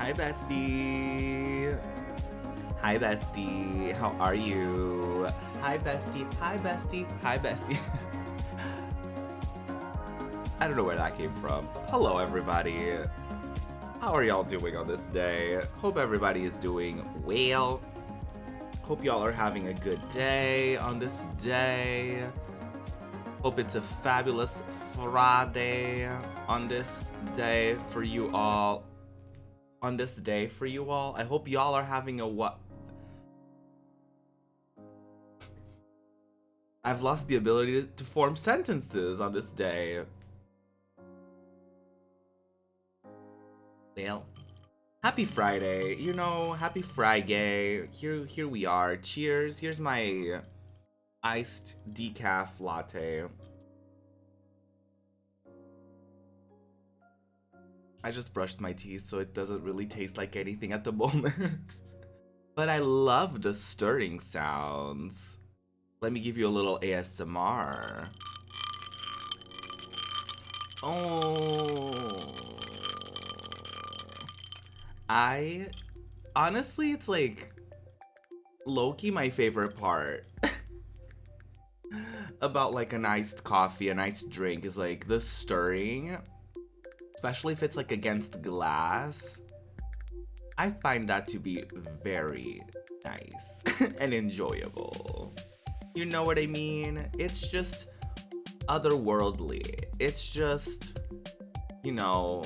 Hi, bestie. Hi, bestie. How are you? Hi, bestie. Hi, bestie. Hi, bestie. I don't know where that came from. Hello, everybody. How are y'all doing on this day? Hope everybody is doing well. Hope y'all are having a good day on this day. Hope it's a fabulous Friday on this day for you all. On this day for you all. I hope y'all are having a what? I've lost the ability to form sentences on this day. Well, happy Friday. You know, happy Friday. Here we are. Cheers. Here's my iced decaf latte. I just brushed my teeth, so it doesn't really taste like anything at the moment. But I love the stirring sounds. Let me give you a little ASMR. Oh. Honestly, it's like low-key my favorite part about like an iced coffee, an iced drink is like the stirring. Especially if it's like against glass. I find that to be very nice and enjoyable. You know what I mean? It's just otherworldly. It's just, you know,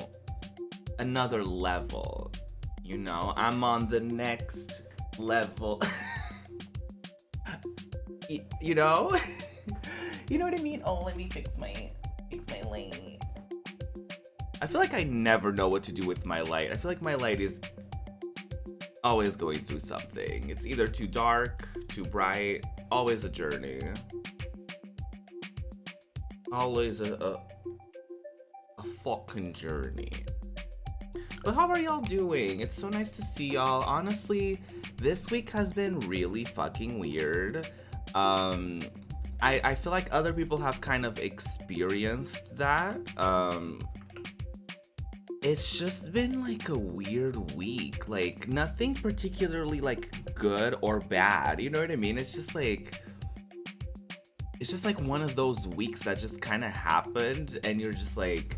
another level. You know, I'm on the next level. You know? You know what I mean? Oh, let me fix my light. I feel like I never know what to do with my light. I feel like my light is always going through something. It's either too dark, too bright, always a journey. Always a fucking journey. But how are y'all doing? It's so nice to see y'all. Honestly, this week has been really fucking weird. I feel like other people have kind of experienced that. It's just been like a weird week. Like nothing particularly like good or bad. You know what I mean? It's just like one of those weeks that just kind of happened and you're just like,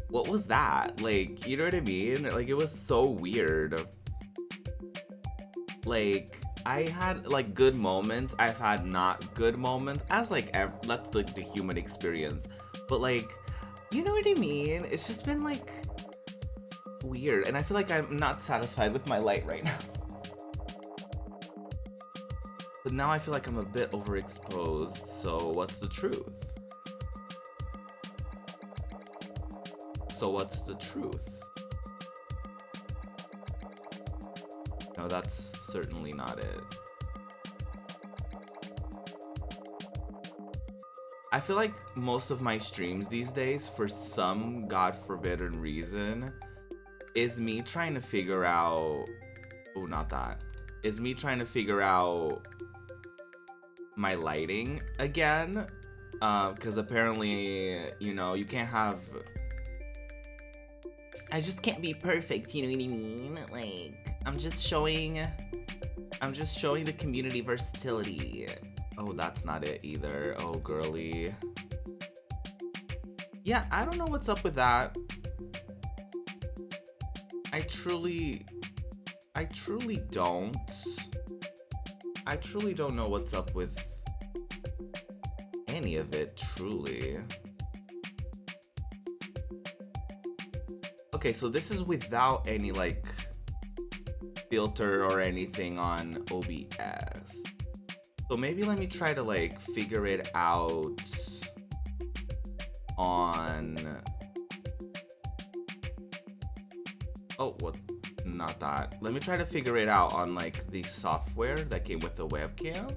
what was that? Like, you know what I mean? Like it was so weird. Like I had like good moments. I've had not good moments as like that's like the human experience. But like, you know what I mean? It's just been like weird, and I feel like I'm not satisfied with my light right now. But now I feel like I'm a bit overexposed, so what's the truth? No, that's certainly not it. I feel like most of my streams these days, for some god forbidden reason, is me trying to figure out... Oh, not that. Is me trying to figure out my lighting again. Because apparently, you know, you can't have... I just can't be perfect, you know what I mean? Like, I'm just showing the community versatility. Oh, that's not it either. Oh, girly. Yeah, I don't know what's up with that. I truly don't. I truly don't know what's up with any of it, truly. Okay, so this is without any, like, filter or anything on OBS. So maybe let me try to like figure it out on... Oh, what? Not that. Let me try to figure it out on like the software that came with the webcam.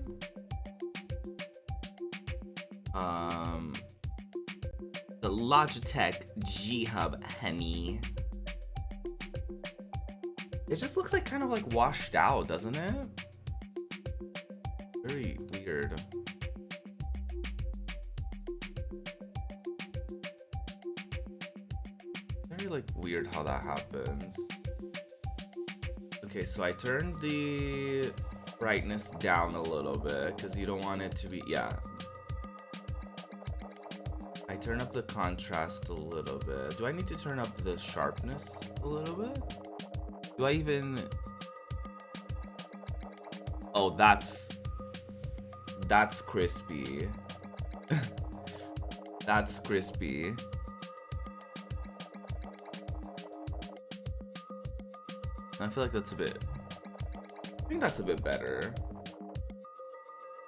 The Logitech G Hub, honey. It just looks like kind of like washed out, doesn't it? Very weird. Very like weird how how that happens. Okay, so I turned the brightness down a little bit because you don't want it to be, yeah. I turn up the contrast a little bit. Do I need to turn up the sharpness a little bit? Do I even... Oh, that's crispy. That's crispy. I feel like that's a bit... I think that's a bit better.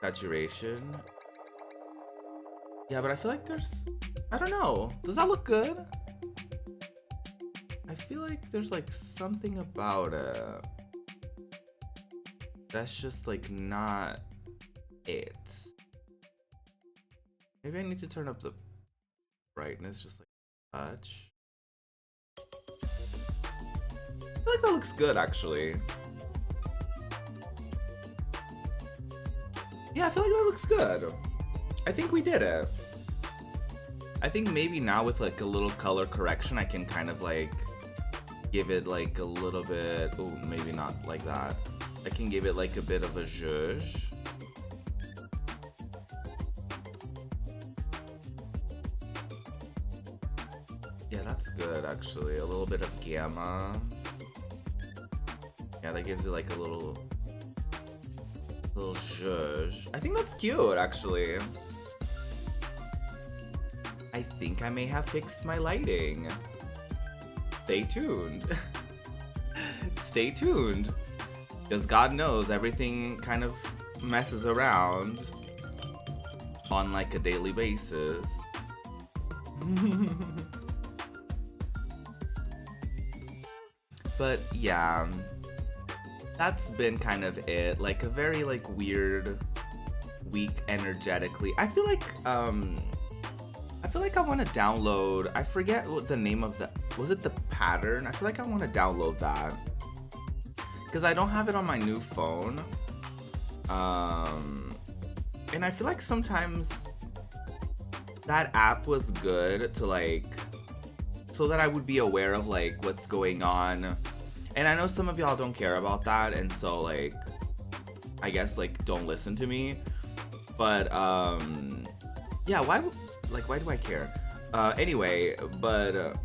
Saturation. Yeah, but I feel like there's... I don't know. Does that look good? I feel like there's like something about it that's just like not it. Maybe I need to turn up the brightness just like a touch. I feel like that looks good actually. Yeah, I feel like that looks good. I think we did it. I think maybe now with like a little color correction, I can kind of like give it like a little bit. Oh, maybe not like that. I can give it like a bit of a zhuzh. Yeah, that's good actually. A little bit of gamma. Yeah, that gives it like a little zhuzh. I think that's cute actually. I think I may have fixed my lighting. Stay tuned. Stay tuned. Because God knows everything kind of messes around on like a daily basis. But yeah, that's been kind of it. Like a very like weird week energetically. I feel like I want to download, I forget what the name of the, was it the pattern? I feel like I want to download that because I don't have it on my new phone. And I feel like sometimes that app was good to like, so that I would be aware of like what's going on. And I know some of y'all don't care about that, and so like, I guess like don't listen to me. But yeah, why do I care? Anyway, but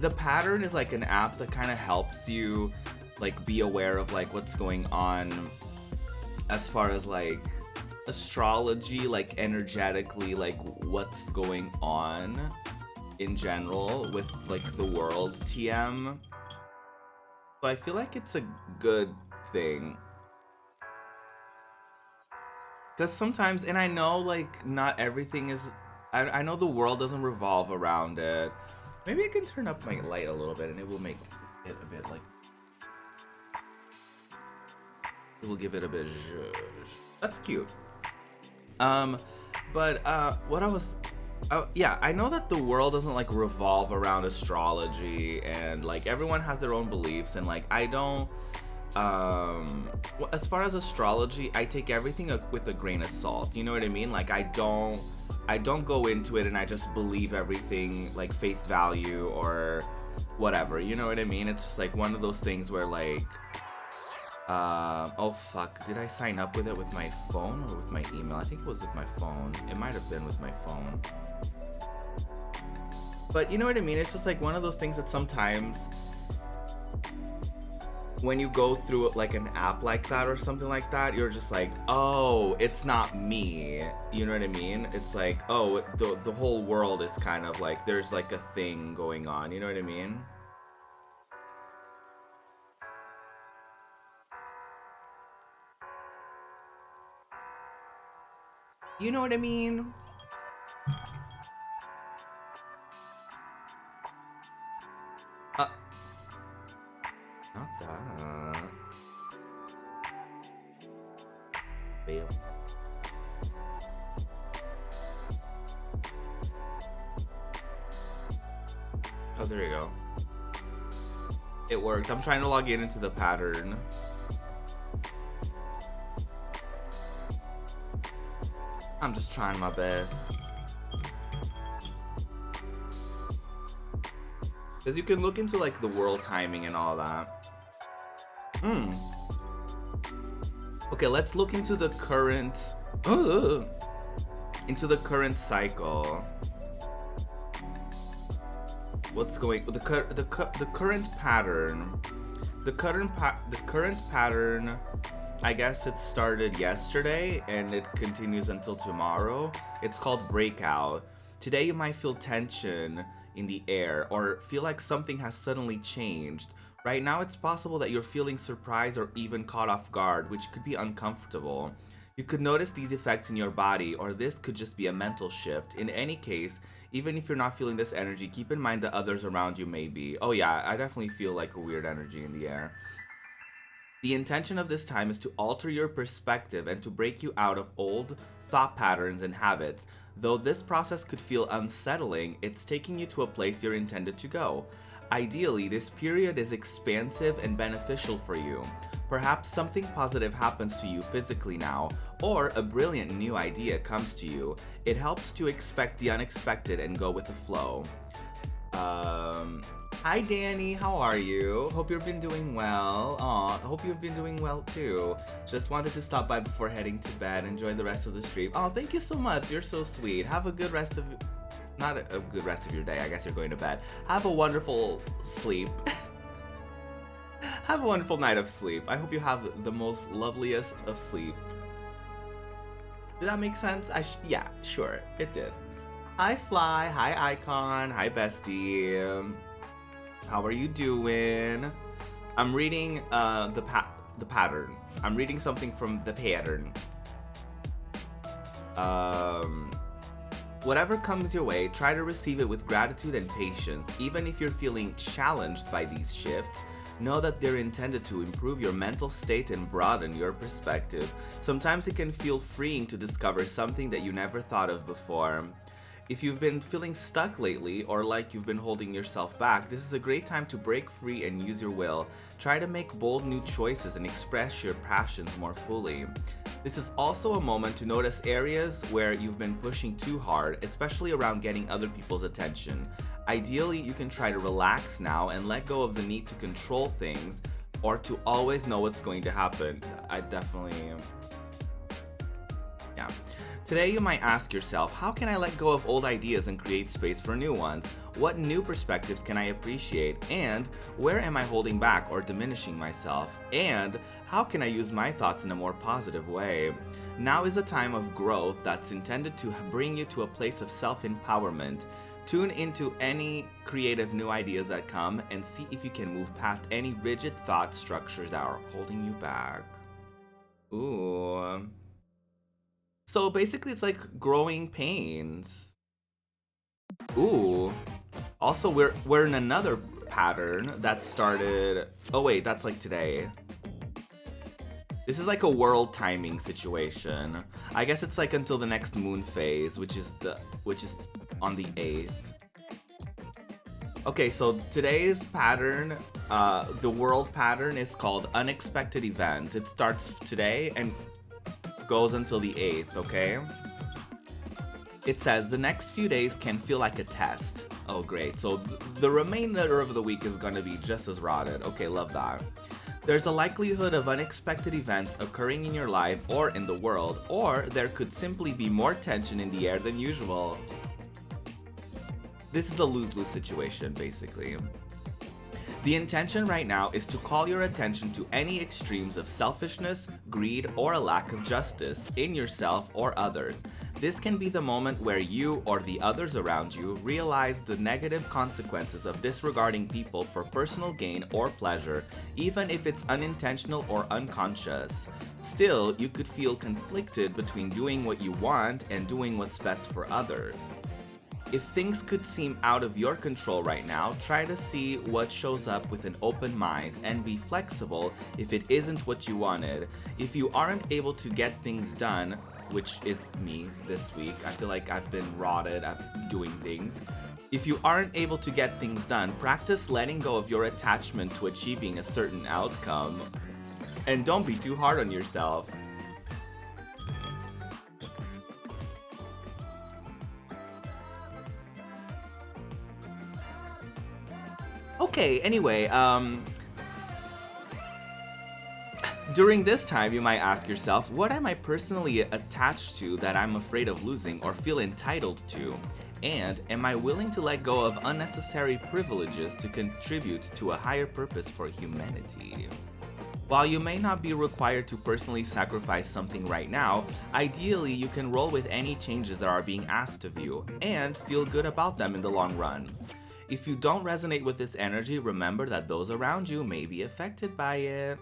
the pattern is like an app that kind of helps you like be aware of like what's going on as far as like astrology, like energetically, like what's going on in general with like the world TM. So I feel like it's a good thing. Because sometimes, and I know like not everything is, I know the world doesn't revolve around it. Maybe I can turn up my light a little bit and it will make it a bit like, it will give it a bit zhuzh. That's cute. But what I was, yeah, I know that the world doesn't like revolve around astrology, and like everyone has their own beliefs, and like I don't, as far as astrology, I take everything with a grain of salt. You know what I mean? Like I don't go into it and I just believe everything like face value or whatever. You know what I mean? It's just like one of those things where like, oh fuck, did I sign up with it with my phone or with my email? I think it was with my phone. It might have been with my phone. But you know what I mean? It's just like one of those things that sometimes when you go through like an app like that or something like that, you're just like, oh, it's not me. You know what I mean? It's like, oh, the whole world is kind of like, there's like a thing going on. You know what I mean? You know what I mean? Not that. Fail. Oh, there you go. It worked. I'm trying to log in into the pattern. I'm just trying my best. Because you can look into like the world timing and all that. Okay, let's look into the current cycle. What's going the current pattern? The current pattern, I guess it started yesterday and it continues until tomorrow. It's called breakout. Today you might feel tension in the air or feel like something has suddenly changed. Right now it's possible that you're feeling surprised or even caught off guard, which could be uncomfortable. You could notice these effects in your body, or this could just be a mental shift. In any case, even if you're not feeling this energy, keep in mind that others around you may be. Oh yeah, I definitely feel like a weird energy in the air. The intention of this time is to alter your perspective and to break you out of old thought patterns and habits. Though this process could feel unsettling, it's taking you to a place you're intended to go. Ideally, this period is expansive and beneficial for you. Perhaps something positive happens to you physically now, or a brilliant new idea comes to you. It helps to expect the unexpected and go with the flow. Hi Danny, how are you? Hope you've been doing well. Aw, hope you've been doing well too. Just wanted to stop by before heading to bed. Enjoy the rest of the stream. Oh, thank you so much. You're so sweet. Have a good rest of... Not a good rest of your day. I guess you're going to bed. Have a wonderful sleep. Have a wonderful night of sleep. I hope you have the most loveliest of sleep. Did that make sense? Yeah, sure. It did. Hi Fly. Hi Icon. Hi Bestie. How are you doing? I'm reading the pattern. I'm reading something from the pattern. Whatever comes your way, try to receive it with gratitude and patience. Even if you're feeling challenged by these shifts, know that they're intended to improve your mental state and broaden your perspective. Sometimes it can feel freeing to discover something that you never thought of before. If you've been feeling stuck lately or like you've been holding yourself back, this is a great time to break free and use your will. Try to make bold new choices and express your passions more fully. This is also a moment to notice areas where you've been pushing too hard, especially around getting other people's attention. Ideally, you can try to relax now and let go of the need to control things or to always know what's going to happen. I definitely... yeah. Today you might ask yourself, how can I let go of old ideas and create space for new ones? What new perspectives can I appreciate? And where am I holding back or diminishing myself? And how can I use my thoughts in a more positive way? Now is a time of growth that's intended to bring you to a place of self-empowerment. Tune into any creative new ideas that come and see if you can move past any rigid thought structures that are holding you back. Ooh. So basically it's like growing pains. Ooh. Also we're in another pattern that started... oh wait, that's like today. This is like a world timing situation. I guess it's like until the next moon phase, which is on the 8th. Okay, so today's pattern, the world pattern is called Unexpected Event. It starts today and goes until the 8th, okay? It says the next few days can feel like a test. Oh great, so the remainder of the week is gonna be just as rotted. Okay, love that. There's a likelihood of unexpected events occurring in your life or in the world, or there could simply be more tension in the air than usual. This is a lose-lose situation, basically. The intention right now is to call your attention to any extremes of selfishness, greed, or a lack of justice in yourself or others. This can be the moment where you or the others around you realize the negative consequences of disregarding people for personal gain or pleasure, even if it's unintentional or unconscious. Still, you could feel conflicted between doing what you want and doing what's best for others. If things could seem out of your control right now, try to see what shows up with an open mind and be flexible if it isn't what you wanted. If you aren't able to get things done, which is me this week, I feel like I've been rotted at doing things. If you aren't able to get things done, practice letting go of your attachment to achieving a certain outcome. And don't be too hard on yourself. Okay, anyway, during this time, you might ask yourself, what am I personally attached to that I'm afraid of losing or feel entitled to? And am I willing to let go of unnecessary privileges to contribute to a higher purpose for humanity? While you may not be required to personally sacrifice something right now, ideally you can roll with any changes that are being asked of you and feel good about them in the long run. If you don't resonate with this energy, remember that those around you may be affected by it.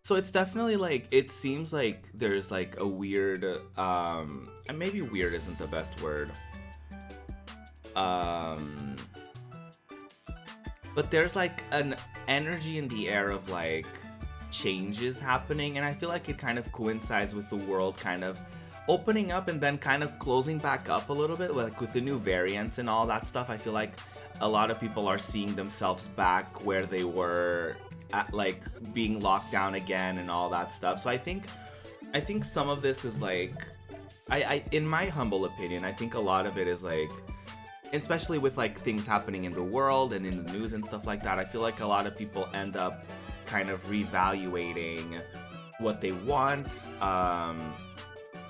So it's definitely like, it seems like there's like a weird, and maybe weird isn't the best word. But there's like an energy in the air of like changes happening, and I feel like it kind of coincides with the world kind of opening up and then kind of closing back up a little bit, like with the new variants and all that stuff. I feel like a lot of people are seeing themselves back where they were at, like being locked down again and all that stuff. So I think some of this is like, I in my humble opinion, I think a lot of it is like, especially with like things happening in the world and in the news and stuff like that, I feel like a lot of people end up kind of reevaluating what they want,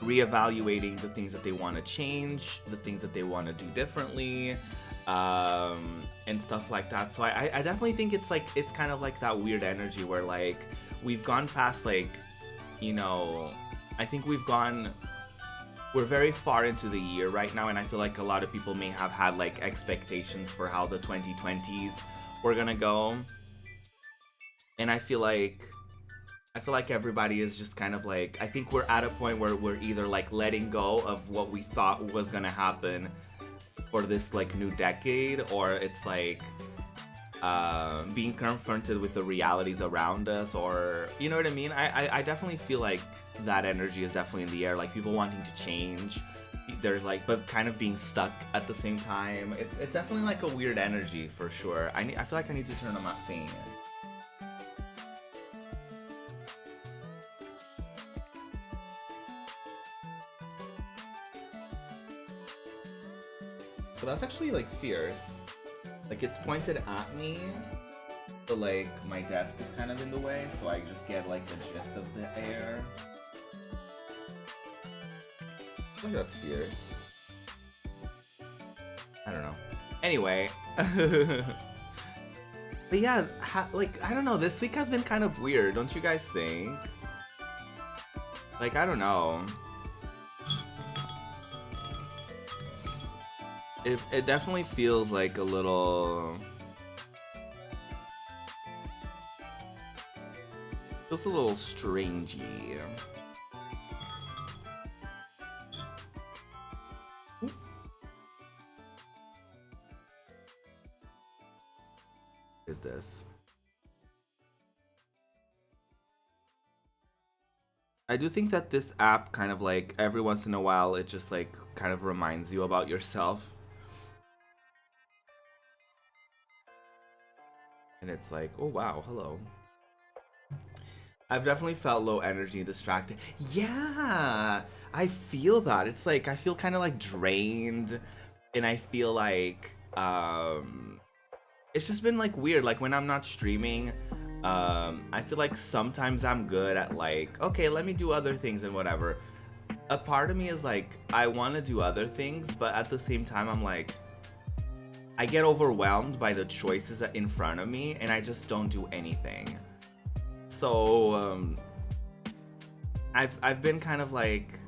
reevaluating the things that they want to change, the things that they want to do differently, and stuff like that. So I definitely think it's like, it's kind of like that weird energy where like we've gone past like, you know, I think we're very far into the year right now, and I feel like a lot of people may have had like expectations for how the 2020s were gonna go, and I feel like everybody is just kind of like, I think we're at a point where we're either like letting go of what we thought was gonna happen for this like new decade, or it's like being confronted with the realities around us, or you know what I mean. I definitely feel like that energy is definitely in the air, like people wanting to change, there's like, but kind of being stuck at the same time. It's definitely like a weird energy for sure. I feel like I need to turn on my fan. So that's actually like fierce. Like it's pointed at me, but like my desk is kind of in the way, so I just get like the gist of the air. I think that's fierce. I don't know. Anyway. But yeah, like, I don't know, this week has been kind of weird, don't you guys think? Like, I don't know. It definitely feels like a little... Feels a little strangey. Is this? I do think that this app kind of like, every once in a while, it just like kind of reminds you about yourself. And it's like, oh wow, hello. I've definitely felt low energy, distracted. Yeah, I feel that. It's like, I feel kind of like drained, and I feel like, it's just been like weird. Like when I'm not streaming, I feel like sometimes I'm good at like, okay, let me do other things and whatever. A part of me is like, I want to do other things, but at the same time, I'm like, I get overwhelmed by the choices in front of me, and I just don't do anything. So, I've been kind of like,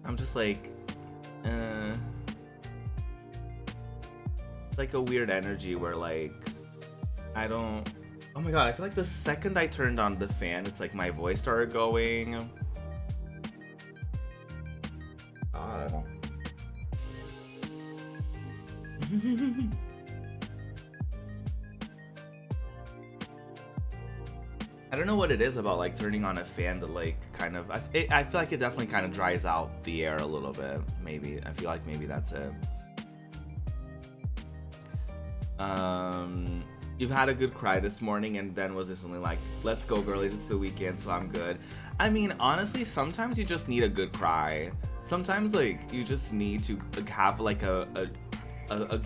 I'm just like, like a weird energy where like, I don't, oh my god, I feel like the second I turned on the fan, it's like my voice started going. God. I don't know what it is about like turning on a fan that like kind of, I feel like it definitely kind of dries out the air a little bit. Maybe, I feel like maybe that's it. You've had a good cry this morning, and then was this something like, let's go girlies, it's the weekend, so I'm good. I mean, honestly, sometimes you just need a good cry. sometimes like you just need to like have like a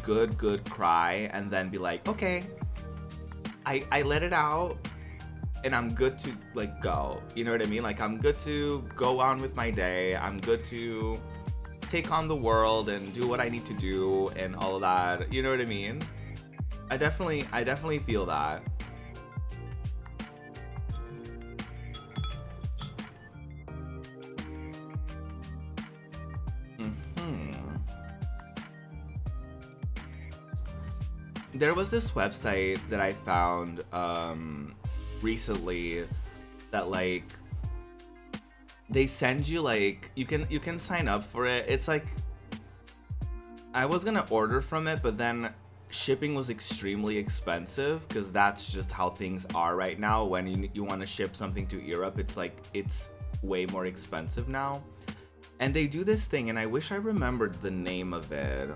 good cry and then be like, okay, I let it out and I'm good to like go. You know what I mean? Like I'm good to go on with my day. I'm good to take on the world and do what I need to do and all of that. You know what I mean? I definitely feel that. There was this website that I found recently that like they send you like you can sign up for it. It's like I was gonna order from it, but then shipping was extremely expensive because that's just how things are right now. When you want to ship something to Europe, it's like it's way more expensive now. And they do this thing, and I wish I remembered the name of it.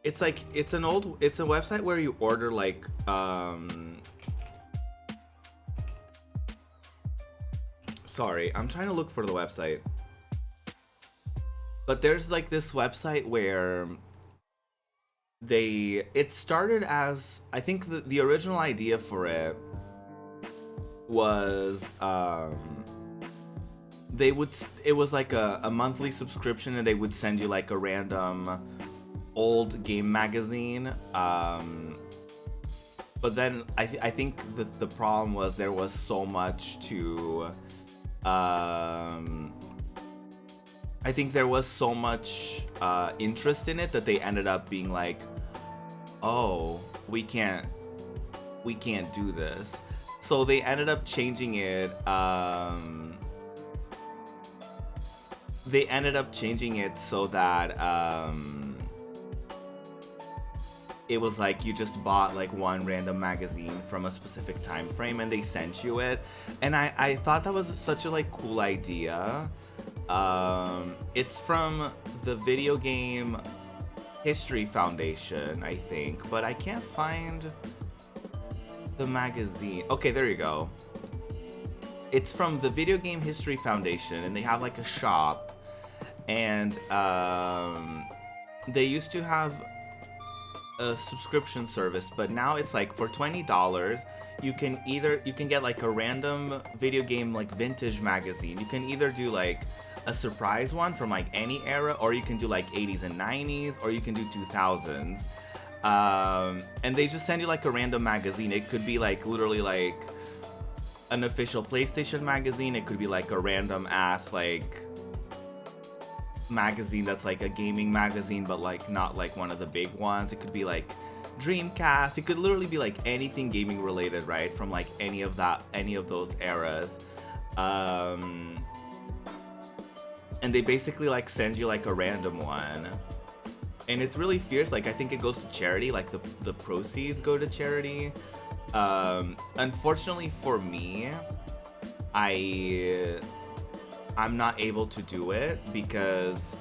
It's like it's a website where you order like sorry, I'm trying to look for the website. But there's like this website where it started as, I think the original idea for it was it was like a monthly subscription, and they would send you like a random old game magazine, but then I think the problem was there was so much to I think there was so much interest in it that they ended up being like, oh, we can't do this. So they ended up changing it. They ended up changing it so that it was like you just bought like one random magazine from a specific time frame and they sent you it. And I thought that was such a like cool idea. It's from the Video Game History Foundation, I think, but I can't find the magazine. Okay, there you go. It's from the Video Game History Foundation, and they have like a shop, and they used to have a subscription service, but now it's like for $20 you can get like a random video game like vintage magazine. You can either do like a surprise one from like any era, or you can do like 80s and 90s, or you can do 2000s. And they just send you like a random magazine. It could be like literally like an official PlayStation magazine. It could be like a random ass like magazine that's like a gaming magazine, but like not like one of the big ones. It could be like Dreamcast. It could literally be like anything gaming related, right? From like any of those eras. And they basically like send you like a random one, and it's really fierce. Like I think it goes to charity. Like the proceeds go to charity. Unfortunately for me, I'm not able to do it because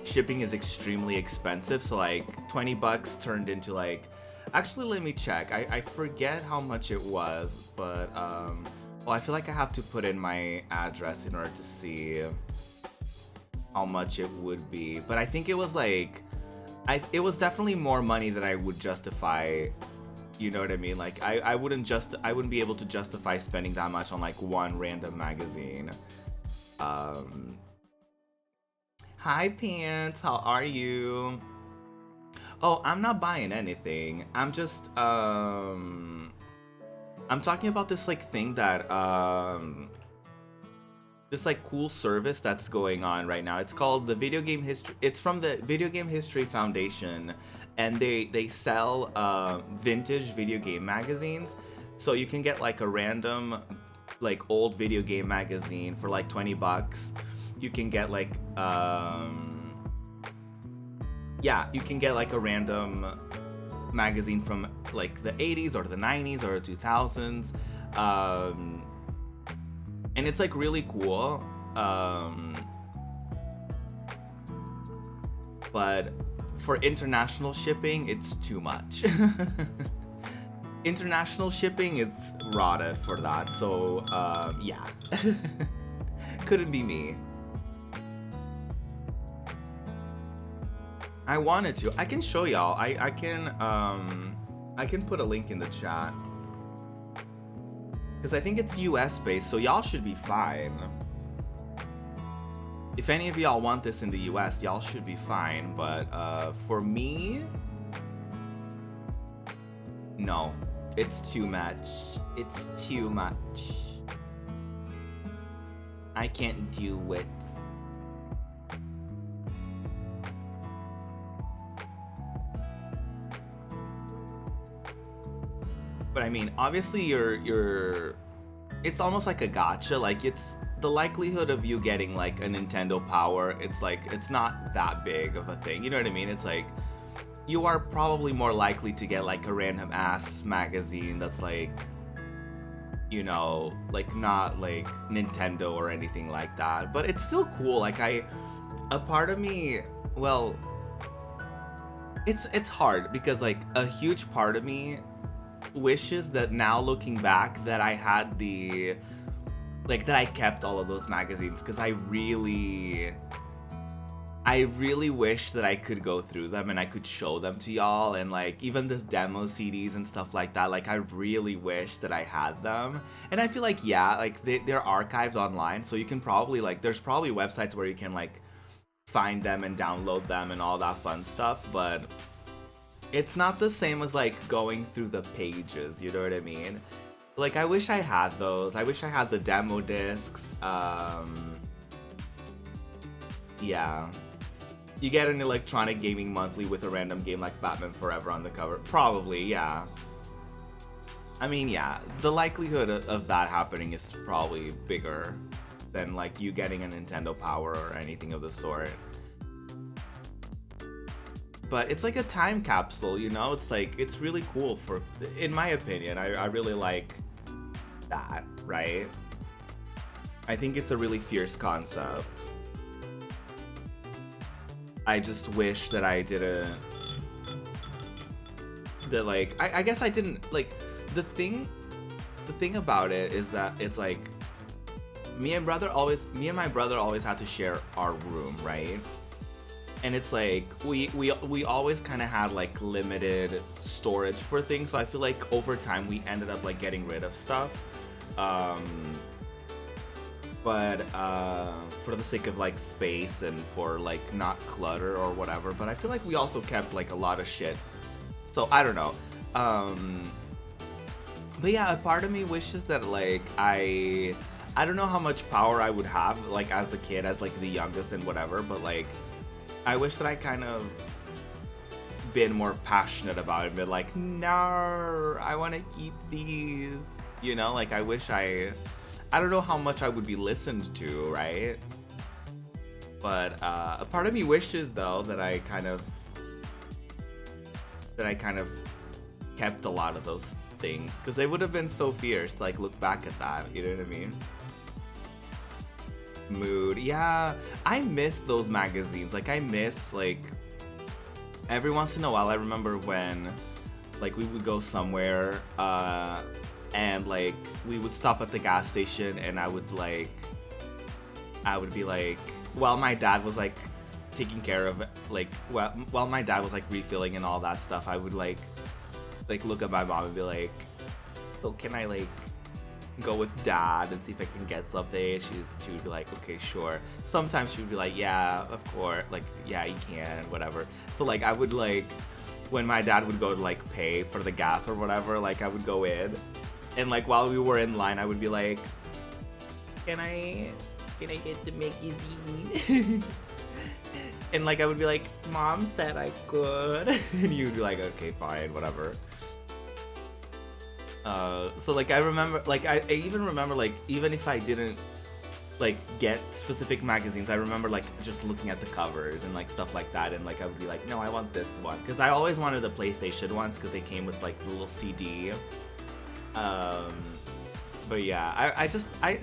shipping is extremely expensive. So like $20 turned into like, actually let me check. I forget how much it was, but well, I feel like I have to put in my address in order to see how much it would be. But I think it was like, it was definitely more money than I would justify. You know what I mean? Like I wouldn't be able to justify spending that much on like one random magazine. Hi Pants, how are you? Oh, I'm not buying anything. I'm just I'm talking about this like thing that this like cool service that's going on right now. It's called the Video Game History. It's from the Video Game History Foundation, and they sell vintage video game magazines. So you can get like a random like old video game magazine for like $20. You can get like you can get like a random magazine from like the 80s or the 90s or 2000s, and it's like really cool, but for international shipping, it's too much. International shipping is rotted for that, so yeah. Couldn't be me. I wanted to. I can show y'all. I can put a link in the chat. Because I think it's US based, so y'all should be fine. If any of y'all want this in the US, y'all should be fine. But for me, no. It's too much. It's too much. I can't do it. But I mean, obviously you're it's almost like a gacha. Like, it's the likelihood of you getting like a Nintendo Power, it's like, it's not that big of a thing. You know what I mean? It's like, you are probably more likely to get like a random ass magazine that's like, you know, like not like Nintendo or anything like that. But it's still cool. Like, a part of me, well, it's hard because like a huge part of me wishes that now looking back that I had the, like, that I kept all of those magazines, because I really wish that I could go through them and I could show them to y'all, and like even the demo CDs and stuff like that. Like, I really wish that I had them. And I feel like, yeah, like they're archived online, so you can probably like, there's probably websites where you can like find them and download them and all that fun stuff, but it's not the same as like going through the pages, you know what I mean? Like, I wish I had those. I wish I had the demo discs. Yeah. You get an electronic gaming monthly with a random game like Batman Forever on the cover. Probably, yeah. I mean, yeah, the likelihood of that happening is probably bigger than like you getting a Nintendo Power or anything of the sort. But it's like a time capsule, you know? It's like, it's really cool for, in my opinion, I really like that, right? I think it's a really fierce concept. I just wish that I didn't, that like, I guess I didn't, like, the thing about it is that it's like, me and my brother always had to share our room, right? And it's like, we always kind of had like limited storage for things, so I feel like over time we ended up like getting rid of stuff. But for the sake of like space and for like not clutter or whatever, but I feel like we also kept like a lot of shit. So I don't know. But yeah, a part of me wishes that like I don't know how much power I would have like as the kid, as like the youngest and whatever, but like I wish that I kind of been more passionate about it, been like, no, I want to keep these, you know? Like, I wish I don't know how much I would be listened to, right? But a part of me wishes though that I kind of kept a lot of those things, because they would have been so fierce to like look back at that, you know what I mean? Mood, yeah, I miss those magazines. Like, I miss, like, every once in a while I remember when like we would go somewhere and like we would stop at the gas station and I would be like, while my dad was like taking care of like, while my dad was like refilling and all that stuff, I would like look at my mom and be like, so can I like go with dad and see if I can get something? She would be like, okay, sure. Sometimes she would be like, yeah, of course, like, yeah, you can, whatever. So like I would like, when my dad would go to like pay for the gas or whatever, like I would go in and like while we were in line I would be like, can I get the magazine? And like I would be like, mom said I could. And you would be like, okay, fine, whatever. So like I remember, like I even remember, like even if I didn't like get specific magazines, I remember like just looking at the covers and like stuff like that, and like I would be like, no, I want this one, because I always wanted the PlayStation ones because they came with like the little CD. But yeah, I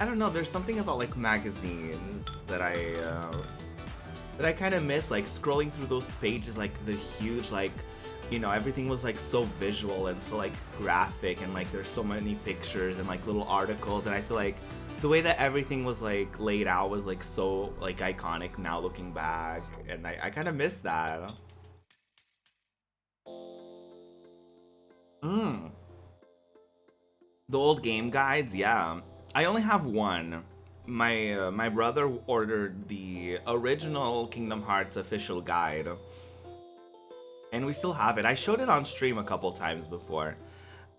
don't know, there's something about like magazines that that I kind of miss, like scrolling through those pages, like the huge, like, you know, everything was like so visual and so like graphic, and like there's so many pictures and like little articles, and I feel like the way that everything was like laid out was like so like iconic now looking back, and I kind of miss that. The old game guides, yeah. I only have one. My brother ordered the original Kingdom Hearts official guide, and we still have it. I showed it on stream a couple times before,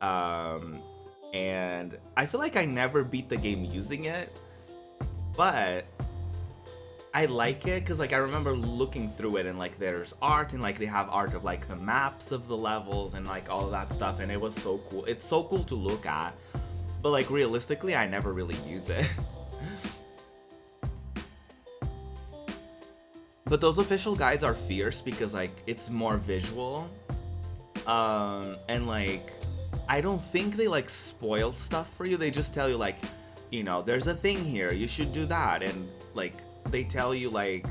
and I feel like I never beat the game using it, but I like it because like I remember looking through it, and like there's art, and like they have art of like the maps of the levels and like all of that stuff, and it was so cool. It's so cool to look at, but like realistically I never really use it. But those official guides are fierce because like it's more visual, and like I don't think they like spoil stuff for you. They just tell you like, you know, there's a thing here, you should do that, and like they tell you like,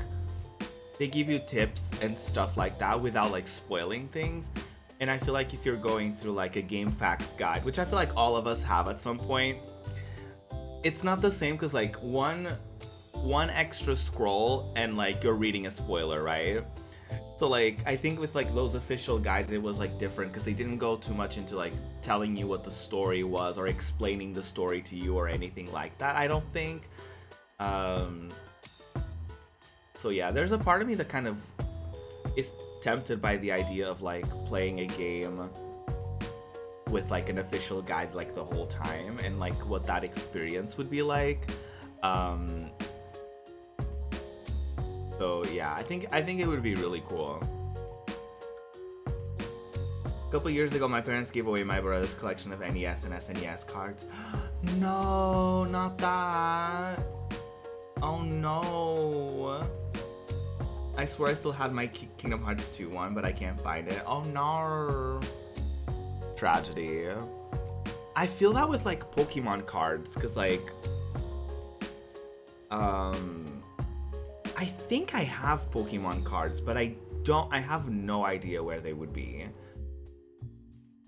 they give you tips and stuff like that without like spoiling things. And I feel like if you're going through like a game facts guide, which I feel like all of us have at some point, it's not the same because like one extra scroll and like you're reading a spoiler, right? So like I think with like those official guides it was like different because they didn't go too much into like telling you what the story was or explaining the story to you or anything like that, I don't think. So yeah, there's a part of me that kind of is tempted by the idea of like playing a game with like an official guide like the whole time, and like what that experience would be like. So yeah, I think it would be really cool. A couple years ago, my parents gave away my brother's collection of NES and SNES cards. No, not that. Oh no. I swear I still had my Kingdom Hearts 2 one, but I can't find it. Oh no. Tragedy. I feel that with like Pokemon cards, cause like, I think I have Pokemon cards, but I have no idea where they would be.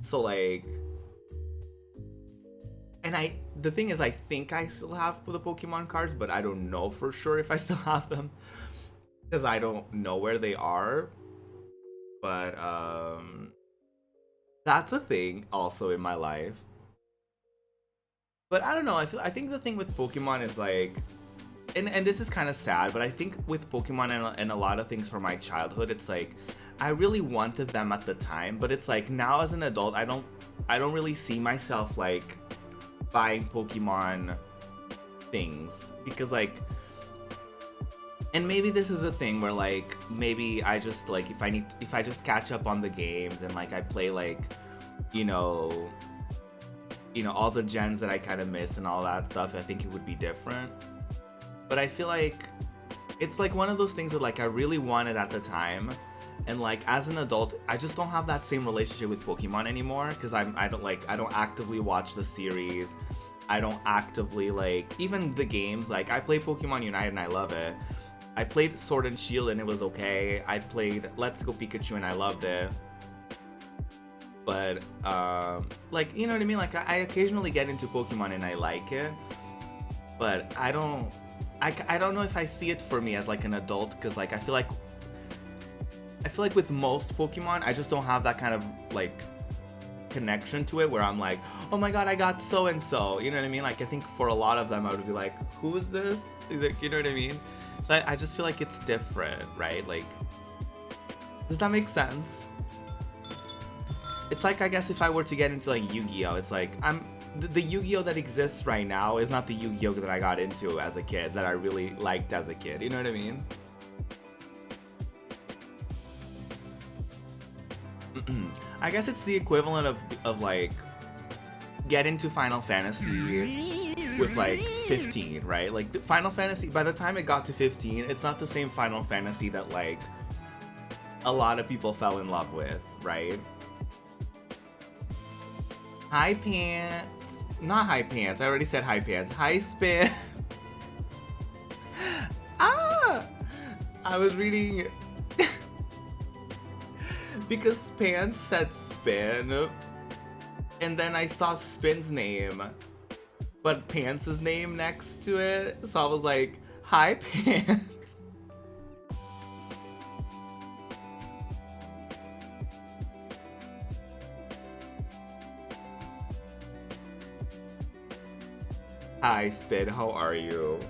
So like, and the thing is I think I still have the Pokemon cards, but I don't know for sure if I still have them, because I don't know where they are. But that's a thing also in my life. But I don't know, I think the thing with Pokemon is like, and this is kind of sad, but I think with Pokemon and a lot of things from my childhood, it's like I really wanted them at the time, but it's like now as an adult, I don't really see myself like buying Pokemon things, because like, and maybe this is a thing where like maybe I just like if I just catch up on the games and like I play like, you know all the gens that I kind of missed and all that stuff, I think it would be different. But I feel like it's like one of those things that like I really wanted at the time, and like as an adult I just don't have that same relationship with Pokemon anymore, because I don't actively watch the series. I don't actively like even the games. Like I play Pokemon Unite and I love it. I played Sword and Shield and it was okay. I played Let's Go Pikachu and I loved it. But like, you know what I mean? Like I occasionally get into Pokemon and I like it, but I don't know if I see it for me as like an adult, because like I feel like with most Pokemon I just don't have that kind of like connection to it where I'm like, oh my god, I got so and so, you know what I mean? Like I think for a lot of them I would be like, who is this? Like, you know what I mean? So I just feel like it's different, right? Like, does that make sense? It's like, I guess if I were to get into like Yu-Gi-Oh, it's like the Yu-Gi-Oh that exists right now is not the Yu-Gi-Oh that I got into as a kid, that I really liked as a kid, you know what I mean? I guess it's the equivalent of like get into Final Fantasy with like 15, right? Like the Final Fantasy, by the time it got to 15, it's not the same Final Fantasy that like a lot of people fell in love with, right? Hi pants. Not high pants. I already said high pants. Hi spin. Ah! I was reading because Pants said Spin, and then I saw Spin's name, but Pants' name next to it, so I was like, hi, Pants. Hi, Spin, how are you?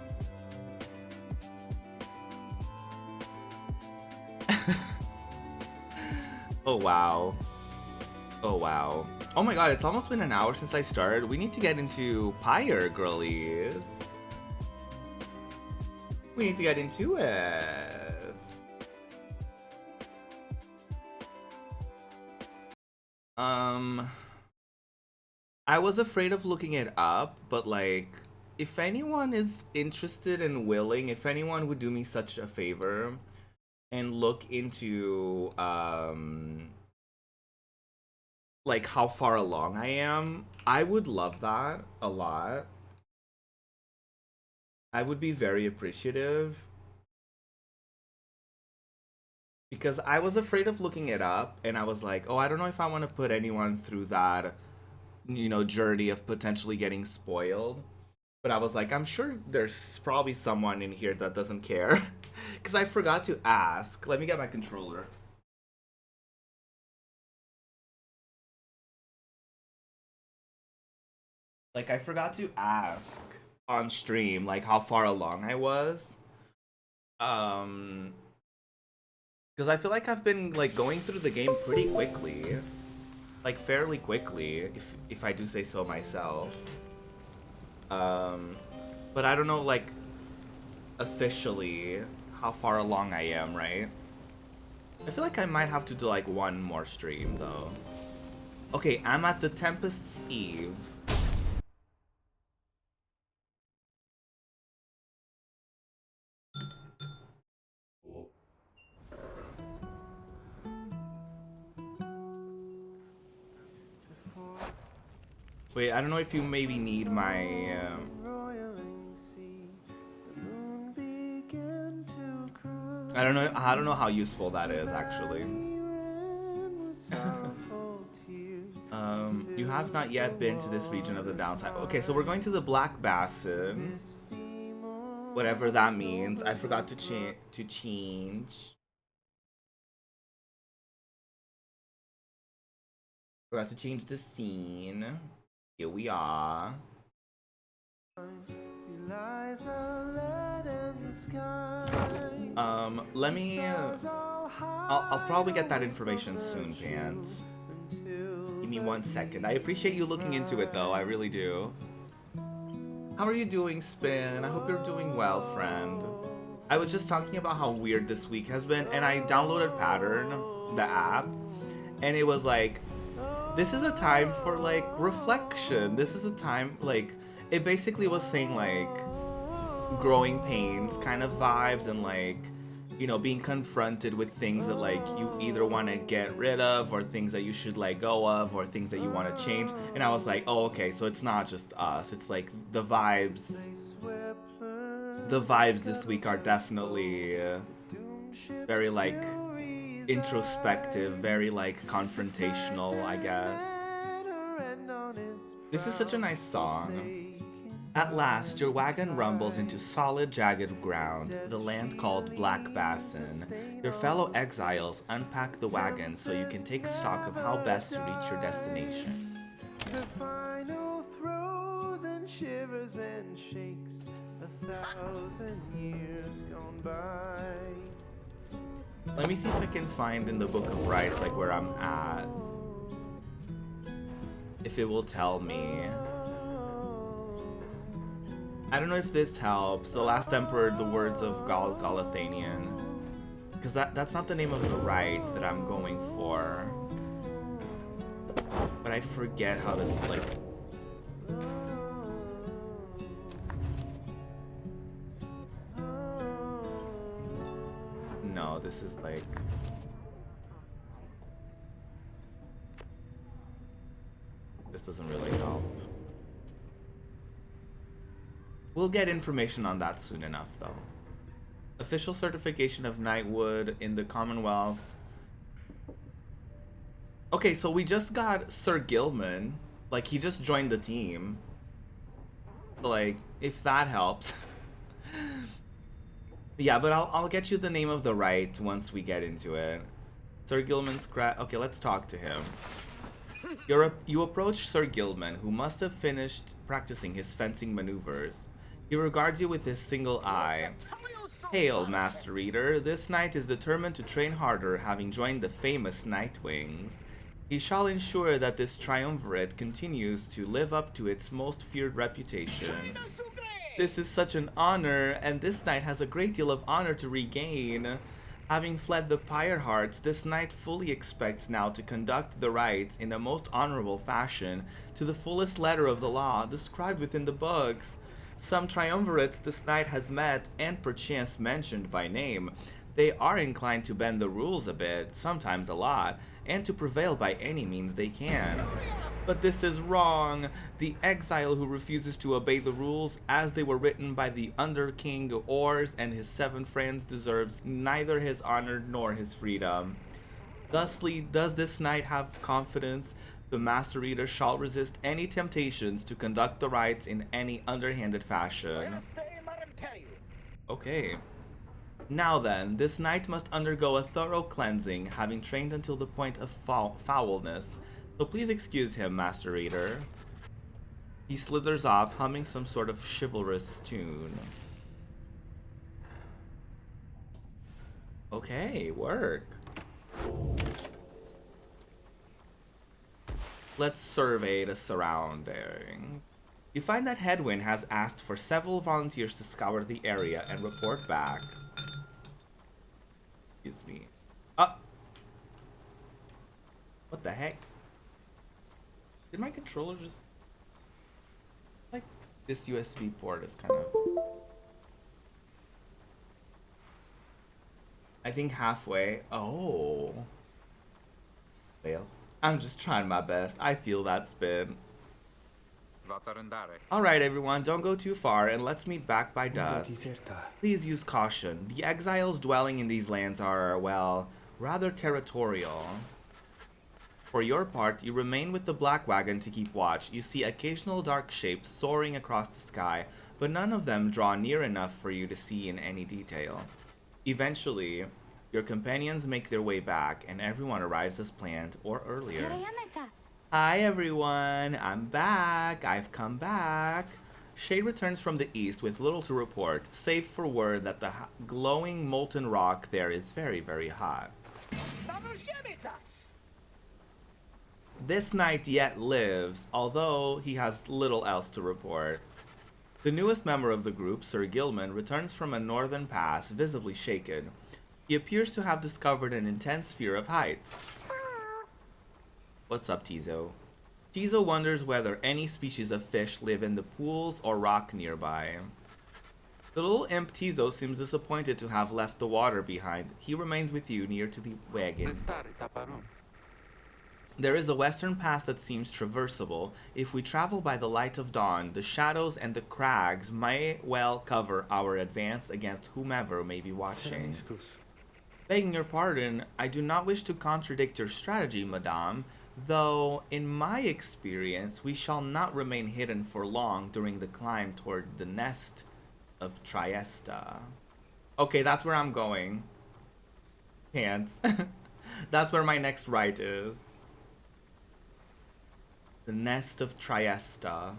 Oh, wow. Oh, wow. Oh my god, it's almost been an hour since I started. We need to get into Pyre, girlies. We need to get into it. I was afraid of looking it up, but like, if anyone is interested and willing, if anyone would do me such a favor and look into, like how far along I am, I would love that a lot. I would be very appreciative. Because I was afraid of looking it up, and I was like, oh, I don't know if I want to put anyone through that, you know, journey of potentially getting spoiled. But I was like, I'm sure there's probably someone in here that doesn't care. Because I forgot to ask. Let me get my controller. Like, I forgot to ask on stream, like, how far along I was. Because I feel like I've been, like, going through the game pretty quickly. Like, fairly quickly, if I do say so myself. But I don't know, like, officially how far along I am, right? I feel like I might have to do, like, one more stream, though. Okay, I'm at the Tempest's Eve. Wait, I don't know if you maybe need my... I don't know how useful that is, actually. You have not yet been to this region of the downside. Okay, so we're going to the Black Basin. Whatever that means. I forgot to change. Forgot to change the scene. Here we are. Let me... I'll probably get that information soon, Pants. Give me 1 second. I appreciate you looking into it, though. I really do. How are you doing, Spin? I hope you're doing well, friend. I was just talking about how weird this week has been, and I downloaded Pattern, the app, and it was like, this is a time for, like, reflection. This is a time, like, it basically was saying, like, growing pains kind of vibes, and, like, you know, being confronted with things that, like, you either want to get rid of, or things that you should let go of, or things that you want to change. And I was like, oh, okay, so it's not just us. It's like the vibes this week are definitely very, like, introspective, very, like, confrontational, I guess. This is such a nice song. At last, your wagon rumbles into solid, jagged ground, the land called Black Basin. Your fellow exiles unpack the wagon so you can take stock of how best to reach your destination. The final throws and shivers and shakes 1,000 years gone by. Let me see if I can find in the Book of Rites, like, where I'm at. If it will tell me. I don't know if this helps. The Last Emperor, the words of Galathanian. Because that's not the name of the rite that I'm going for. But I forget how to, like... No, this is like... This doesn't really help. We'll get information on that soon enough, though. Official certification of knighthood in the Commonwealth. Okay, so we just got Sir Gilman. Like, he just joined the team. So, like, if that helps. Yeah, but I'll get you the name of the right once we get into it. Sir Gilman Okay, let's talk to him. You approach Sir Gilman, who must have finished practicing his fencing maneuvers. He regards you with his single eye. Hail, Master Reader. This knight is determined to train harder, having joined the famous Nightwings. He shall ensure that this triumvirate continues to live up to its most feared reputation. This is such an honor, and this knight has a great deal of honor to regain. Having fled the Pyre Hearts, this knight fully expects now to conduct the rites in a most honorable fashion, to the fullest letter of the law described within the books. Some triumvirates this knight has met, and perchance mentioned by name. They are inclined to bend the rules a bit, sometimes a lot, and to prevail by any means they can. But this is wrong. The exile who refuses to obey the rules as they were written by the Under King Ors and his 7 friends deserves neither his honor nor his freedom. Thusly, does this knight have confidence? The Master Reader shall resist any temptations to conduct the rites in any underhanded fashion. Okay. Now then, this knight must undergo a thorough cleansing, having trained until the point of foulness. So please excuse him, Master Reader. He slithers off, humming some sort of chivalrous tune. Okay, work. Let's survey the surroundings. You find that Headwind has asked for several volunteers to scour the area and report back. Excuse me. What the heck? Did my controller just... Like, this USB port is kind of... I think halfway. Oh. Fail. I'm just trying my best. I feel that spin. Alright everyone, don't go too far and let's meet back by dusk. Please use caution. The exiles dwelling in these lands are, well, rather territorial. For your part, you remain with the Black Wagon to keep watch. You see occasional dark shapes soaring across the sky, but none of them draw near enough for you to see in any detail. Eventually, your companions make their way back, and everyone arrives as planned or earlier. Hi everyone, I'm back. I've come back. Shay returns from the east with little to report, save for word that the glowing molten rock there is very, very hot. This knight yet lives, although he has little else to report. The newest member of the group, Sir Gilman, returns from a northern pass, visibly shaken. He appears to have discovered an intense fear of heights. What's up, Tizo? Tizo wonders whether any species of fish live in the pools or rock nearby. The little imp Tizo seems disappointed to have left the water behind. He remains with you near to the wagon. There is a western pass that seems traversable. If we travel by the light of dawn, the shadows and the crags may well cover our advance against whomever may be watching. Begging your pardon, I do not wish to contradict your strategy, madame, though in my experience we shall not remain hidden for long during the climb toward the nest of Triesta. Okay, that's where I'm going. Can't. That's where my next right is. The nest of Triesta.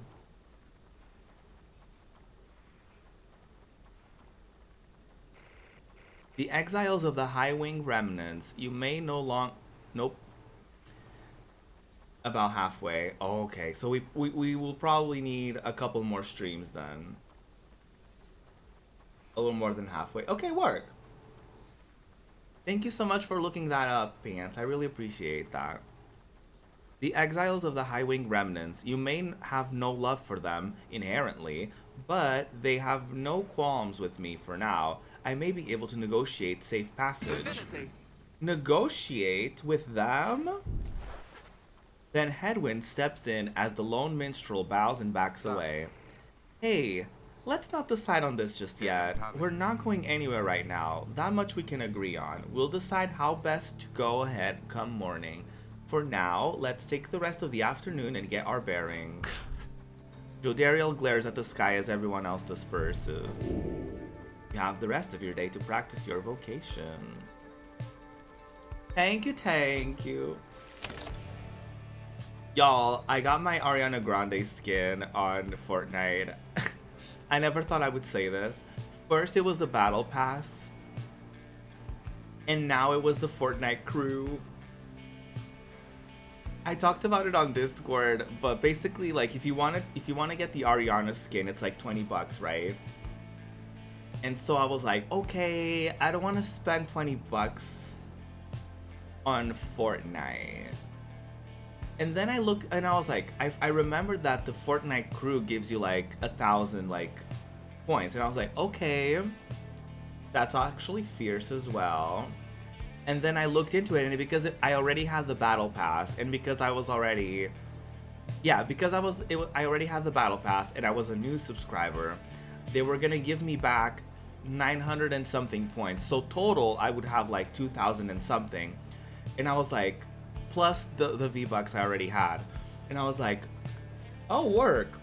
The exiles of the High Wing remnants, you may no long... Nope. About halfway. Oh, okay, so we will probably need a couple more streams then. A little more than halfway. Okay, work. Thank you so much for looking that up, Pants. I really appreciate that. The exiles of the High Wing remnants, you may have no love for them inherently, but they have no qualms with me for now. I may be able to negotiate safe passage. Negotiate with them? Then Headwind steps in as the lone minstrel bows and backs away. Hey, let's not decide on this just yet. We're not going anywhere right now. That much we can agree on. We'll decide how best to go ahead come morning. For now, let's take the rest of the afternoon and get our bearings. Jodariel glares at the sky as everyone else disperses. You have the rest of your day to practice your vocation. Thank you, thank you. Y'all, I got my Ariana Grande skin on Fortnite. I never thought I would say this. First it was the Battle Pass. And now it was the Fortnite crew. I talked about it on Discord, but basically like if you wanna get the Ariana skin, it's like 20 bucks, right? And so I was like, okay, I don't wanna spend 20 bucks on Fortnite. And then I looked and I was like, I remembered that the Fortnite crew gives you like 1,000 like points. And I was like, okay, that's actually fierce as well. And then I looked into it, and because I already had the battle pass, and because I was already, yeah, because I already had the battle pass and I was a new subscriber, they were gonna give me back 900 and something points. So total, I would have like 2,000 and something. And I was like, plus the V-Bucks I already had. And I was like, oh, work.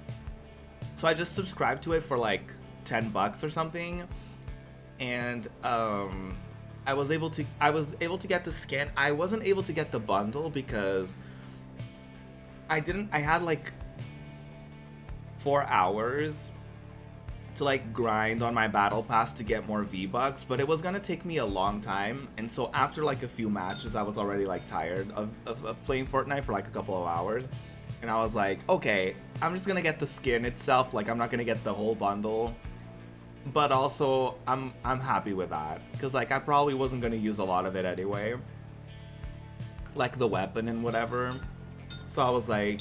So I just subscribed to it for like 10 bucks or something. And I was able to get the skin. I wasn't able to get the bundle because I had like 4 hours to like grind on my battle pass to get more V-Bucks, but it was gonna take me a long time. And so after like a few matches, I was already like tired of playing Fortnite for like a couple of hours. And I was like, okay, I'm just gonna get the skin itself. Like I'm not gonna get the whole bundle, but also I'm happy with that because like I probably wasn't gonna use a lot of it anyway, like the weapon and whatever. So I was like,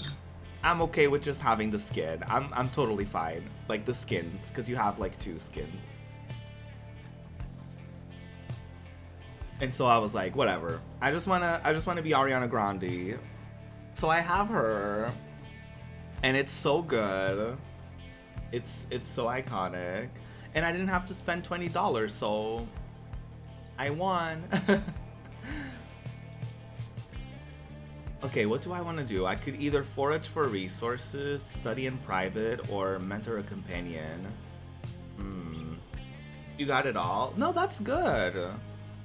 I'm okay with just having the skin. I'm totally fine. Like the skins, because you have like 2 skins. And so I was like, whatever. I just wanna be Ariana Grande. So I have her, and it's so good. It's so iconic, and I didn't have to spend $20, so I won. Okay, what do I want to do? I could either forage for resources, study in private, or mentor a companion. You got it all? No, that's good.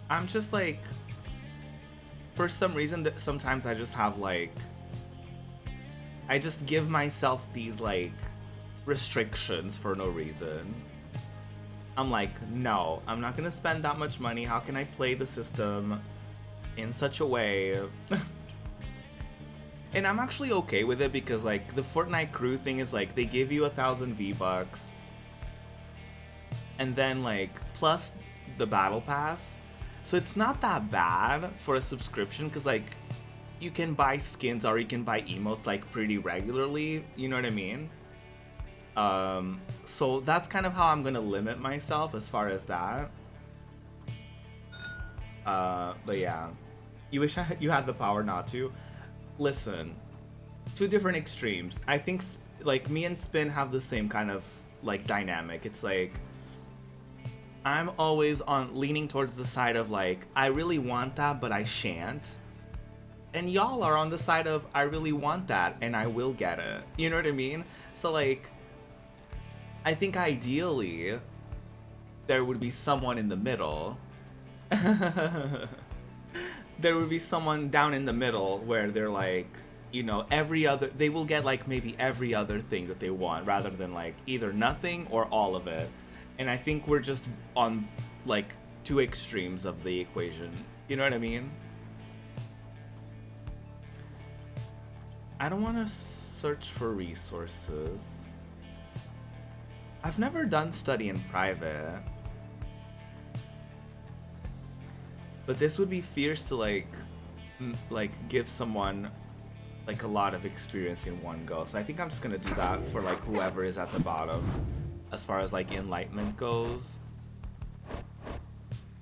I'm just like, for some reason, sometimes I just have like, I just give myself these like restrictions for no reason. I'm like, no, I'm not gonna spend that much money. How can I play the system in such a way? And I'm actually okay with it because like the Fortnite crew thing is like they give you 1,000 V-Bucks and then like plus the battle pass. So it's not that bad for a subscription because like you can buy skins or you can buy emotes like pretty regularly, you know what I mean? So that's kind of how I'm gonna limit myself as far as that. But yeah, you wish you had the power not to. Listen, 2 different extremes. I think like me and Spin have the same kind of like dynamic. It's like I'm always on leaning towards the side of like I really want that but I shan't, and y'all are on the side of I really want that and I will get it. You know what I mean? So like I think ideally there would be someone in the middle. There would be someone down in the middle where they're like, you know, they will get like maybe every other thing that they want rather than like either nothing or all of it. And I think we're just on like 2 extremes of the equation. You know what I mean? I don't want to search for resources. I've never done study in private. But this would be fierce to like give someone like a lot of experience in one go. So I think I'm just gonna do that for like whoever is at the bottom as far as like enlightenment goes,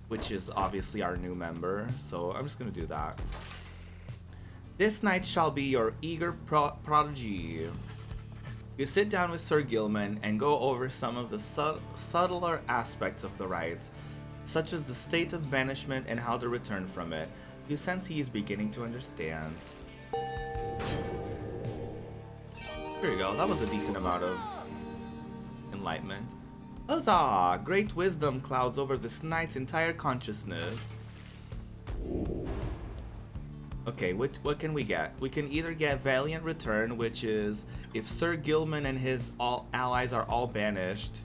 which is obviously our new member. So I'm just gonna do that. This night shall be your eager prodigy. You sit down with Sir Gilman and go over some of the subtler aspects of the rites, such as the state of banishment and how to return from it. You sense he is beginning to understand. There you go, that was a decent amount of enlightenment. Huzzah! Great wisdom clouds over this knight's entire consciousness. Okay, what can we get? We can either get Valiant Return, which is if Sir Gilman and his allies are all banished,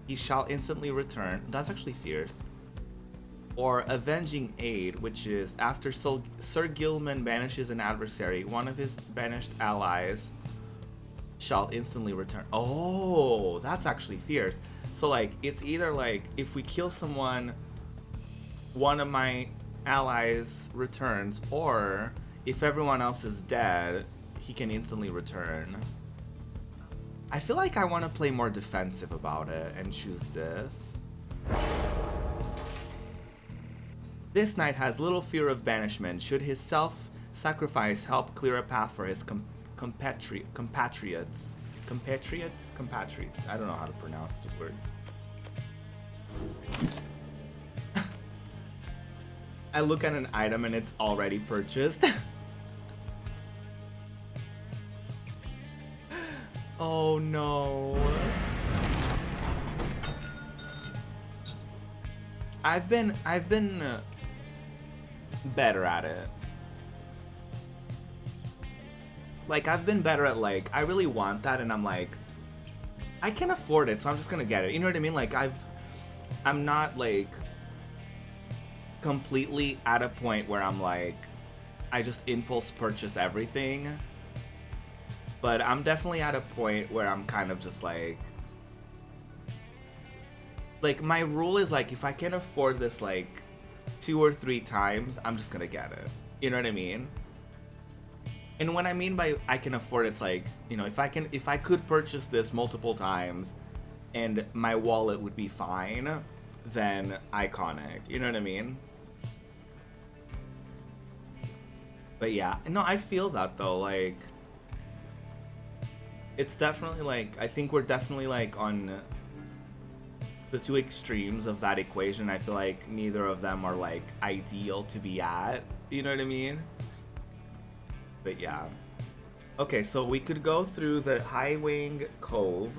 he shall instantly return. That's actually fierce. Or Avenging Aid, which is after Sir Gilman banishes an adversary, one of his banished allies shall instantly return. Oh, that's actually fierce. So like, it's either like, if we kill someone, one of my allies returns, or if everyone else is dead, he can instantly return. I feel like I want to play more defensive about it and choose this. This knight has little fear of banishment should his self-sacrifice help clear a path for his compatriots. I don't know how to pronounce the words. I look at an item and it's already purchased. Oh no. I've been better at it. Like, I've been better at, like, I really want that, and I'm like, I can afford it, so I'm just gonna get it. You know what I mean? Like, I'm not, like, completely at a point where I'm like, I just impulse purchase everything. But I'm definitely at a point where I'm kind of just like my rule is like, if I can afford this like 2 or 3 times, I'm just gonna get it. You know what I mean? And what I mean by I can afford, it's like, you know, if I could purchase this multiple times and my wallet would be fine, then iconic. You know what I mean? But yeah, no, I feel that though, like, it's definitely like, I think we're definitely like on the 2 extremes of that equation. I feel like neither of them are like ideal to be at, you know what I mean? But yeah. Okay, so we could go through the Highwing Cove,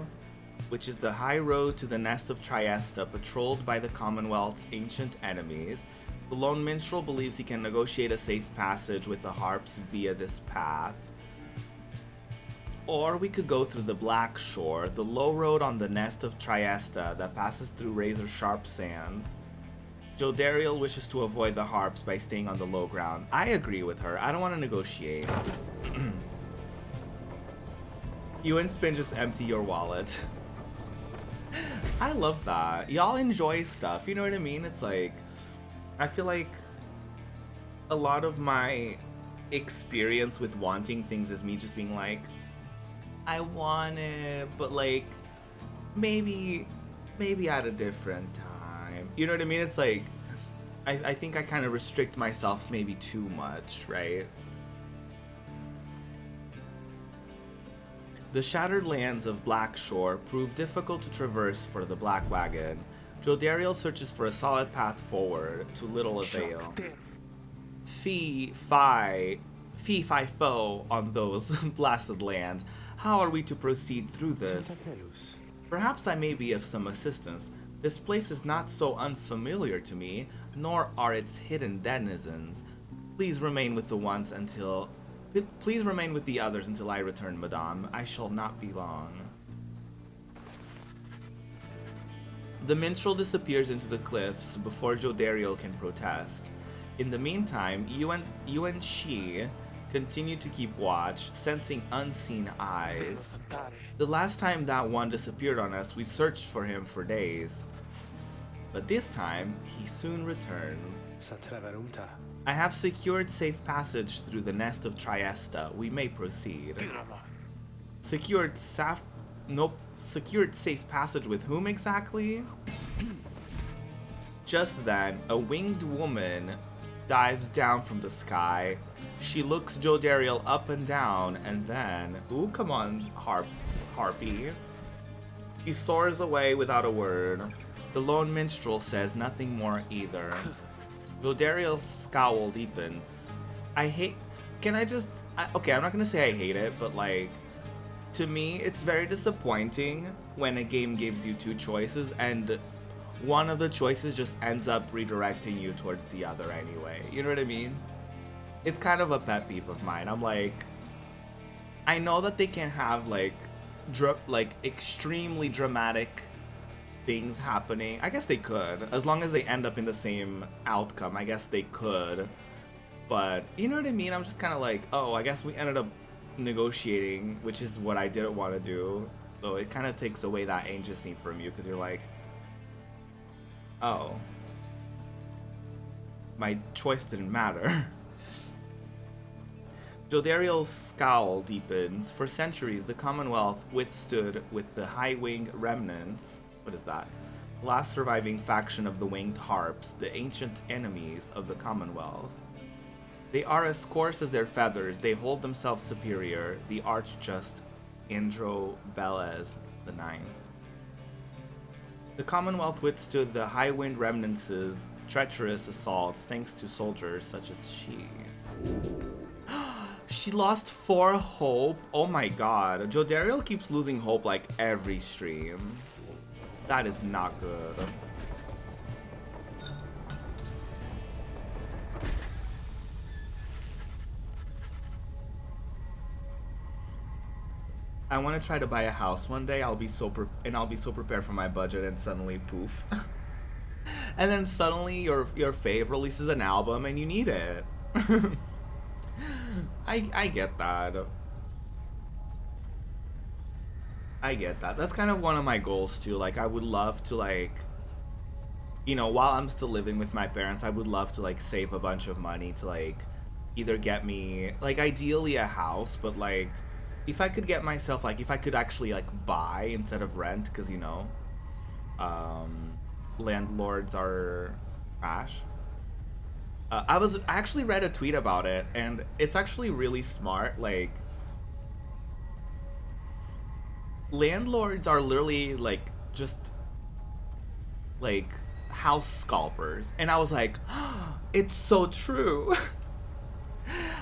which is the high road to the nest of Triesta, patrolled by the Commonwealth's ancient enemies. The lone minstrel believes he can negotiate a safe passage with the harps via this path. Or we could go through the Black Shore, the low road on the nest of Triesta that passes through razor-sharp sands. Jodariel wishes to avoid the harps by staying on the low ground. I agree with her. I don't want to negotiate. You and Spin just empty your wallet. I love that. Y'all enjoy stuff, you know what I mean? It's like, I feel like a lot of my experience with wanting things is me just being like, I want it, but like, maybe at a different time. You know what I mean? It's like, I think I kind of restrict myself maybe too much, right? The shattered lands of Black Shore prove difficult to traverse for the Black Wagon. Jodariel searches for a solid path forward, to little avail. Fee-fi foe on those blasted lands. How are we to proceed through this? Perhaps I may be of some assistance. This place is not so unfamiliar to me, nor are its hidden denizens. Please remain with the others until I return, madame. I shall not be long. The minstrel disappears into the cliffs before Jodariel can protest. In the meantime, you and she continue to keep watch, sensing unseen eyes. The last time that one disappeared on us, we searched for him for days. But this time, he soon returns. I have secured safe passage through the nest of Triesta. We may proceed. Secured safe passage with whom exactly? Just then, a winged woman dives down from the sky. She looks Jodariel up and down, and then... Ooh, come on, harp. harpy. He soars away without a word. The lone minstrel says nothing more either. Dodariel's scowl deepens. I hate... Can I just... okay, I'm not gonna say I hate it, but like... To me, it's very disappointing when a game gives you two choices and one of the choices just ends up redirecting you towards the other anyway. You know what I mean? It's kind of a pet peeve of mine. I'm like... I know that they can have like extremely dramatic things happening. I guess they could, as long as they end up in the same outcome. I guess they could, but you know what I mean. I'm just kind of like, oh, I guess we ended up negotiating, which is what I didn't want to do. So it kind of takes away that agency from you because you're like, oh, my choice didn't matter. Jodariel's scowl deepens. For centuries, the Commonwealth withstood with the high-winged remnants. What is that? Last surviving faction of the Winged Harps, the ancient enemies of the Commonwealth. They are as coarse as their feathers. They hold themselves superior. The arch-just Andro Belez the Ninth. The Commonwealth withstood the high-wind remnants' treacherous assaults thanks to soldiers such as she. She lost 4 hope? Oh my god. Jodariel keeps losing hope like every stream. That is not good. I want to try to buy a house one day. I'll be so prepared for my budget, and suddenly poof. And then suddenly your fave releases an album and you need it. I get that. I get that. That's kind of one of my goals too. Like, I would love to, like, you know, while I'm still living with my parents, I would love to like save a bunch of money to like either get me, like, ideally a house, but like if I could get myself, like, if I could actually like buy instead of rent, because you know, landlords are trash. I actually read a tweet about it, and it's actually really smart. Like, landlords are literally like just like house scalpers, and I was like, oh, it's so true.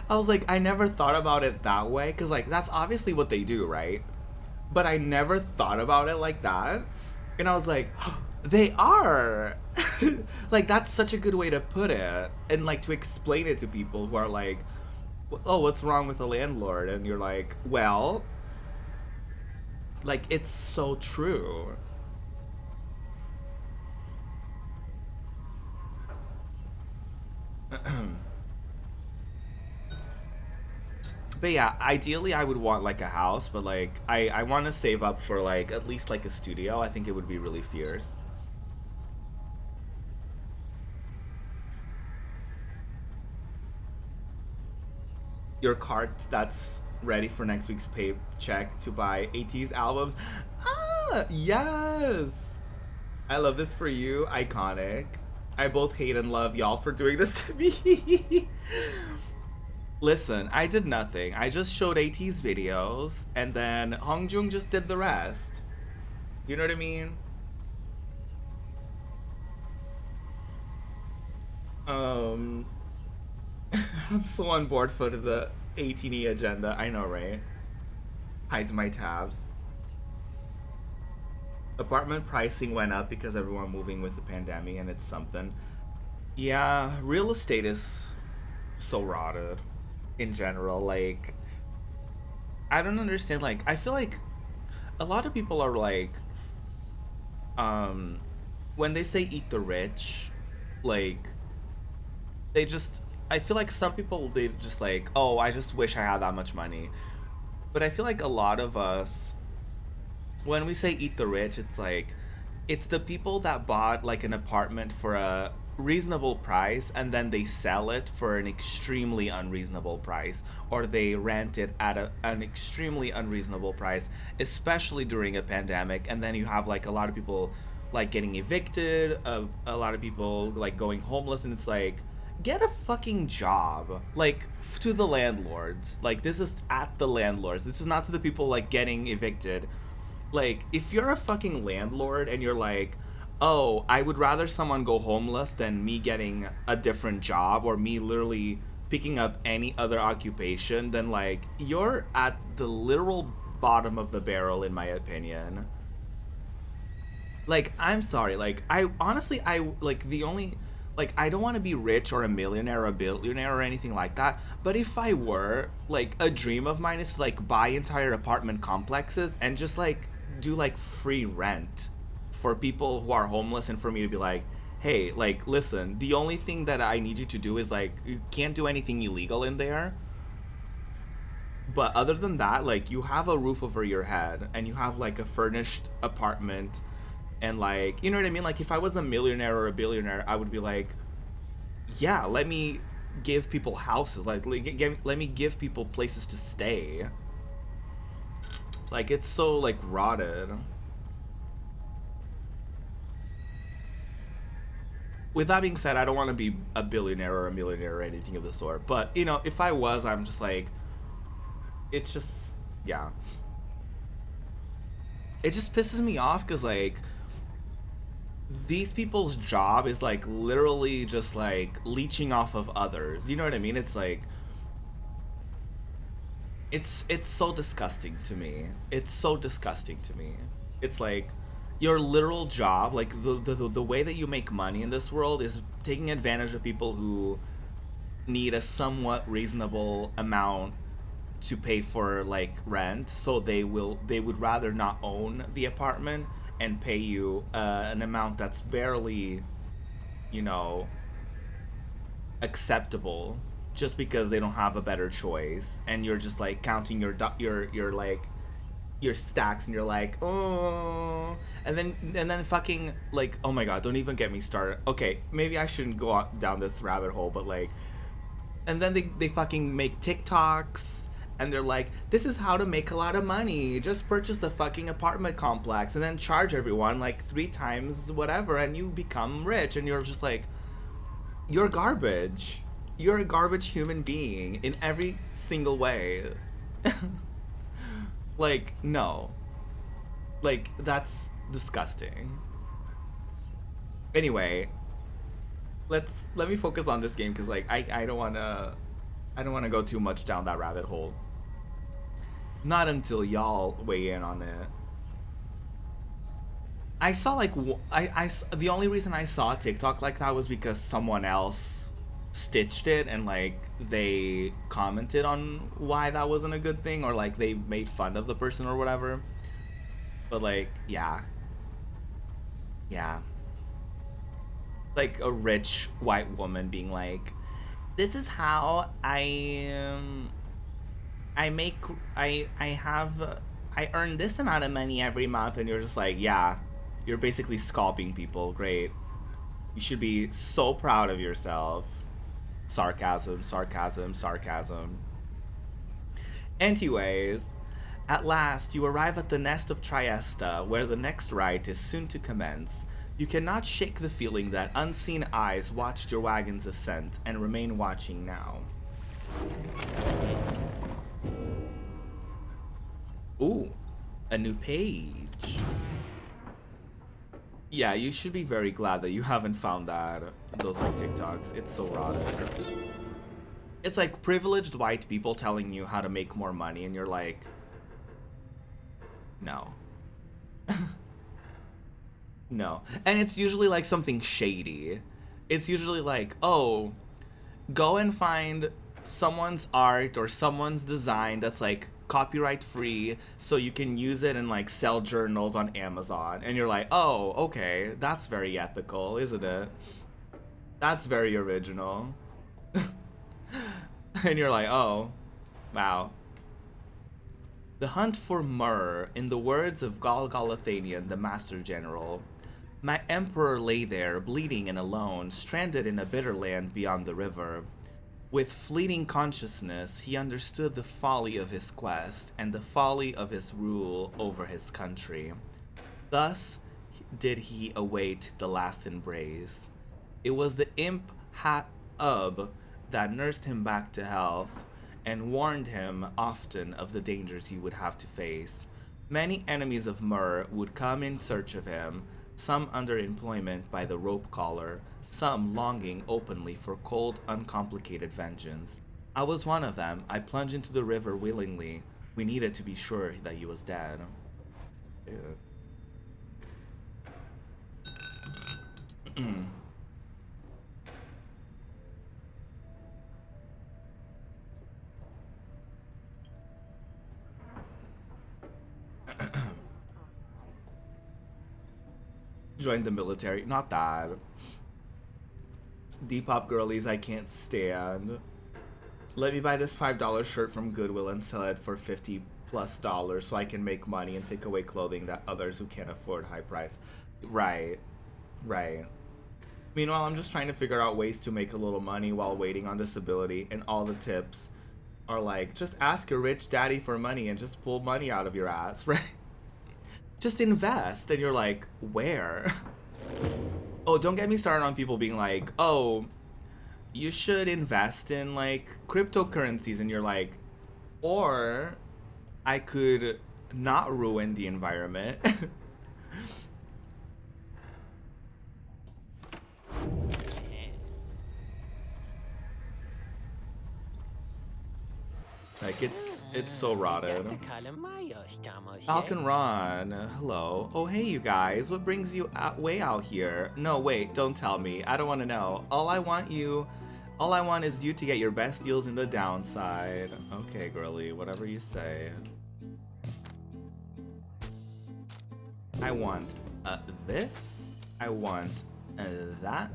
I was like, I never thought about it that way, because like that's obviously what they do, right? But I never thought about it like that, and I was like, oh, they are. Like, that's such a good way to put it, and like to explain it to people who are like, oh, what's wrong with a landlord? And you're like, well, like, it's so true. But yeah, ideally I would want like a house, but like I want to save up for like at least like a studio. I think it would be really fierce. Your cart that's ready for next week's paycheck to buy AT's albums. Ah, yes. I love this for you. Iconic. I both hate and love y'all for doing this to me. Listen, I did nothing. I just showed AT's videos, and then Hongjung just did the rest. You know what I mean? I'm so on board for the 18E agenda. I know, right? Hides my tabs. Apartment pricing went up because everyone moving with the pandemic, and it's something. Yeah, real estate is so rotted in general. Like, I don't understand. Like, I feel like a lot of people are like, when they say eat the rich, like, they just, I feel like some people, they just like, oh, I just wish I had that much money. But I feel like a lot of us, when we say eat the rich, it's like, it's the people that bought like an apartment for a reasonable price and then they sell it for an extremely unreasonable price, or they rent it at an extremely unreasonable price, especially during a pandemic. And then you have like a lot of people like getting evicted, a lot of people like going homeless, and it's like, get a fucking job. Like, to the landlords. Like, this is at the landlords. This is not to the people, like, getting evicted. Like, if you're a fucking landlord and you're like, oh, I would rather someone go homeless than me getting a different job or me literally picking up any other occupation, then, like, you're at the literal bottom of the barrel, in my opinion. Like, I'm sorry. Like, I honestly, like, the only, like, I don't want to be rich or a millionaire or a billionaire or anything like that. But if I were, like, a dream of mine is to, like, buy entire apartment complexes and just, like, do, like, free rent for people who are homeless, and for me to be like, hey, like, listen, the only thing that I need you to do is, like, you can't do anything illegal in there. But other than that, like, you have a roof over your head and you have, like, a furnished apartment, and, like, you know what I mean? Like, if I was a millionaire or a billionaire, I would be like, yeah, let me give people houses. Like, let me give people places to stay. Like, it's so, like, rotted. With that being said, I don't want to be a billionaire or a millionaire or anything of the sort. But, you know, if I was, I'm just like, it's just, yeah. It just pisses me off because, like, these people's job is, like, literally just, like, leeching off of others. You know what I mean? It's like, it's so disgusting to me. It's so disgusting to me. It's like, your literal job, like, the way that you make money in this world is taking advantage of people who need a somewhat reasonable amount to pay for, like, rent, so they would rather not own the apartment and pay you an amount that's barely, you know, acceptable, just because they don't have a better choice, and you're just, like, counting your like your stacks, and you're like, oh, and then fucking, like, oh my god, don't even get me started. Okay, maybe I shouldn't go on, down this rabbit hole, but, like, and then they fucking make TikToks, and they're like, this is how to make a lot of money. Just purchase the fucking apartment complex and then charge everyone, like, 3 times whatever, and you become rich. And you're just like, you're garbage. You're a garbage human being in every single way. Like, no. Like, that's disgusting. Anyway, let me focus on this game, because, like, I don't want to go too much down that rabbit hole. Not until y'all weigh in on it. I saw, like, the only reason I saw a TikTok like that was because someone else stitched it, and, like, they commented on why that wasn't a good thing, or, like, they made fun of the person or whatever. But, like, yeah. Like, a rich white woman being like, this is how I earn this amount of money every month. And you're just like, yeah, you're basically scalping people. Great. You should be so proud of yourself. Sarcasm. Anyways, at last you arrive at the nest of Triesta, where the next rite is soon to commence. You cannot shake the feeling that unseen eyes watched your wagon's ascent and remain watching now. Ooh, a new page. Yeah, you should be very glad that you haven't found those, like, TikToks. It's so rotted. It's like privileged white people telling you how to make more money, and you're like, no. No. And it's usually, like, something shady. It's usually like, oh, go and find someone's art or someone's design that's, like, copyright free, so you can use it and, like, sell journals on Amazon. And you're like, oh, okay, that's very ethical, isn't it? That's very original. And you're like, oh, wow. The hunt for myrrh, in the words of Galgalathanian, the Master General. My emperor lay there, bleeding and alone, stranded in a bitter land beyond the river. With fleeting consciousness, he understood the folly of his quest and the folly of his rule over his country. Thus did he await the last embrace. It was the imp Ub that nursed him back to health and warned him often of the dangers he would have to face. Many enemies of Mur would come in search of him, some under employment by the rope collar, some longing openly for cold, uncomplicated vengeance. I was one of them. I plunged into the river willingly. We needed to be sure that he was dead. Joined the military. Not that. Depop girlies I can't stand. Let me buy this $5 shirt from Goodwill and sell it for $50+ so I can make money and take away clothing that others who can't afford high price. Right. Right. Meanwhile, I'm just trying to figure out ways to make a little money while waiting on disability, and all the tips are like, just ask your rich daddy for money and just pull money out of your ass, right? Just invest. And you're like, where? Oh, don't get me started on people being like, oh, you should invest in like cryptocurrencies, and you're like, or I could not ruin the environment. Like, it's so rotted. Falcon Ron, hello. Oh, hey, you guys. What brings you way out here? No, wait, don't tell me. I don't want to know. All I want is you to get your best deals in the downside. Okay, girly, whatever you say. I want this. I want that.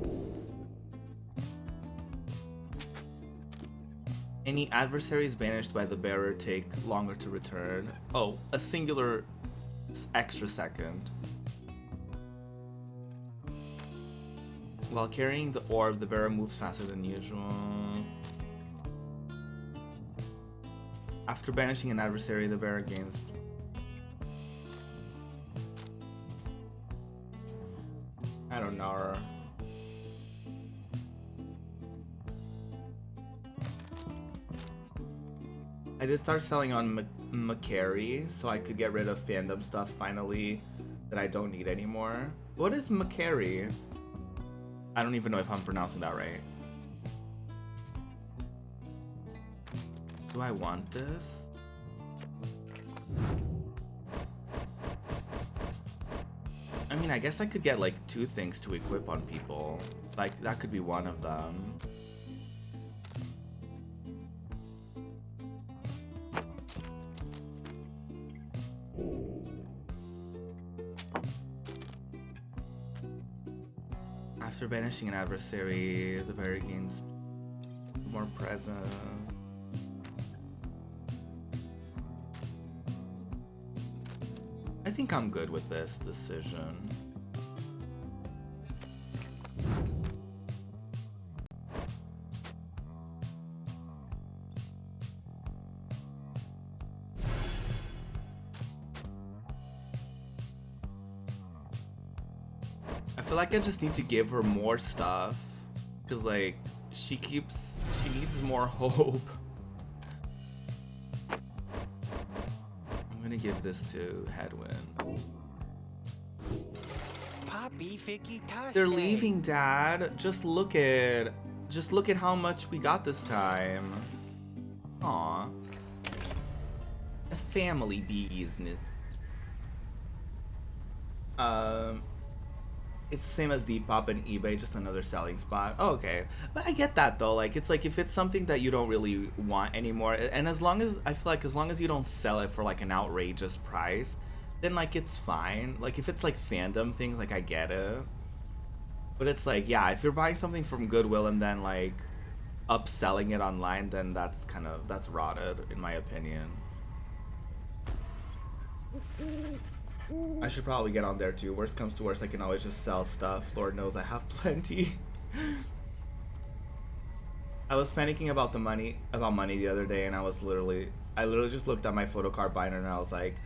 Any adversaries banished by the bearer take longer to return. Oh, a singular extra second. While carrying the orb, the bearer moves faster than usual. After banishing an adversary, the bearer gains... I don't know. I did start selling on Macari, so I could get rid of fandom stuff finally that I don't need anymore. What is Macari? I don't even know if I'm pronouncing that right. Do I want this? I mean, I guess I could get like 2 things to equip on people. Like, that could be one of them. After banishing an adversary, the bearer gains more presence. I think I'm good with this decision. I feel like I just need to give her more stuff, because like she needs more hope. I'm gonna give this to Headwind. They're leaving, Dad. Just look at how much we got this time. Aw. A family business. It's the same as Depop and eBay, just another selling spot. Oh, okay. But I get that though. Like, it's like if it's something that you don't really want anymore, and as long as you don't sell it for like an outrageous price, then like it's fine. Like if it's like fandom things, like I get it. But it's like, yeah, if you're buying something from Goodwill and then like upselling it online, then that's rotted in my opinion. I should probably get on there too. Worst comes to worst, I can always just sell stuff. Lord knows I have plenty. I was panicking about money the other day, and I literally just looked at my photocard binder and I was like,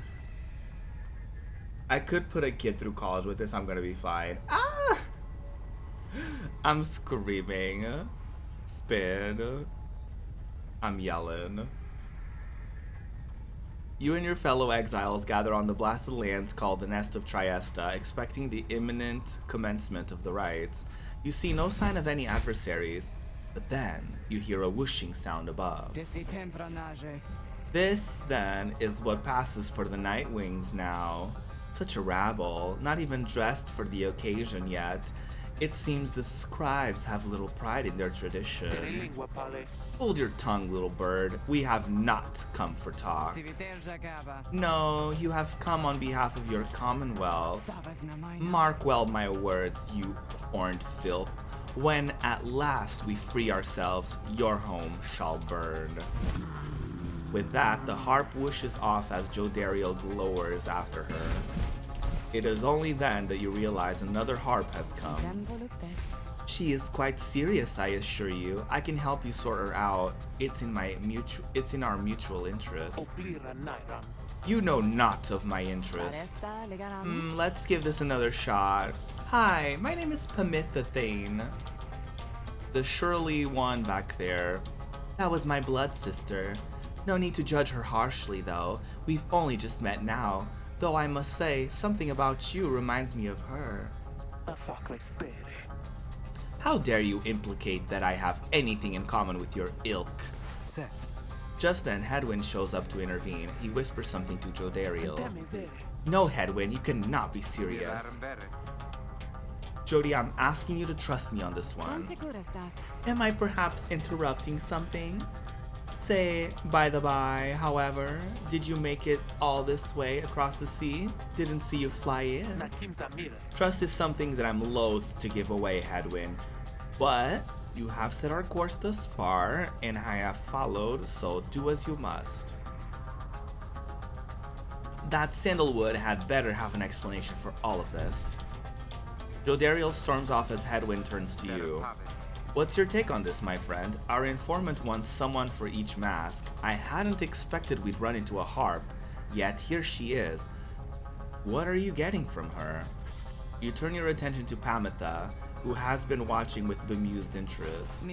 I could put a kid through college with this. I'm gonna be fine. Ah! I'm screaming. Spin. I'm yelling. You and your fellow exiles gather on the blasted lands called the Nest of Triesta, expecting the imminent commencement of the rites. You see no sign of any adversaries, but then you hear a whooshing sound above. This, then, is what passes for the Night Wings now. Such a rabble, not even dressed for the occasion yet. It seems the scribes have little pride in their tradition. Hold your tongue, little bird. We have not come for talk. No, you have come on behalf of your commonwealth. Mark well my words, you horned filth. When at last we free ourselves, your home shall burn. With that, the harp whooshes off as Jodariel glowers after her. It is only then that you realize another harp has come. She is quite serious, I assure you. I can help you sort her out. It's in our mutual interest. You know not of my interest. Let's give this another shot. Hi, my name is Pamitha Thane. The surly one back there. That was my blood sister. No need to judge her harshly, though. We've only just met now. Though I must say, something about you reminds me of her. How dare you implicate that I have anything in common with your ilk? Just then, Hedwyn shows up to intervene. He whispers something to Jodariel. No, Hedwyn, you cannot be serious. Jody, I'm asking you to trust me on this one. Am I perhaps interrupting something? Say, by the by, however, did you make it all this way across the sea? Didn't see you fly in. Trust is something that I'm loath to give away, Hedwyn. But you have set our course thus far, and I have followed, so do as you must. That Sandalwood had better have an explanation for all of this. Jodariel storms off as Hedwyn turns to you. What's your take on this, my friend? Our informant wants someone for each mask. I hadn't expected we'd run into a harp, yet here she is. What are you getting from her? You turn your attention to Pamitha, who has been watching with bemused interest.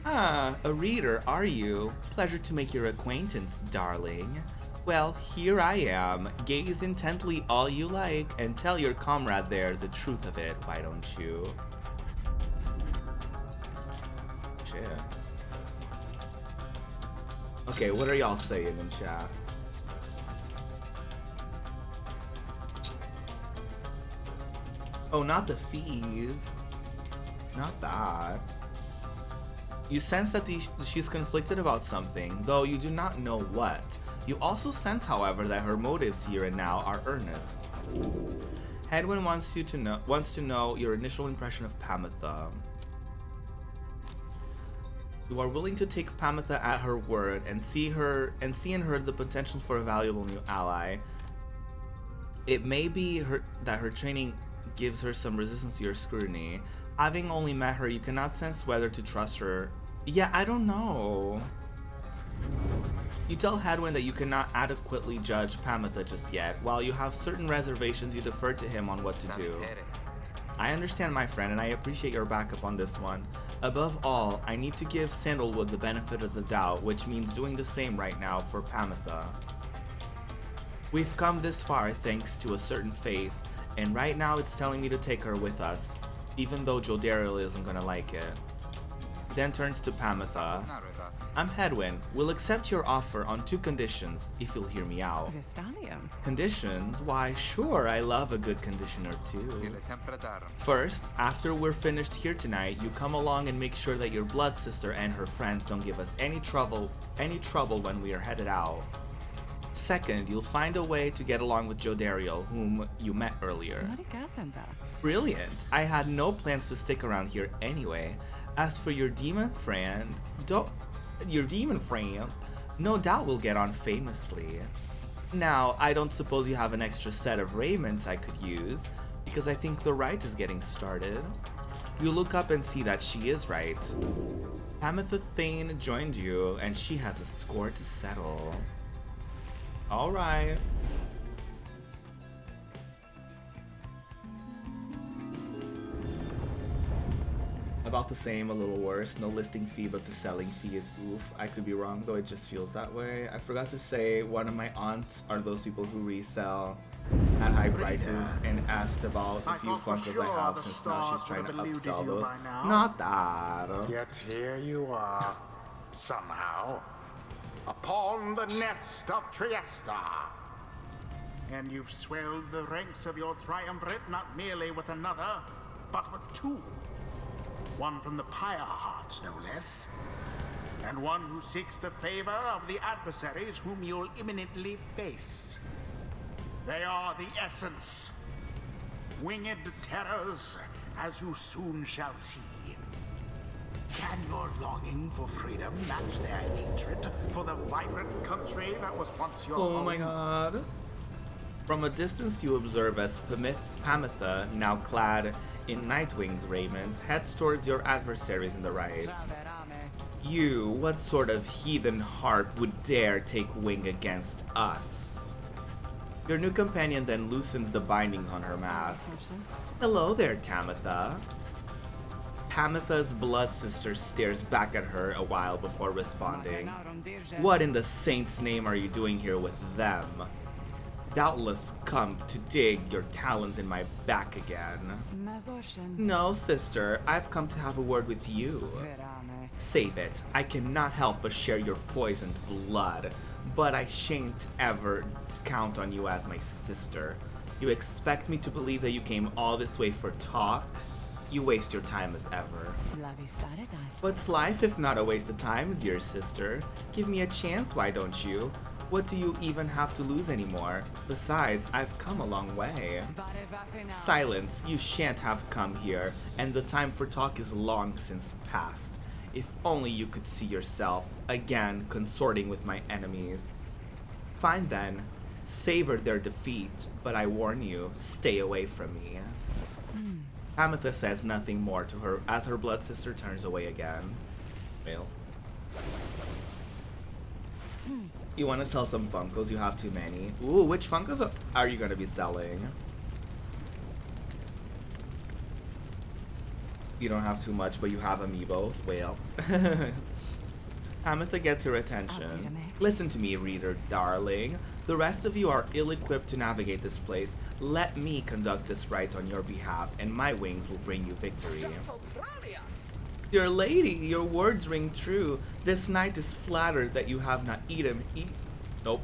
Ah, a reader, are you? Pleasure to make your acquaintance, darling. Well, here I am. Gaze intently all you like, and tell your comrade there the truth of it, why don't you? Shit. Okay, what are y'all saying in chat? Oh, not the fees. Not that. You sense that she's conflicted about something, though you do not know what. You also sense, however, that her motives here and now are earnest. Hedwyn wants to know your initial impression of Pamitha. You are willing to take Pamitha at her word and see in her the potential for a valuable new ally. It may be that her training gives her some resistance to your scrutiny. Having only met her, you cannot sense whether to trust her. Yeah, I don't know. You tell Hedwyn that you cannot adequately judge Pamitha just yet. While you have certain reservations, you defer to him on what to do. I understand, my friend, and I appreciate your backup on this one. Above all, I need to give Sandalwood the benefit of the doubt, which means doing the same right now for Pamitha. We've come this far thanks to a certain faith, and right now it's telling me to take her with us, even though Jodariel isn't gonna like it. Then turns to Pamitha. I'm Hedwyn. We'll accept your offer on 2 conditions, if you'll hear me out. Conditions? Why, sure, I love a good condition or two. First, after we're finished here tonight, you come along and make sure that your blood sister and her friends don't give us any trouble when we are headed out. Second, you'll find a way to get along with Jodariel, whom you met earlier. Brilliant. I had no plans to stick around here anyway. As for your demon friend, no doubt we'll get on famously. Now, I don't suppose you have an extra set of raiments I could use, because I think the rite is getting started. You look up and see that she is right. Pamitha Thane joined you, and she has a score to settle. Alright. About the same, a little worse. No listing fee, but the selling fee is oof. I could be wrong, though it just feels that way. I forgot to say, one of my aunts are those people who resell at high prices and asked about a few Funkos I have since now she's trying to upsell those. Not that. Yet here you are, somehow, upon the nest of Trieste. And you've swelled the ranks of your triumvirate not merely with another, but with two. One from the Pyre heart, no less. And one who seeks the favor of the adversaries whom you'll imminently face. They are the essence. Winged terrors, as you soon shall see. Can your longing for freedom match their hatred for the vibrant country that was once your home? Oh my god. From a distance you observe as Pamitha, now clad in Nightwing's raiment, heads towards your adversaries in the right. You, what sort of heathen heart would dare take wing against us? Your new companion then loosens the bindings on her mask. Hello there, Tamitha. Pamitha's blood sister stares back at her a while before responding. What in the saint's name are you doing here with them? Doubtless come to dig your talons in my back again. No, sister, I've come to have a word with you. Save it. I cannot help but share your poisoned blood, but I shan't ever count on you as my sister. You expect me to believe that you came all this way for talk? You waste your time as ever. What's life if not a waste of time, dear sister? Give me a chance, why don't you? What do you even have to lose anymore? Besides, I've come a long way. Silence, you shan't have come here, and the time for talk is long since past. If only you could see yourself, again consorting with my enemies. Fine then, savor their defeat, but I warn you, stay away from me. Amethyst says nothing more to her as her blood sister turns away again. Well. You want to sell some Funkos? You have too many. Ooh, which Funkos are you going to be selling? You don't have too much, but you have amiibos. Well. Amethyst gets your attention. Listen to me, reader, darling. The rest of you are ill-equipped to navigate this place. Let me conduct this rite on your behalf, and my wings will bring you victory. Dear lady, your words ring true. This knight is flattered that you have not Nope.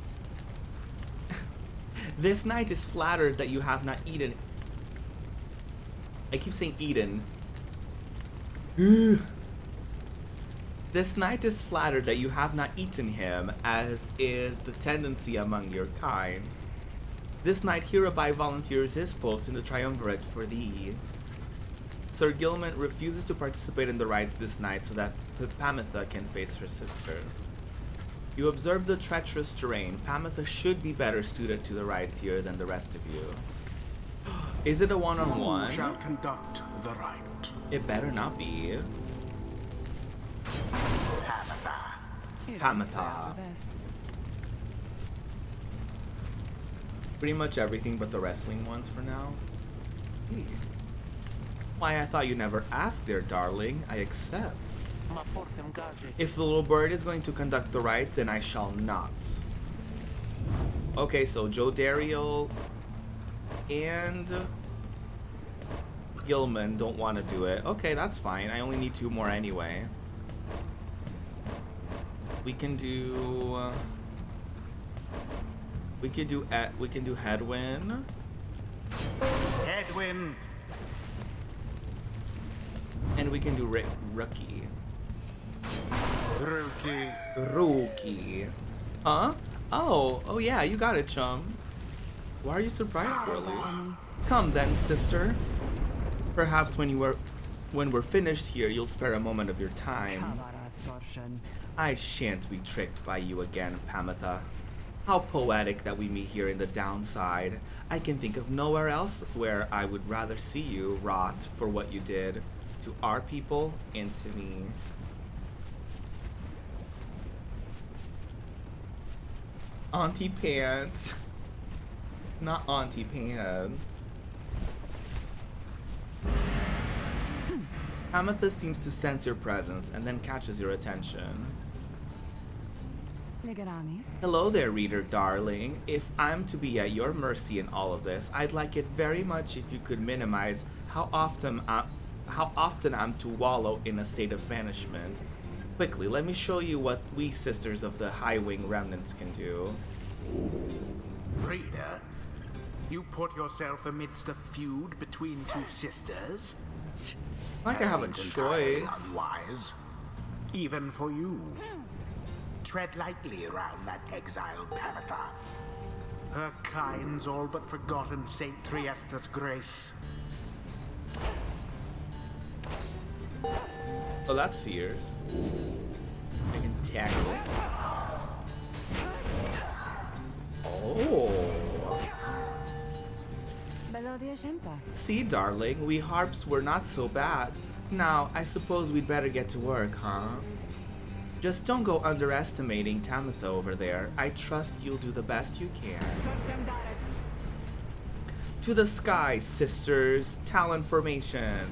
This knight is flattered that you have not eaten. I keep saying eaten. This knight is flattered that you have not eaten him, as is the tendency among your kind. This knight hereby volunteers his post in the triumvirate for thee. Sir Gilman refuses to participate in the rites this night so that Pamitha can face her sister. You observe the treacherous terrain. Pamitha should be better suited to the rites here than the rest of you. Is it a one-on-one? Who shall conduct the rite? It better not be. Pamitha. Pretty much everything but the wrestling ones for now. Why, I thought you never asked, dear darling. I accept. If the little bird is going to conduct the rites, then I shall not. Okay, so Joe Daryl and Gilman don't want to do it. Okay, that's fine. I only need 2 more anyway. We can do Headwind. Headwind. And we can do Rookie. Rookie. Huh? Oh yeah, you got it, chum. Why are you surprised, girlie? Come then, sister. Perhaps when we're finished here, you'll spare a moment of your time. I shan't be tricked by you again, Pamitha. How poetic that we meet here in the downside. I can think of nowhere else where I would rather see you rot for what you did to our people and to me. Auntie Pants. Not Auntie Pants. Amethyst seems to sense your presence and then catches your attention. Hello there, reader darling. If I'm to be at your mercy in all of this, I'd like it very much if you could minimize how often I'm to wallow in a state of banishment. Quickly, let me show you what we sisters of the High Wing remnants can do. Reader, you put yourself amidst a feud between two sisters? Like I have a That seems entirely choice. unwise, even for you. Tread lightly around that exiled Panther. Her kind's all but forgotten Saint Triesta's grace. Oh, that's fierce. I can tackle. Oh. See, darling, we harps were not so bad. Now, I suppose we'd better get to work, huh? Just don't go underestimating Tamitha over there. I trust you'll do the best you can. To the sky, sisters. Talon formation.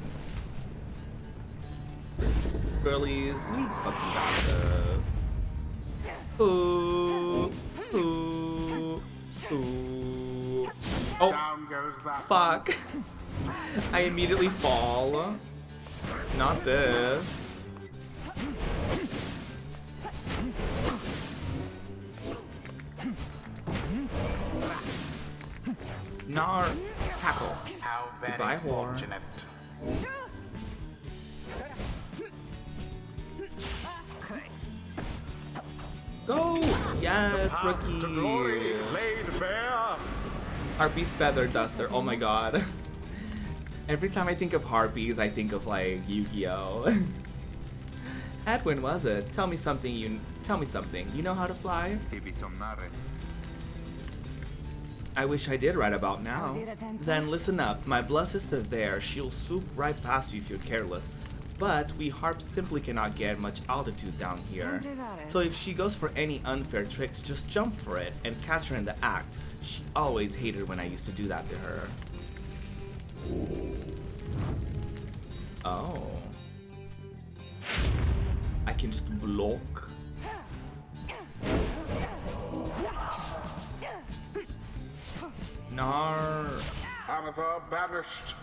Girlies, we fucking got this. Ooh. Ooh. Ooh. Oh, Down goes that fuck. I immediately fall. Not this. Nar. Tackle. How very Goodbye, whore. fortunate. Go! Yes, Path to glory rookie. laid bare. Harpy's feather duster. Oh my god. Every time I think of harpies, I think of like Yu-Gi-Oh. Edwin, was it? Tell me something. You know how to fly? I wish I did right about now. Then listen up. My blessed sister there, she'll swoop right past you if you're careless. But we harps simply cannot get much altitude down here. So if she goes for any unfair tricks, just jump for it and catch her in the act. She always hated when I used to do that to her. Oh. I can just block. Nar. Amethyst banished.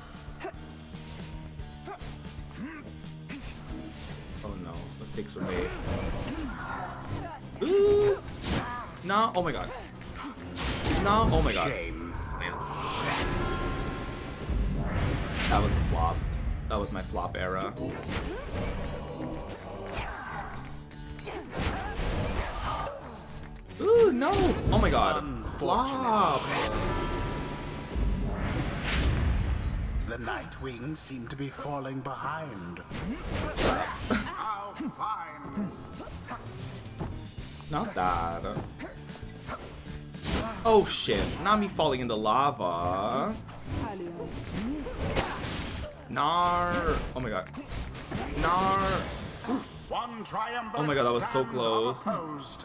Oh no, mistakes were made. Ooh. No, oh my god. No, oh my god. Shame. That was a flop. That was my flop era. Ooh, no! Oh my god. Flop! The Nightwings seem to be falling behind. How fine. Not that. Oh shit, not me falling in the lava. Nar! Oh my god. Nar! One triumvirate Oh my god, that was so stands close. unopposed.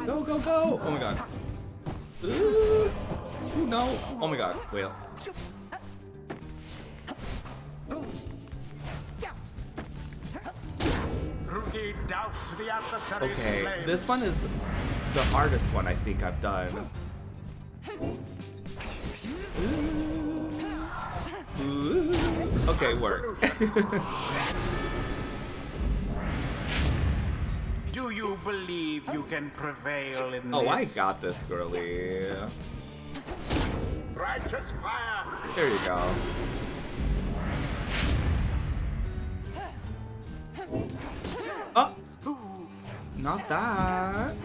Go, go, go! Oh my god. Ooh, ooh, no! Oh my god, wait. Rookie doused the adversary's Okay, flames. this one is the hardest one I think I've done. Ooh. Okay, work. Do you believe you can prevail in Oh, I this? got this, girly. Righteous fire. There you go. Oh! Not that.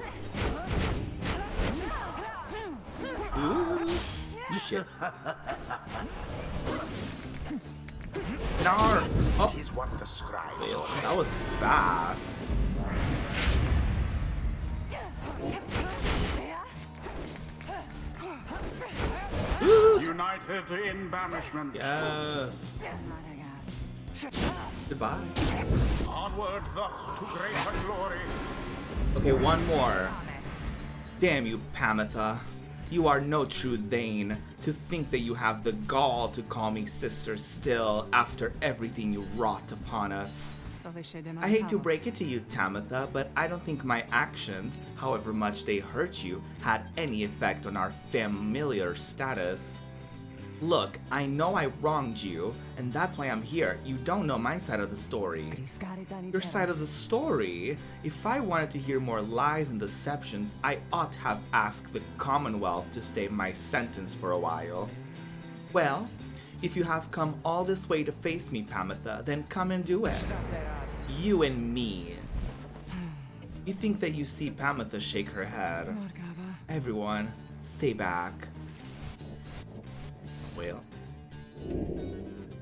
Ooh. Shit. Nar! Oh, It is what the scribes wait, order. that was fast. United in banishment. Yes. Goodbye. Onward thus to greater glory. Okay, one more. Damn you, Pamitha. You are no true Thane. To think that you have the gall to call me sister still after everything you wrought upon us. I hate to break it to you, Tamitha, but I don't think my actions, however much they hurt you, had any effect on our familiar status. Look, I know I wronged you, and that's why I'm here. You don't know my side of the story. Your side of the story? If I wanted to hear more lies and deceptions, I ought to have asked the Commonwealth to stay my sentence for a while. Well, if you have come all this way to face me, Pamitha, then come and do it. You and me. You think that you see Pamitha shake her head. Everyone, stay back. Whale.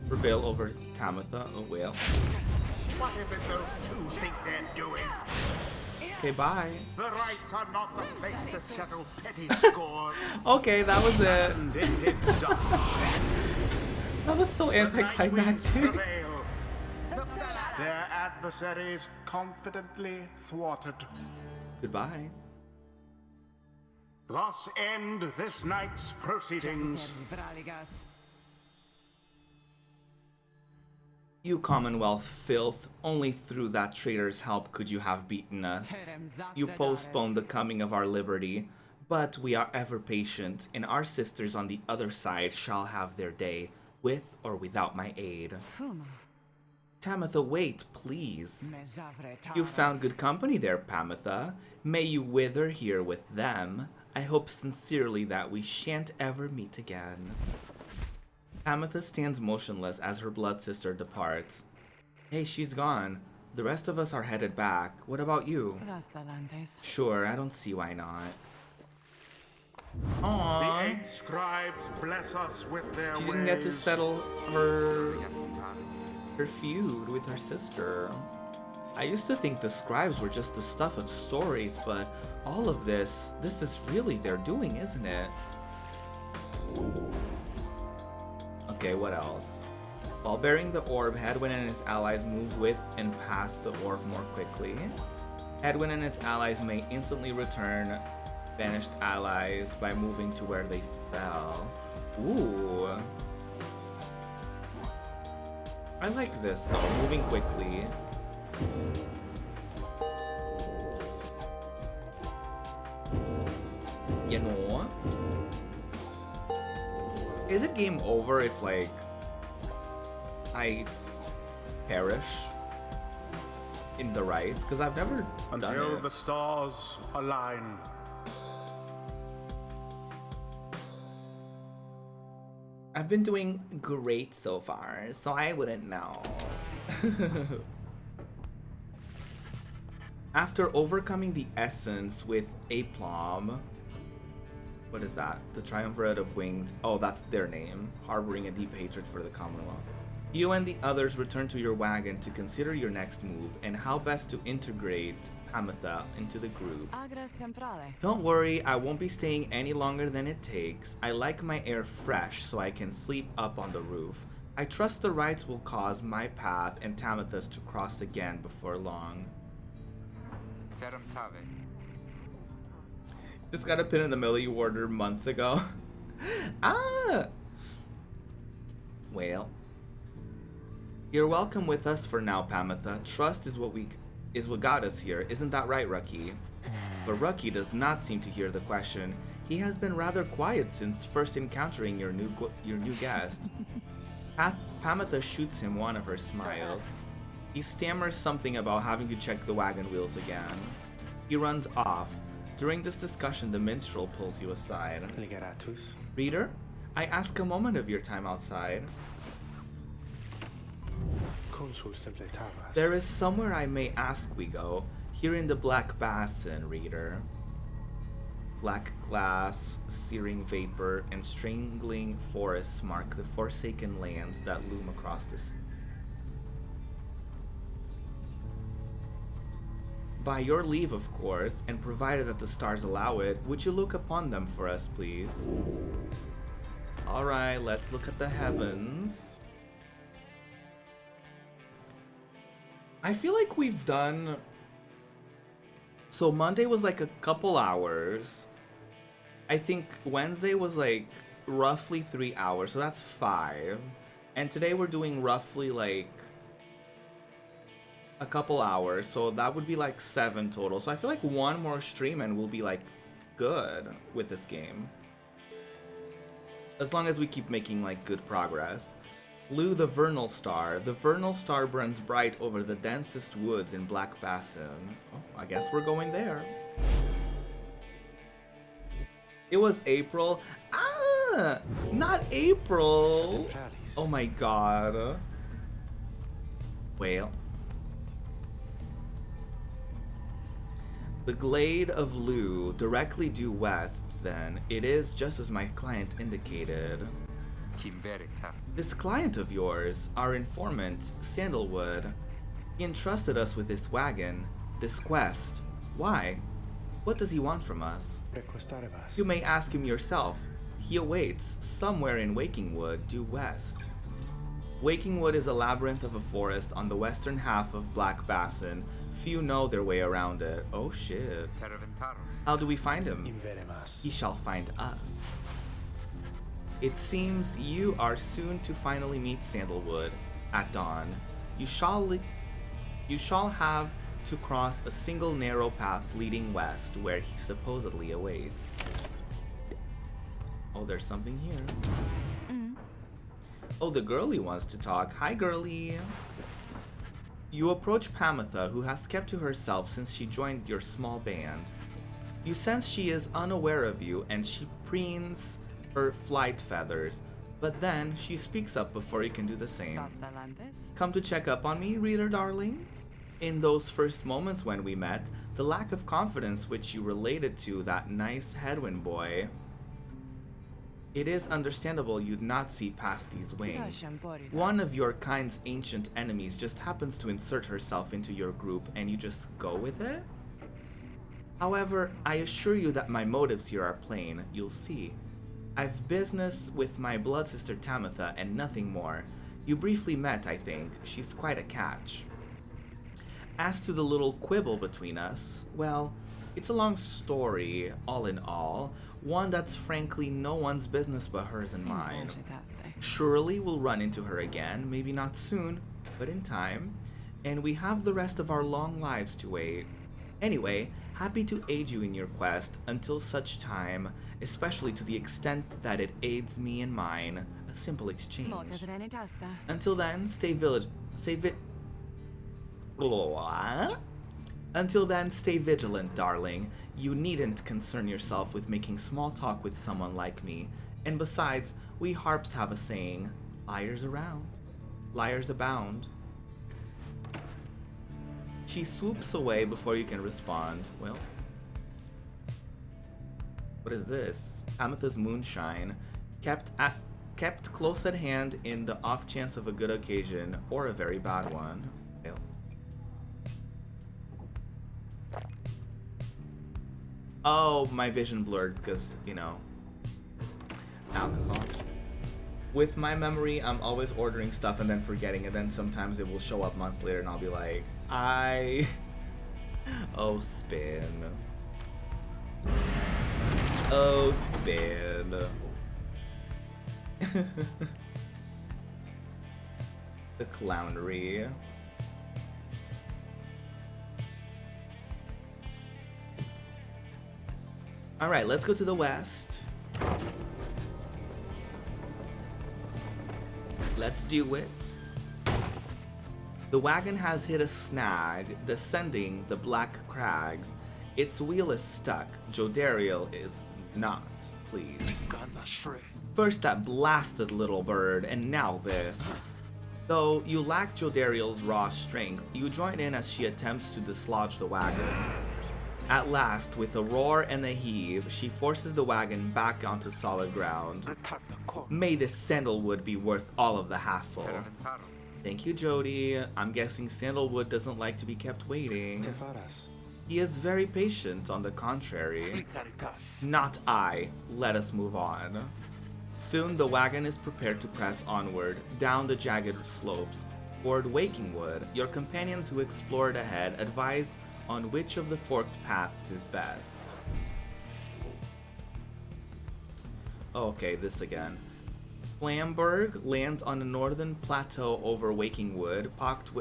Prevail over Tamitha, a whale. What is it those two think they're doing? Okay, bye. The rights are not the place to settle petty scores. Okay, that was it. And it is done. That was so anticlimactic. Prevail. Their adversaries confidently thwarted. Goodbye. Thus end this night's proceedings. You Commonwealth filth, only through that traitor's help could you have beaten us. You postponed the coming of our liberty, but we are ever patient, and our sisters on the other side shall have their day, with or without my aid. Tamitha, wait, please. You found good company there, Pamitha. May you wither here with them. I hope sincerely that we shan't ever meet again. Pamitha stands motionless as her blood sister departs. Hey, she's gone. The rest of us are headed back. What about you? Sure, I don't see why not. Aww. The 8 scribes bless us with their She ways. didn't get to settle her feud with her sister. I used to think the scribes were just the stuff of stories, but all of this is really their doing, isn't it? Okay, what else? While bearing the orb, Hedwyn and his allies move with and past the orb more quickly. Hedwyn and his allies may instantly return vanished allies by moving to where they fell. Ooh. I like this though, moving quickly. You know? Is it game over if, like, I perish in the rites? Because I've never done Until it. the stars align. I've been doing great so far, so I wouldn't know. After overcoming the essence with Aplomb, what is that? The Triumvirate of Winged. Oh, that's their name. Harboring a deep hatred for the Commonwealth. You and the others return to your wagon to consider your next move and how best to integrate Pamitha into the group. Don't worry, I won't be staying any longer than it takes. I like my air fresh so I can sleep up on the roof. I trust the rites will cause my path and Tamitha's to cross again before long. Just got a pin in the middle you ordered months ago. Ah! Well. You're welcome with us for now, Pamitha. Trust is what got us here. Isn't that right, Rucky? But Rucky does not seem to hear the question. He has been rather quiet since first encountering your new guest. Pamitha shoots him one of her smiles. He stammers something about having to check the wagon wheels again. He runs off. During this discussion, the minstrel pulls you aside. Reader, I ask a moment of your time outside. There is somewhere I may ask we go, here in the Black Basin, reader. Black glass, searing vapor, and strangling forests mark the forsaken lands that loom across this. By your leave, of course, and provided that the stars allow it, would you look upon them for us, please? Alright, let's look at the heavens. I feel like we've done... So Monday was like a couple hours. I think Wednesday was like roughly 3 hours, so that's 5. And today we're doing roughly like a couple hours, so that would be like 7 total. So I feel like one more stream and we'll be like good with this game. As long as we keep making like good progress. Lou the Vernal Star. The Vernal Star burns bright over the densest woods in Black Basin. Oh, I guess we're going there. It was April. Ah, not April. Oh my god. Well. The Glade of Lou, directly due west, then. It is just as my client indicated. This client of yours, our informant, Sandalwood, he entrusted us with this wagon, this quest. Why? What does he want from us? You may ask him yourself. He awaits, somewhere in Wakingwood, due west. Wakingwood is a labyrinth of a forest on the western half of Black Basin. Few know their way around it. Oh shit. How do we find him? He shall find us. It seems you are soon to finally meet Sandalwood at dawn. You shall have to cross a single narrow path leading west where he supposedly awaits. Oh, there's something here. Oh, the girlie wants to talk. Hi, girlie. You approach Pamitha, who has kept to herself since she joined your small band. You sense she is unaware of you and she preens her flight feathers, but then she speaks up before you can do the same. Come to check up on me, reader darling? In those first moments when we met, the lack of confidence which you related to that nice headwind boy, it is understandable you'd not see past these wings. One of your kind's ancient enemies just happens to insert herself into your group and you just go with it? However, I assure you that my motives here are plain, you'll see. I've business with my blood sister Tamitha and nothing more. You briefly met, I think. She's quite a catch. As to the little quibble between us, well, it's a long story, all in all. One that's frankly no one's business but hers and mine. Surely we'll run into her again, maybe not soon, but in time. And we have the rest of our long lives to wait. Anyway, happy to aid you in your quest until such time, especially to the extent that it aids me in mine. A simple exchange. Until then, Until then, stay vigilant, darling. You needn't concern yourself with making small talk with someone like me. And besides, we harps have a saying, liars abound. She swoops away before you can respond. Well, what is this? Amethyst moonshine, kept close at hand in the off chance of a good occasion or a very bad one. Well. Oh, my vision blurred because, you know, alcohol. With my memory, I'm always ordering stuff and then forgetting, and then sometimes it will show up months later and I'll be like, Oh, spin. Oh, spin. The clownery. Alright, let's go to the west. Let's do it. The wagon has hit a snag, descending the black crags. Its wheel is stuck. Jodariel is not pleased. First that blasted little bird, and now this. Though you lack Jodariel's raw strength, you join in as she attempts to dislodge the wagon. At last, with a roar and a heave, she forces the wagon back onto solid ground. May this sandalwood be worth all of the hassle. Thank you, Jody. I'm guessing Sandalwood doesn't like to be kept waiting. He is very patient, on the contrary. Not I. Let us move on. Soon the wagon is prepared to press onward, down the jagged slopes. Toward Wakingwood, your companions who explored ahead advise on which of the forked paths is best. Oh, okay, this again. Flamberg lands on the northern plateau over Waking Wood, pocked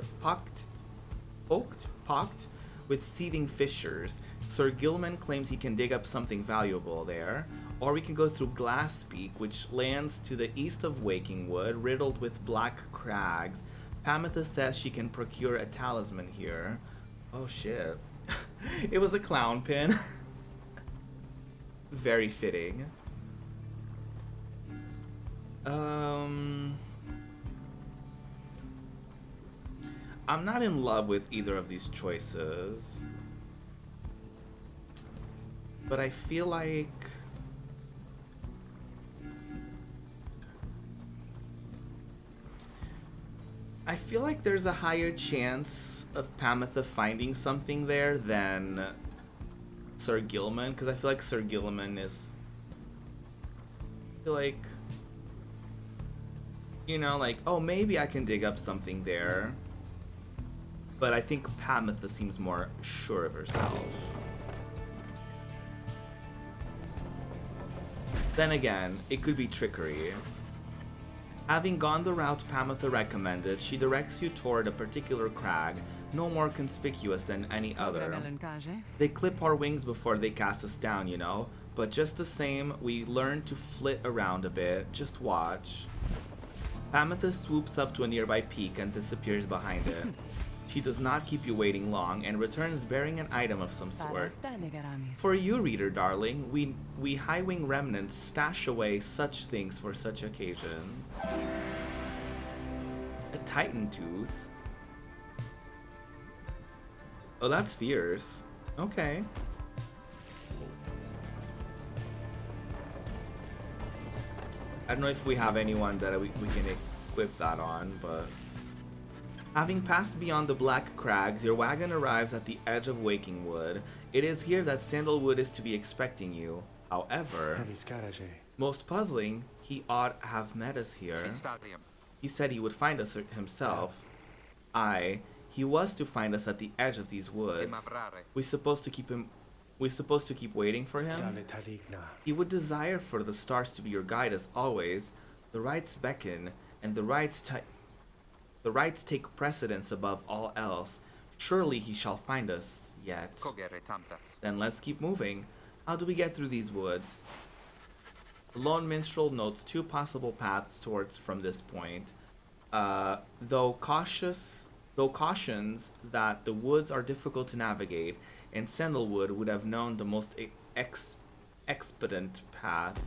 with seething fissures. Sir Gilman claims he can dig up something valuable there. Or we can go through Glass Peak, which lands to the east of Waking Wood, riddled with black crags. Pamitha says she can procure a talisman here. Oh shit. It was a clown pin. Very fitting. I'm not in love with either of these choices. But I feel like there's a higher chance of Pamitha finding something there than Sir Gilman, because I feel like Sir Gilman is, I feel like, you know, like, oh, maybe I can dig up something there. But I think Pamitha seems more sure of herself. Then again, it could be trickery. Having gone the route Pamitha recommended, she directs you toward a particular crag, no more conspicuous than any other. They clip our wings before they cast us down, you know, but just the same, we learn to flit around a bit. Just watch. Pamitha swoops up to a nearby peak and disappears behind it. She does not keep you waiting long and returns bearing an item of some sort. For you, reader darling, we high-wing remnants stash away such things for such occasions. A Titan Tooth. Oh, that's fierce. Okay. I don't know if we have anyone that we can equip that on, but... Having passed beyond the Black Crags, your wagon arrives at the edge of Waking Wood. It is here that Sandalwood is to be expecting you. However, most puzzling, he ought to have met us here. He said he would find us himself. Aye, he was to find us at the edge of these woods. We supposed to keep waiting for him? He would desire for the stars to be your guide as always. The rites beckon, and the rites take precedence above all else. Surely he shall find us yet. Then let's keep moving. How do we get through these woods? The lone minstrel notes two possible paths towards from this point. Though cautions that the woods are difficult to navigate, and Sandalwood would have known the most expedient path.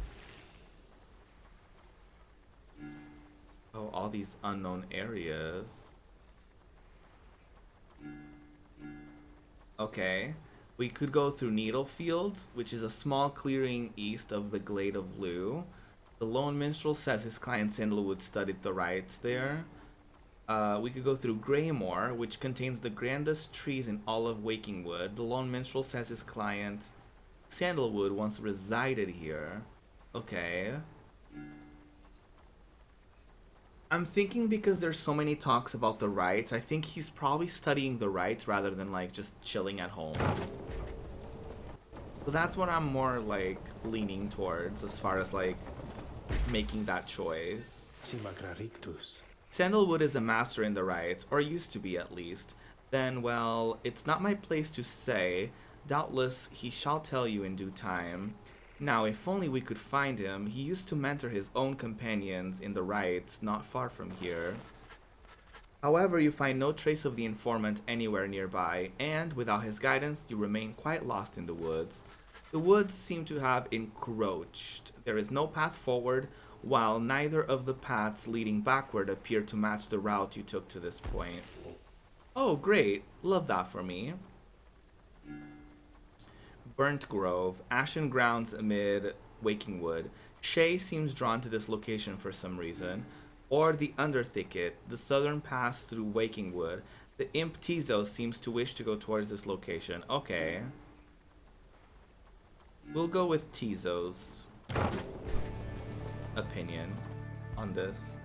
Oh, all these unknown areas. Okay. We could go through Needlefield, which is a small clearing east of the Glade of Lugh. The lone minstrel says his client Sandalwood studied the rites there. We could go through Greymore, which contains the grandest trees in all of Waking Wood. The lone minstrel says his client Sandalwood once resided here. Okay. I'm thinking because there's so many talks about the rites, I think he's probably studying the rites rather than like just chilling at home. So that's what I'm more like leaning towards as far as like making that choice. Sandalwood is a master in the rites, or used to be at least. Then, well, it's not my place to say. Doubtless he shall tell you in due time. Now, if only we could find him. He used to mentor his own companions in the rites, not far from here. However, you find no trace of the informant anywhere nearby, and without his guidance, you remain quite lost in the woods. The woods seem to have encroached. There is no path forward, while neither of the paths leading backward appear to match the route you took to this point. Oh, great. Love that for me. Burnt Grove, ashen grounds amid Waking Wood. Shay seems drawn to this location for some reason. Or the Underthicket, the southern pass through Waking Wood. The imp Tizo seems to wish to go towards this location. Okay. We'll go with Tizo's opinion on this.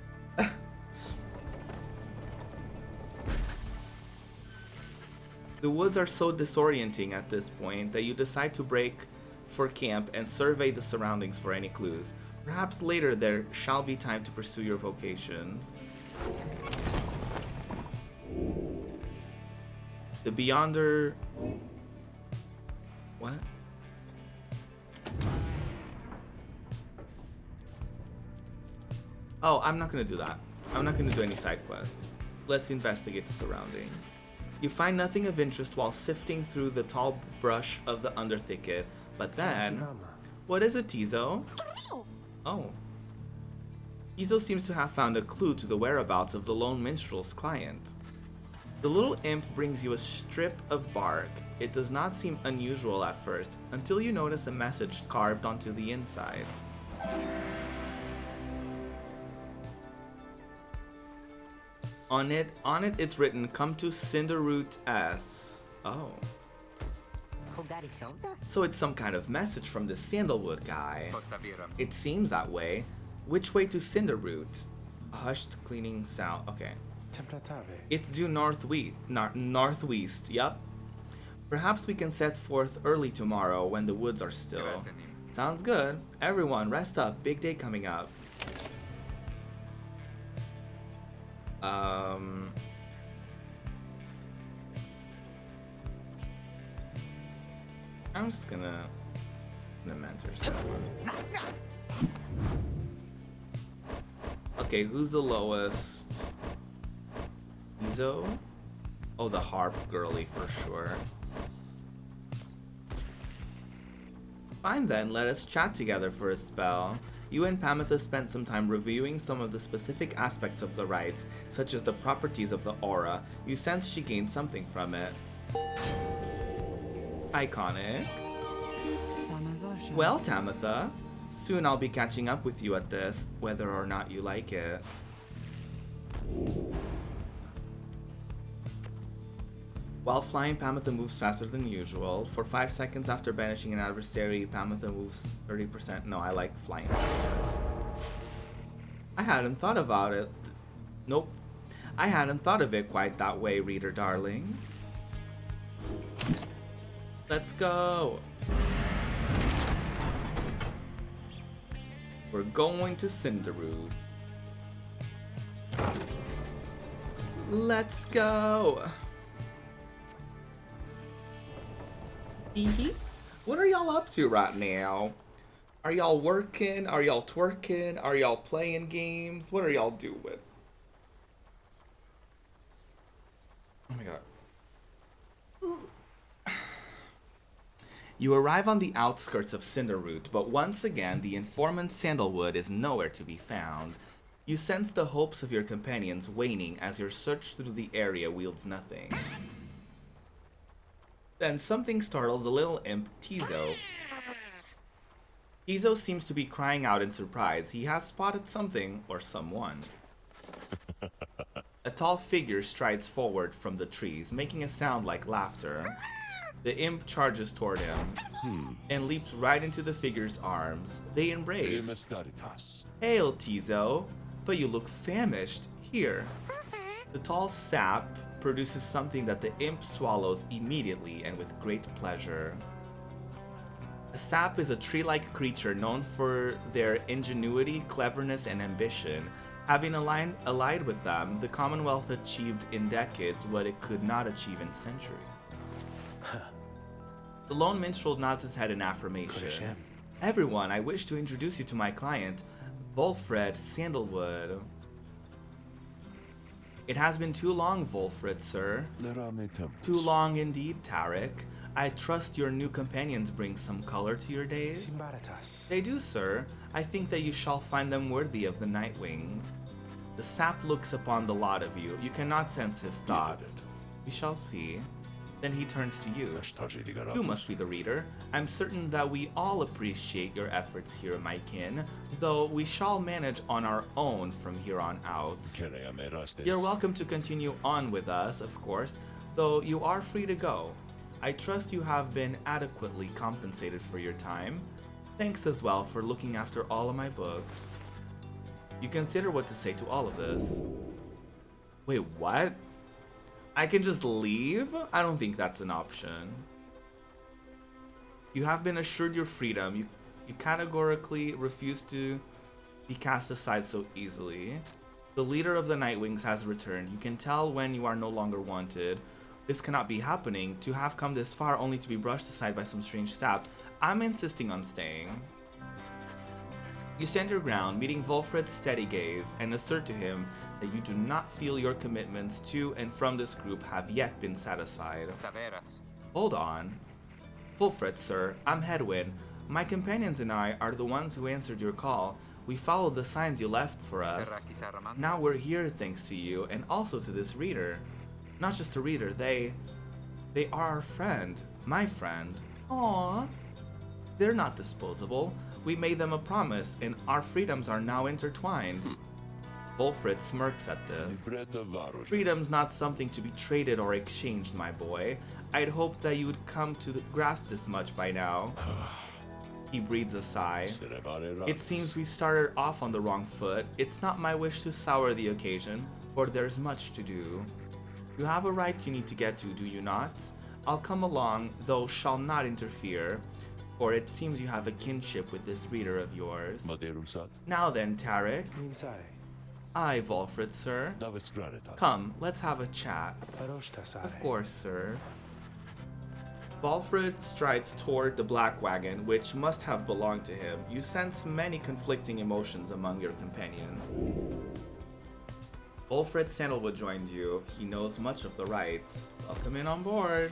The woods are so disorienting at this point that you decide to break for camp and survey the surroundings for any clues. Perhaps later there shall be time to pursue your vocations. The Beyonder... What? Oh, I'm not gonna do that. I'm not gonna do any side quests. Let's investigate the surrounding. You find nothing of interest while sifting through the tall brush of the underthicket, but then... What is it, Tizo? Oh. Tizo seems to have found a clue to the whereabouts of the lone minstrel's client. The little imp brings you a strip of bark. It does not seem unusual at first, until you notice a message carved onto the inside. On it, it's written, "Come to Cinderroot S." Oh. So it's some kind of message from the Sandalwood guy. It seems that way. Which way to Cinderroot? A hushed, cleaning sound. Okay. It's due northwest, yup. Perhaps we can set forth early tomorrow when the woods are still. Sounds good. Everyone, rest up. Big day coming up. I'm just gonna mentor someone. Okay, who's the lowest? Izo? Oh, the harp girly for sure. Fine then, let us chat together for a spell. You and Pamitha spent some time reviewing some of the specific aspects of the rites, such as the properties of the aura. You sense she gained something from it. Iconic. Well, Tamitha, soon I'll be catching up with you at this, whether or not you like it. While flying, Pamitha moves faster than usual. For 5 seconds after banishing an adversary, Pamitha moves 30%. No, I like flying faster. I hadn't thought about it. Nope. I hadn't thought of it quite that way, reader darling. Let's go. We're going to Cinderroot. Let's go. What are y'all up to right now? Are y'all working? Are y'all twerking? Are y'all playing games? What are y'all doing? Oh my god. You arrive on the outskirts of Cinderroot, but once again, the informant Sandalwood is nowhere to be found. You sense the hopes of your companions waning as your search through the area wields nothing. Then something startles the little imp, Tizo. Tizo seems to be crying out in surprise. He has spotted something, or someone. A tall figure strides forward from the trees, making a sound like laughter. The imp charges toward him, and leaps right into the figure's arms. They embrace. Hail, Tizo, but you look famished. Here. The tall sap produces something that the imp swallows immediately and with great pleasure. A sap is a tree-like creature known for their ingenuity, cleverness, and ambition. Having allied with them, the Commonwealth achieved in decades what it could not achieve in centuries. The lone minstrel nods his head in affirmation. Everyone, I wish to introduce you to my client, Volfred Sandalwood. It has been too long, Volfred, sir. Too long indeed, Tarek. I trust your new companions bring some color to your days. They do, sir. I think that you shall find them worthy of the Night Wings. The sap looks upon the lot of you. You cannot sense his thoughts. We shall see. Then he turns to you. You must be the reader. I'm certain that we all appreciate your efforts here, my kin, though we shall manage on our own from here on out. You're welcome to continue on with us, of course, though you are free to go. I trust you have been adequately compensated for your time. Thanks as well for looking after all of my books. You consider what to say to all of this. Wait, what? I can just leave? I don't think that's an option. You have been assured your freedom. You categorically refuse to be cast aside so easily. The leader of the Nightwings has returned. You can tell when you are no longer wanted. This cannot be happening. To have come this far only to be brushed aside by some strange staff. I'm insisting on staying. You stand your ground, meeting Volfred's steady gaze, and assert to him that you do not feel your commitments to and from this group have yet been satisfied. Hold on. Volfred, sir, I'm Hedwyn. My companions and I are the ones who answered your call. We followed the signs you left for us. Now we're here thanks to you, and also to this reader. Not just a reader, they are our friend. My friend. Aww. They're not disposable. We made them a promise, and our freedoms are now intertwined. Volfred smirks at this. Freedom's not something to be traded or exchanged, my boy. I'd hoped that you would come to grasp this much by now. He breathes a sigh. It seems we started off on the wrong foot. It's not my wish to sour the occasion, for there's much to do. You have a right you need to get to, do you not? I'll come along, though shall not interfere, for it seems you have a kinship with this reader of yours. Now then, Tarek. Aye, Volfred, sir. Come, let's have a chat. Of course, sir. Volfred strides toward the black wagon, which must have belonged to him. You sense many conflicting emotions among your companions. Volfred Sandalwood joins you. He knows much of the rights. Welcome in on board.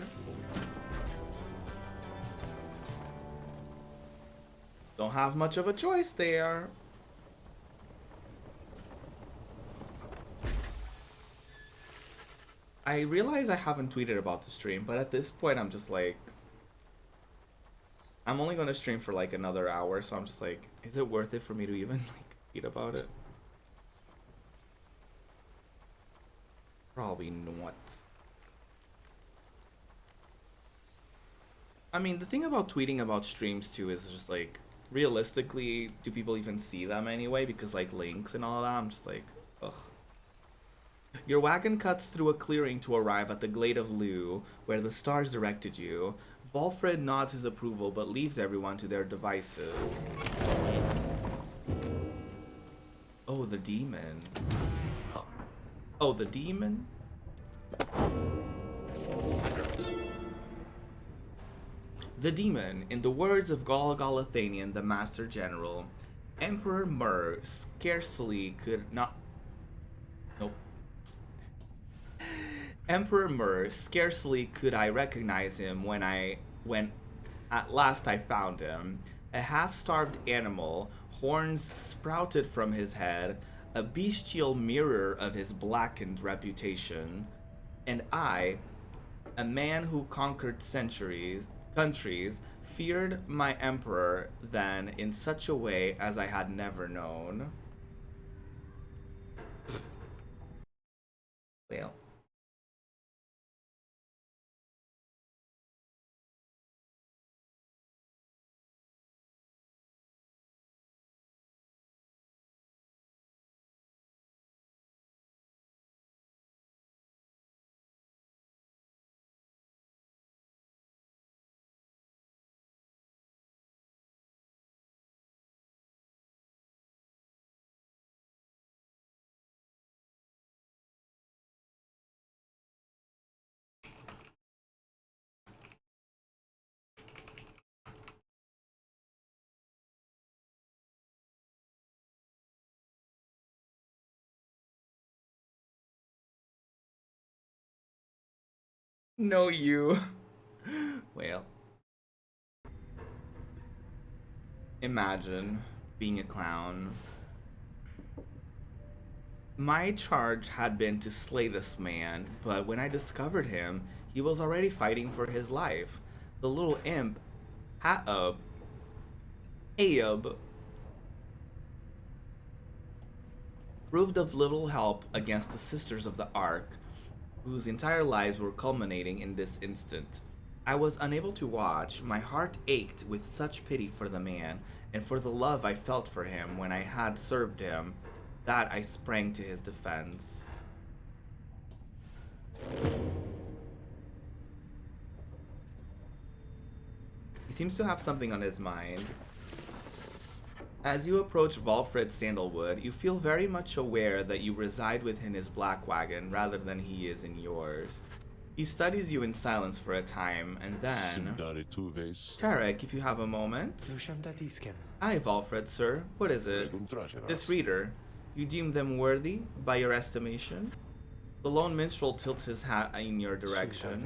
Don't have much of a choice there. I realize I haven't tweeted about the stream, but at this point I'm just like, I'm only going to stream for like another hour, so I'm just like, is it worth it for me to even like tweet about it? Probably not. I mean, the thing about tweeting about streams too is just like, realistically, do people even see them anyway? Because like links and all that, I'm just like, ugh. Your wagon cuts through a clearing to arrive at the Glade of Lu, where the stars directed you. Volfred nods his approval, but leaves everyone to their devices. Oh, the demon. Oh, the demon? The demon, in the words of Gal Galathanian, the Master General, Emperor Mur scarcely could not... Nope. Emperor Mur, scarcely could I recognize him when at last I found him. A half-starved animal, horns sprouted from his head, a bestial mirror of his blackened reputation. And I, a man who conquered countries, feared my emperor then in such a way as I had never known. Well. No, you. Well. Imagine being a clown. My charge had been to slay this man, but when I discovered him, he was already fighting for his life. The little imp, Aab, proved of little help against the Sisters of the Ark, whose entire lives were culminating in this instant. I was unable to watch. My heart ached with such pity for the man, and for the love I felt for him when I had served him, that I sprang to his defense. He seems to have something on his mind. As you approach Valfred Sandalwood, you feel very much aware that you reside within his black wagon rather than he is in yours. He studies you in silence for a time, and then... Tarek, if you have a moment. Hi, Valfred, sir. What is it? This reader. You deem them worthy, by your estimation? The lone minstrel tilts his hat in your direction.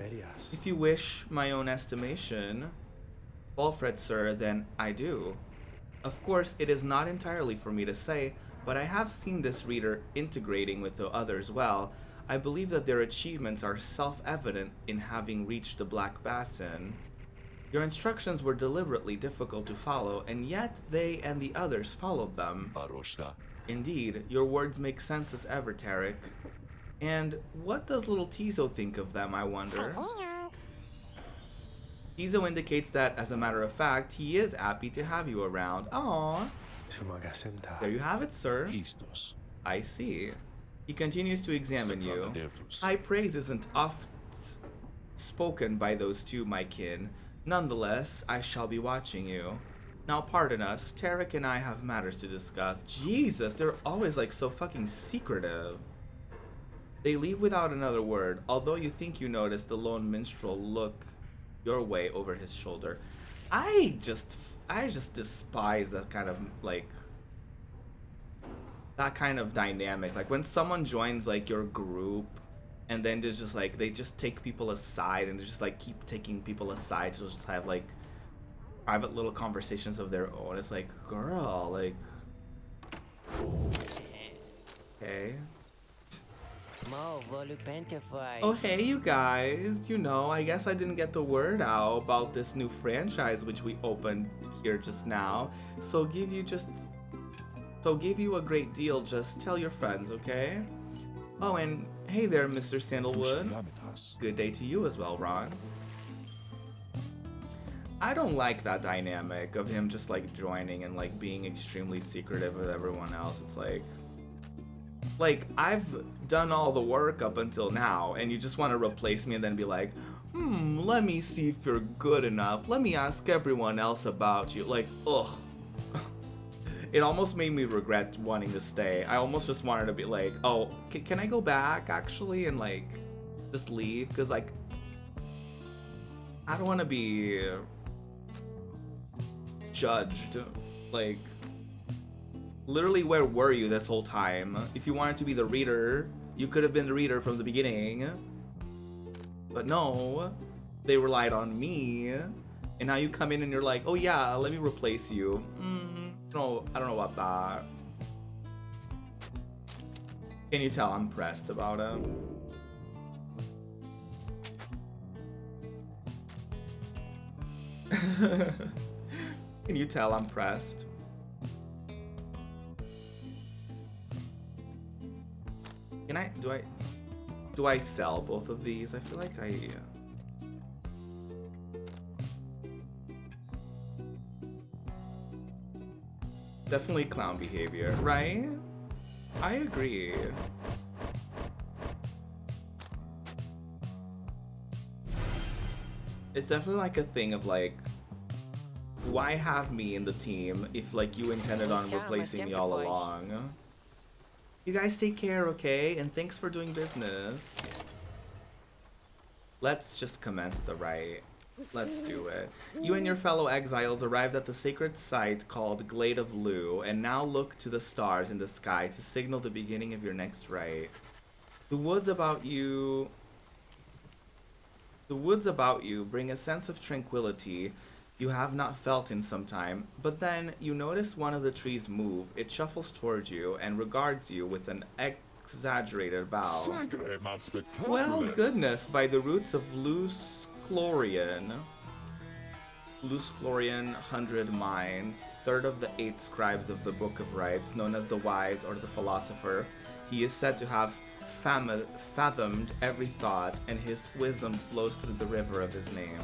If you wish my own estimation, Valfred, sir, then I do. Of course, it is not entirely for me to say, but I have seen this reader integrating with the others well. I believe that their achievements are self-evident in having reached the Black Basin. Your instructions were deliberately difficult to follow, and yet they and the others followed them. Indeed, your words make sense as ever, Tarek. And what does little Tizo think of them, I wonder? Tizo indicates that, as a matter of fact, he is happy to have you around. Aww. There you have it, sir. I see. He continues to examine you. High praise isn't oft spoken by those two, my kin. Nonetheless, I shall be watching you. Now, pardon us, Tarek and I have matters to discuss. Jesus, they're always like so fucking secretive. They leave without another word, although you think you notice the lone minstrel look your way over his shoulder. I just despise that kind of dynamic. Like when someone joins like your group and then there's just like they just take people aside and they just like keep taking people aside to just have like private little conversations of their own. It's like, girl, like, okay. Oh, hey, you guys. You know, I guess I didn't get the word out about this new franchise which we opened here just now. So give you a great deal. Just tell your friends, okay? Oh, and hey there, Mr. Sandalwood. Good day to you as well, Ron. I don't like that dynamic of him just like joining and like being extremely secretive with everyone else. It's like, I've done all the work up until now, and you just want to replace me and then be like, let me see if you're good enough. Let me ask everyone else about you. Like, ugh. It almost made me regret wanting to stay. I almost just wanted to be like, oh, can I go back, actually, and, like, just leave? Because, like, I don't want to be judged. Like... Literally, where were you this whole time? If you wanted to be the reader, you could have been the reader from the beginning. But no, they relied on me. And now you come in and you're like, oh yeah, let me replace you. No, I don't know about that. Can you tell I'm pressed about it? Can you tell I'm pressed? Do I sell both of these? I feel like definitely clown behavior, right? I agree. It's definitely like a thing of like, why have me in the team if like you intended on replacing me all along? You guys take care, okay? And thanks for doing business. Let's just commence the rite. Let's do it. You and your fellow exiles arrived at the sacred site called Glade of Lu, and now look to the stars in the sky to signal the beginning of your next rite. The woods about you bring a sense of tranquility you have not felt in some time, but then you notice one of the trees move. It shuffles towards you and regards you with an exaggerated bow. Well, goodness, by the roots of Lusclorian, 100 minds, third of the 8 scribes of the Book of Rites, known as the Wise or the Philosopher, he is said to have fathomed every thought, and his wisdom flows through the river of his name.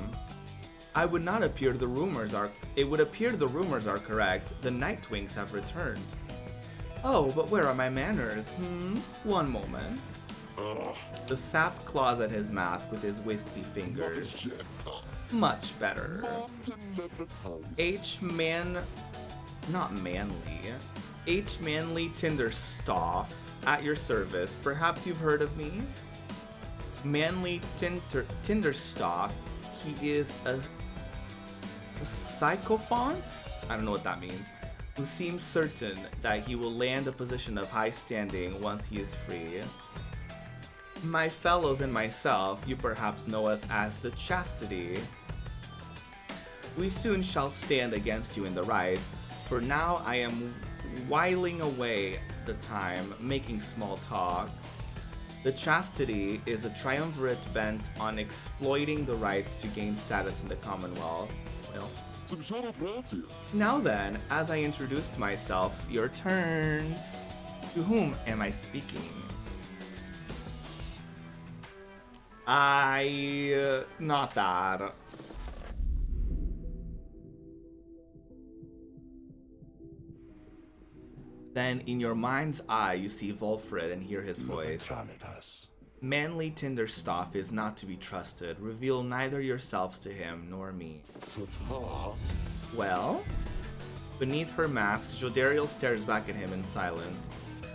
It would appear the rumors are correct. The Nightwings have returned. Oh, but where are my manners? One moment. The sap claws at his mask with his wispy fingers. Much better. Not Manly. H. Manly Tinderstoff, at your service. Perhaps you've heard of me? Manly Tinderstoff. He is a sycophant? I don't know what that means. Who seems certain that he will land a position of high standing once he is free. My fellows and myself, you perhaps know us as the Chastity. We soon shall stand against you in the rights. For now I am whiling away the time, making small talk. The Chastity is a triumvirate bent on exploiting the rights to gain status in the Commonwealth. Well, now then, as I introduced myself, your turns. To whom am I speaking? Not that. Then, in your mind's eye, you see Volfred and hear his voice. Manly Tinderstoff is not to be trusted. Reveal neither yourselves to him nor me. Well? Beneath her mask, Jodariel stares back at him in silence.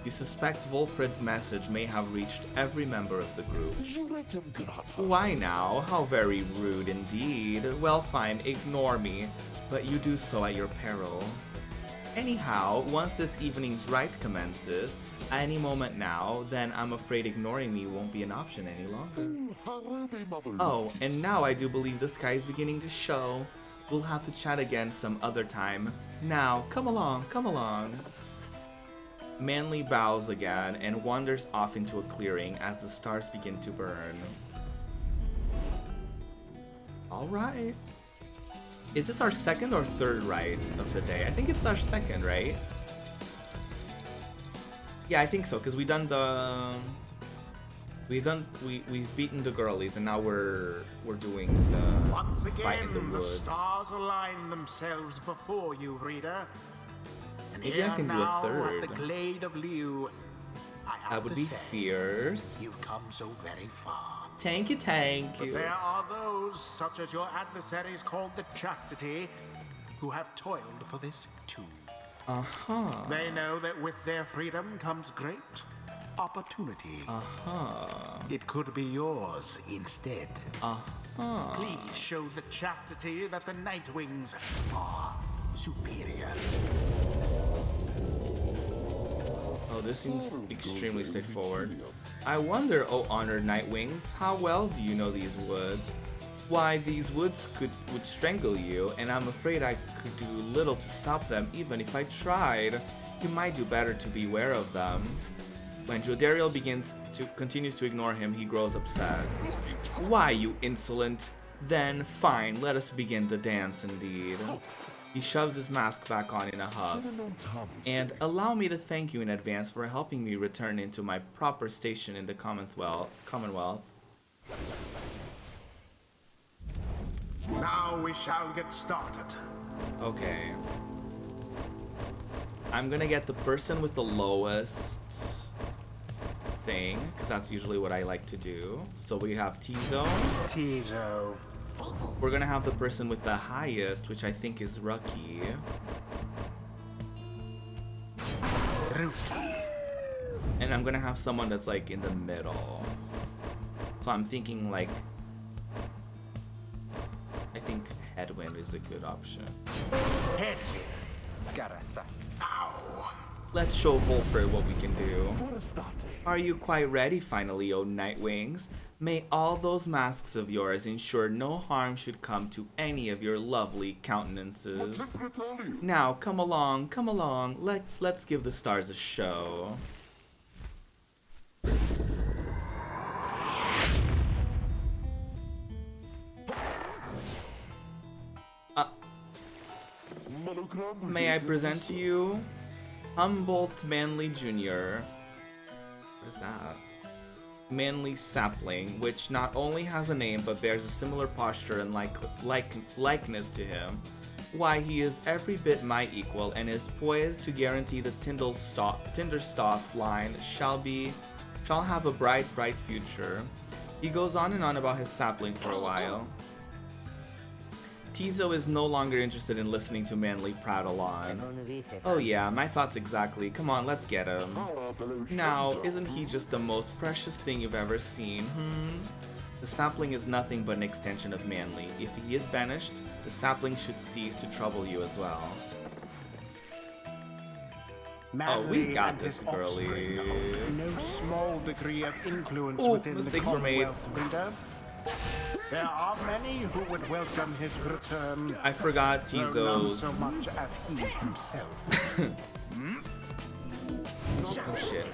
You suspect Volfred's message may have reached every member of the group. Why now? How very rude indeed. Well, fine, ignore me, but you do so at your peril. Anyhow, once this evening's rite commences, any moment now, then I'm afraid ignoring me won't be an option any longer. Oh, and now I do believe the sky is beginning to show. We'll have to chat again some other time. Now, come along, come along. Manly bows again and wanders off into a clearing as the stars begin to burn. Alright. Is this our second or third rite of the day? I think it's our second, right? Yeah, I think so, because we've beaten the girlies, and now we're doing the Once fight in again, the the woods. stars align themselves before you, reader. And Maybe I here can do a now third. at the Glade of Liu, I have That would to be say, fierce. you've come so very far. Thank you, thank But you. there are those, such as your adversaries called the Chastity, who have toiled for this too. Uh-huh. They know that with their freedom comes great opportunity. Uh-huh. It could be yours instead. Uh-huh. Please show the Chastity that the Nightwings are superior. Oh, this seems extremely straightforward. I wonder, oh honored Nightwings, how well do you know these woods? Why, these woods would strangle you, and I'm afraid I could do little to stop them even if I tried. You might do better to beware of them. When Jodariel continues to ignore him, he grows upset. Why, you insolent? Then, fine, let us begin the dance indeed. He shoves his mask back on in a huff. And allow me to thank you in advance for helping me return into my proper station in the Commonwealth. Now we shall get started. Okay. I'm gonna get the person with the lowest thing, because that's usually what I like to do. So we have T-Zone. Tizo. We're gonna have the person with the highest, which I think is Rucky. Ruki. And I'm gonna have someone that's like in the middle. So I'm thinking like, I think Headwind is a good option. Headwind. Ow. Let's show Volfred what we can do. Are you quite ready finally, oh Nightwings? May all those masks of yours ensure no harm should come to any of your lovely countenances. Now, come along, let's give the stars a show. May I present to you Humboldt Manly Jr. What is that? Manly Sapling, which not only has a name but bears a similar posture and likeness to him. Why, he is every bit my equal and is poised to guarantee the Tinderstoff line shall have a bright future. He goes on and on about his sapling for a while. Tizo is no longer interested in listening to Manly prattle on. Oh yeah, my thoughts exactly. Come on, let's get him. Now, isn't he just the most precious thing you've ever seen, The sapling is nothing but an extension of Manly. If he is banished, the sapling should cease to trouble you as well. Manly we got and this, his offspring girlies. hold no small degree of influence Ooh, within the mistakes were made. Commonwealth, reader. There are many who would welcome his return. I forgot though none Tizo's... so much as he himself. Oh shit.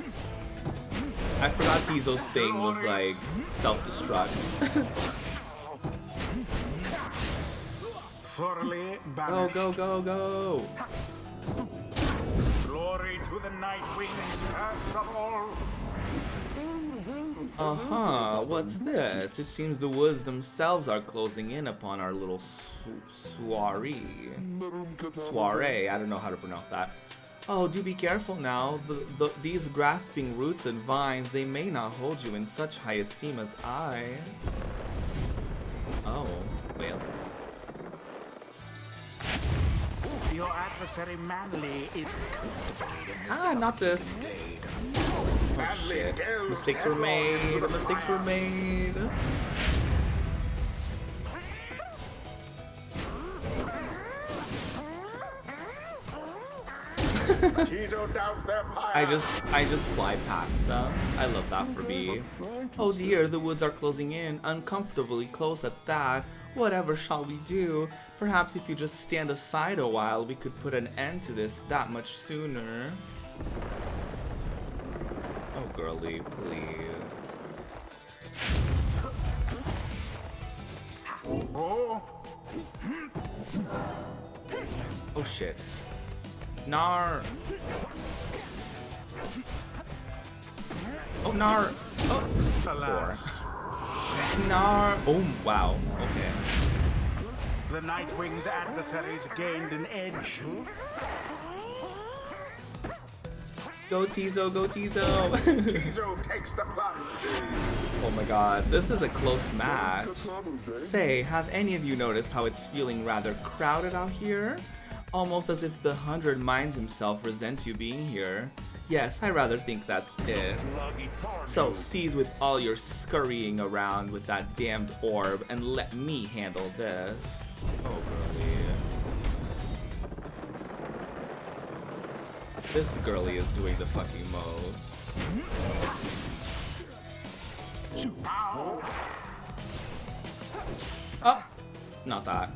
I forgot Tizo's thing was like self-destruct. Thoroughly Go, banished. go, go, go! Glory to the Night Wings, first of all. Uh-huh, what's this? It seems the woods themselves are closing in upon our little soiree. Soiree, I don't know how to pronounce that. Oh, do be careful now. These grasping roots and vines, they may not hold you in such high esteem as I. Oh, well. Your adversary Manly is comfortable in this Ah, not this. glade. Oh shit. Mistakes were made. Mistakes were made. Tizo doused their pyre. I just fly past them. I love that for me. Oh dear, the woods are closing in, uncomfortably close at that. Whatever shall we do? Perhaps if you just stand aside a while, we could put an end to this that much sooner. Oh girlie, please. Oh, Oh shit. Nar. Oh nar. Oh. alas. Nar. Oh wow. Okay. The Night Wings' adversaries gained an edge. Go Tizo, go Tizo. Tizo takes the plunge. Oh my god, this is a close match. Say, have any of you noticed how it's feeling rather crowded out here? Almost as if the 100 Minds himself resents you being here. Yes, I rather think that's it. So cease with all your scurrying around with that damned orb and let me handle this. Oh girlie. This girlie is doing the fucking most. Oh! Not that.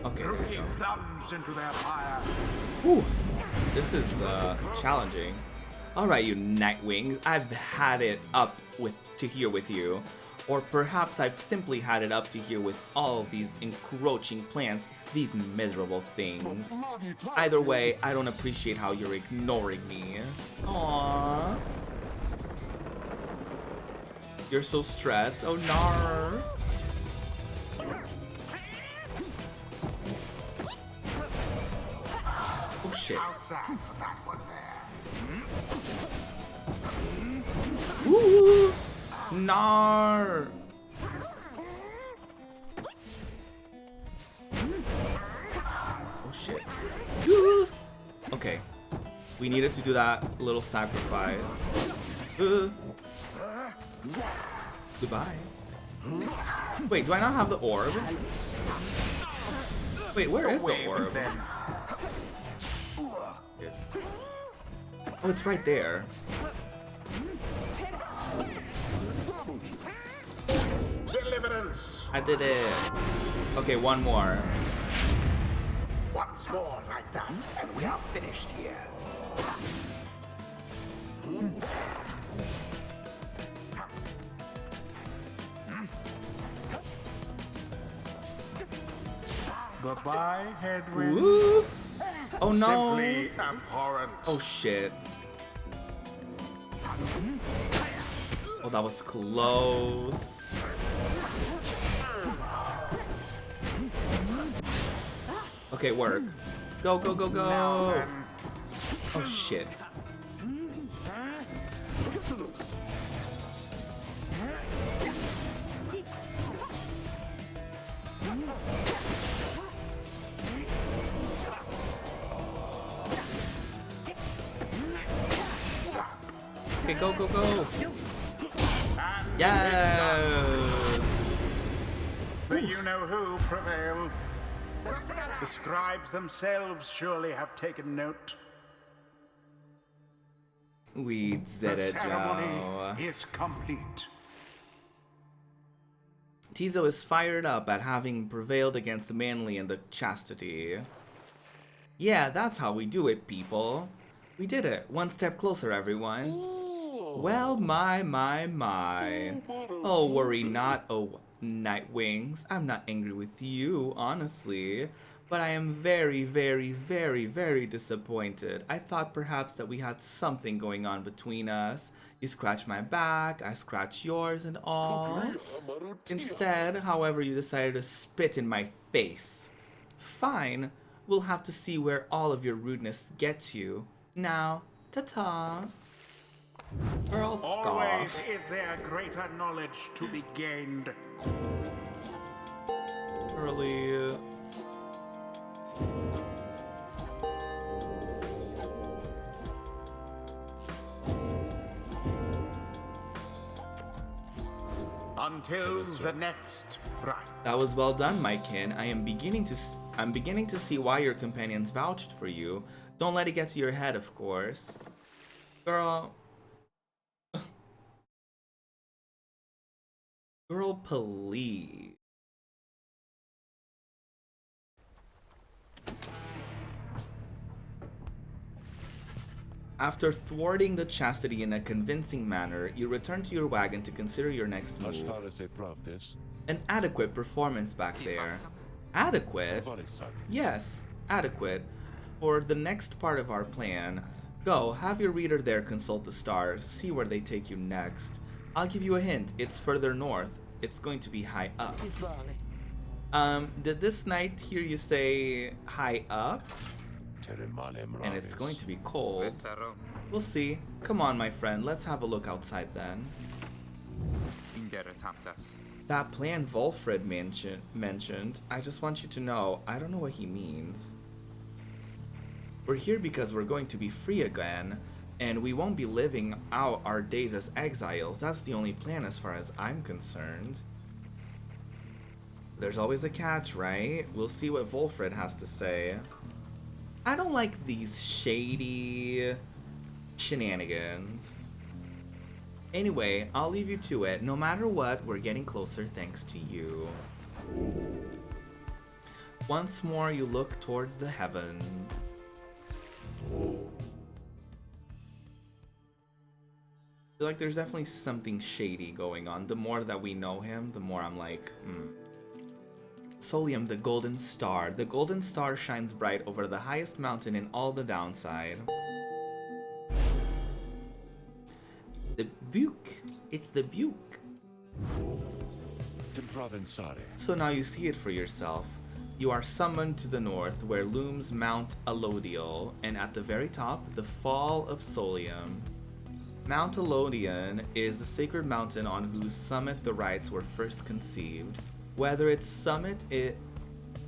Okay. there we He go. plunged into their fire. Whew. This is challenging. Alright, you Nightwings, I've had it up to here with you. Or perhaps I've simply had it up to here with all of these encroaching plants, these miserable things. Either way, I don't appreciate how you're ignoring me. Aww. You're so stressed. Oh, nar. Oh, shit. How sad for that one there. Woo! Nar! Oh shit. Okay. We needed to do that little sacrifice. Goodbye. Wait, do I not have the orb? Wait, where is the Wait, orb? then. Oh, it's right there. Deliverance. I did it. Okay, one more. Once more like that, and we are finished here. Goodbye, Headwind. Woo! Oh no! Simply abhorrent. Oh shit. Oh, that was close. Okay, work. Go, go, go, Now go. then, Oh shit. Okay, go, go, go. Yes. The you-know-who prevailed. The scribes themselves surely have taken note. We did The it, ceremony Joe. is complete. Tizo is fired up at having prevailed against the manly and the chastity. Yeah, that's how we do it, people. We did it. One step closer, everyone. Well, my. Oh, worry not, oh, Nightwings. I'm not angry with you, honestly. But I am very, very, very, very disappointed. I thought perhaps that we had something going on between us. You scratch my back, I scratch yours and all. Instead, however, you decided to spit in my face. Fine. We'll have to see where all of your rudeness gets you. Now, ta-ta. Girl, fuck Always off. is there greater knowledge to be gained. Early. Until the next rite. That was well done, my kin. I'm beginning to see why your companions vouched for you. Don't let it get to your head, of course. Girl. Girl, please. After thwarting the chastity in a convincing manner, you return to your wagon to consider your next move. An adequate performance back there. Adequate? Yes, adequate. For the next part of our plan, go, have your reader there consult the stars, see where they take you next. I'll give you a hint, it's further north. It's going to be high up. Did this knight hear you say high up? And it's going to be cold. We'll see. Come on, my friend, let's have a look outside then. That plan Wolfred mentioned, I just want you to know, I don't know what he means. We're here because we're going to be free again, and we won't be living out our days as exiles. That's the only plan as far as I'm concerned. There's always a catch, right? We'll see what Wolfred has to say. I don't like these shady shenanigans. Anyway, I'll leave you to it. No matter what, we're getting closer thanks to you. Once more, you look towards the heaven. I feel like there's definitely something shady going on. The more that we know him, the more I'm like, Solium, the golden star. The golden star shines bright over the highest mountain in all the downside. The Buke. It's the Buke. So now you see it for yourself. You are summoned to the north, where looms Mount Alodial, and at the very top, the Fall of Solium. Mount Alodian is the sacred mountain on whose summit the rites were first conceived. Whether its summit is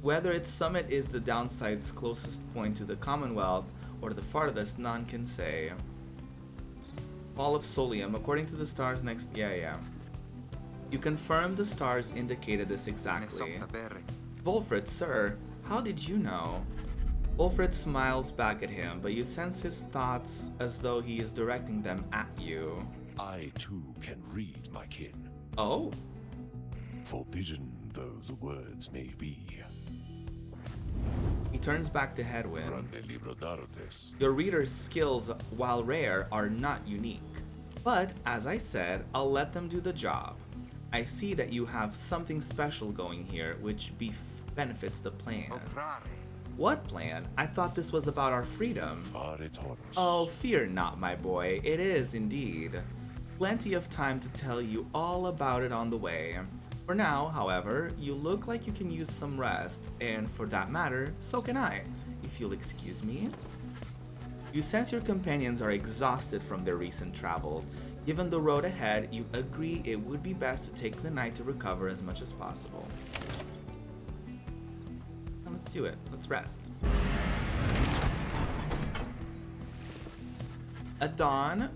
the downside's closest point to the Commonwealth or the farthest, none can say. Fall of Solium, according to the stars next. Yeah. You confirm the stars indicated this exactly. Wolfred, sir, how did you know? Wolfred smiles back at him, but you sense his thoughts as though he is directing them at you. I too can read, my kin. Oh? Forbidden though the words may be. He turns back to Hedwyn. Grande libro d'artes. Your reader's skills, while rare, are not unique. But, as I said, I'll let them do the job. I see that you have something special going here, which benefits the plan. What plan? I thought this was about our freedom. Oh, fear not, my boy. It is indeed. Plenty of time to tell you all about it on the way. For now, however, you look like you can use some rest, and for that matter, so can I, if you'll excuse me. You sense your companions are exhausted from their recent travels. Given the road ahead, you agree it would be best to take the night to recover as much as possible. Now let's do it. Let's rest. At dawn,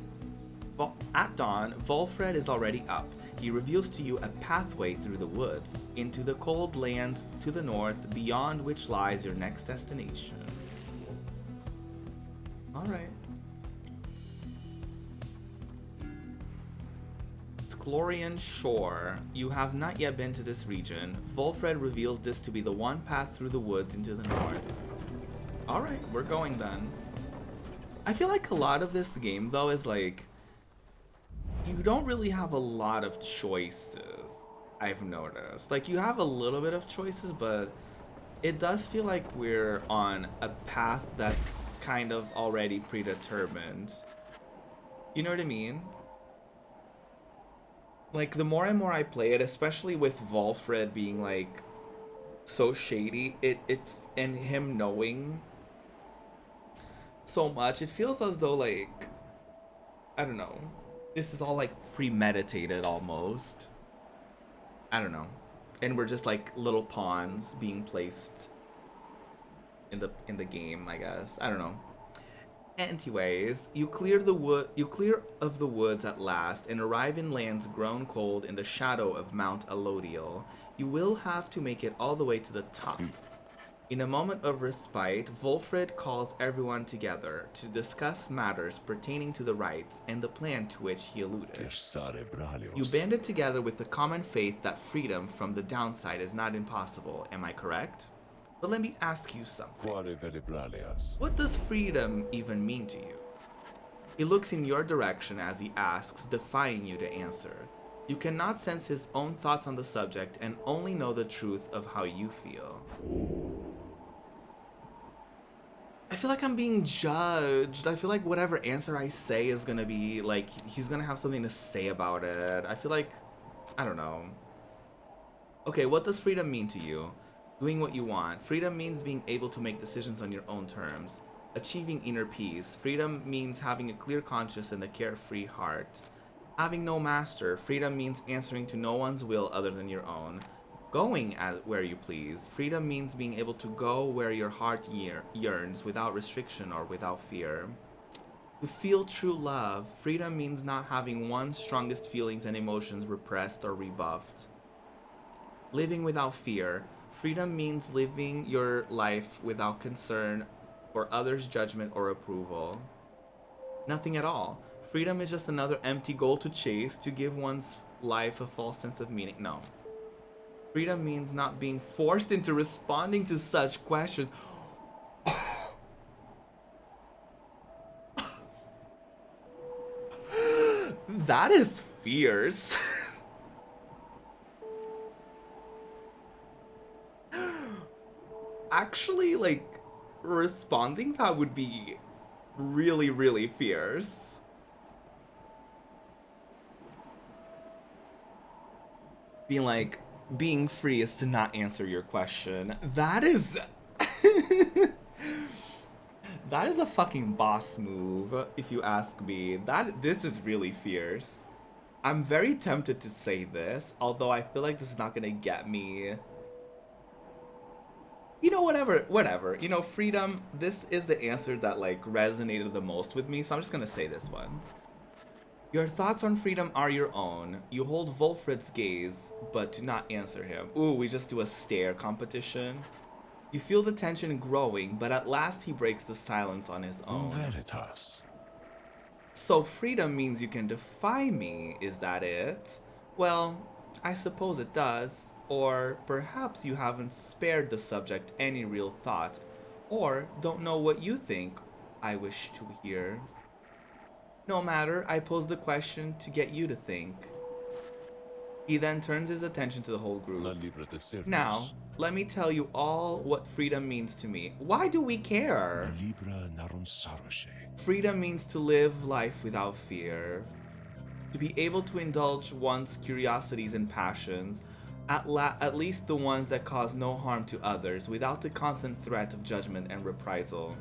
Volfred is already up. He reveals to you a pathway through the woods, into the cold lands to the north, beyond which lies your next destination. Alright. Chlorian Shore. You have not yet been to this region. Volfred reveals this to be the one path through the woods into the north. Alright, we're going then. I feel like a lot of this game, though, is like, you don't really have a lot of choices, I've noticed. Like, you have a little bit of choices, but it does feel like we're on a path that's kind of already predetermined. You know what I mean? Like, the more and more I play it, especially with Volfred being, like, so shady, and him knowing so much, it feels as though, like, I don't know, this is all, like, premeditated almost. I don't know. And we're just, like, little pawns being placed in the game, I guess. I don't know. Anyways, you clear of the woods at last and arrive in lands grown cold in the shadow of Mount Elodial. You will have to make it all the way to the top. In a moment of respite, Volfred calls everyone together to discuss matters pertaining to the rites and the plan to which he alluded. You banded together with the common faith that freedom from the downside is not impossible, am I correct? But let me ask you something. What does freedom even mean to you? He looks in your direction as he asks, defying you to answer. You cannot sense his own thoughts on the subject and only know the truth of how you feel. I feel like I'm being judged. I feel like whatever answer I say is gonna be, like, he's gonna have something to say about it. I feel like, I don't know. Okay, what does freedom mean to you? Doing what you want. Freedom means being able to make decisions on your own terms. Achieving inner peace. Freedom means having a clear conscience and a carefree heart. Having no master. Freedom means answering to no one's will other than your own. Going where you please. Freedom means being able to go where your heart yearns without restriction or without fear. To feel true love. Freedom means not having one's strongest feelings and emotions repressed or rebuffed. Living without fear. Freedom means living your life without concern for others' judgment or approval. Nothing at all. Freedom is just another empty goal to chase to give one's life a false sense of meaning. No. Freedom means not being forced into responding to such questions. That is fierce. Actually, like, responding that would be really, really fierce. Being like, being free is to not answer your question. That is... that is a fucking boss move, if you ask me. This is really fierce. I'm very tempted to say this, although I feel like this is not gonna get me... You know, whatever. You know, freedom, this is the answer that, like, resonated the most with me, so I'm just gonna say this one. Your thoughts on freedom are your own. You hold Volfred's gaze, but do not answer him. Ooh, we just do a stare competition. You feel the tension growing, but at last he breaks the silence on his own. Veritas. So freedom means you can defy me, is that it? Well, I suppose it does. Or perhaps you haven't spared the subject any real thought, or don't know what you think I wish to hear. No matter, I pose the question to get you to think. He then turns his attention to the whole group. Now, let me tell you all what freedom means to me. Why do we care? Freedom means to live life without fear. To be able to indulge one's curiosities and passions, at least the ones that cause no harm to others, without the constant threat of judgment and reprisal.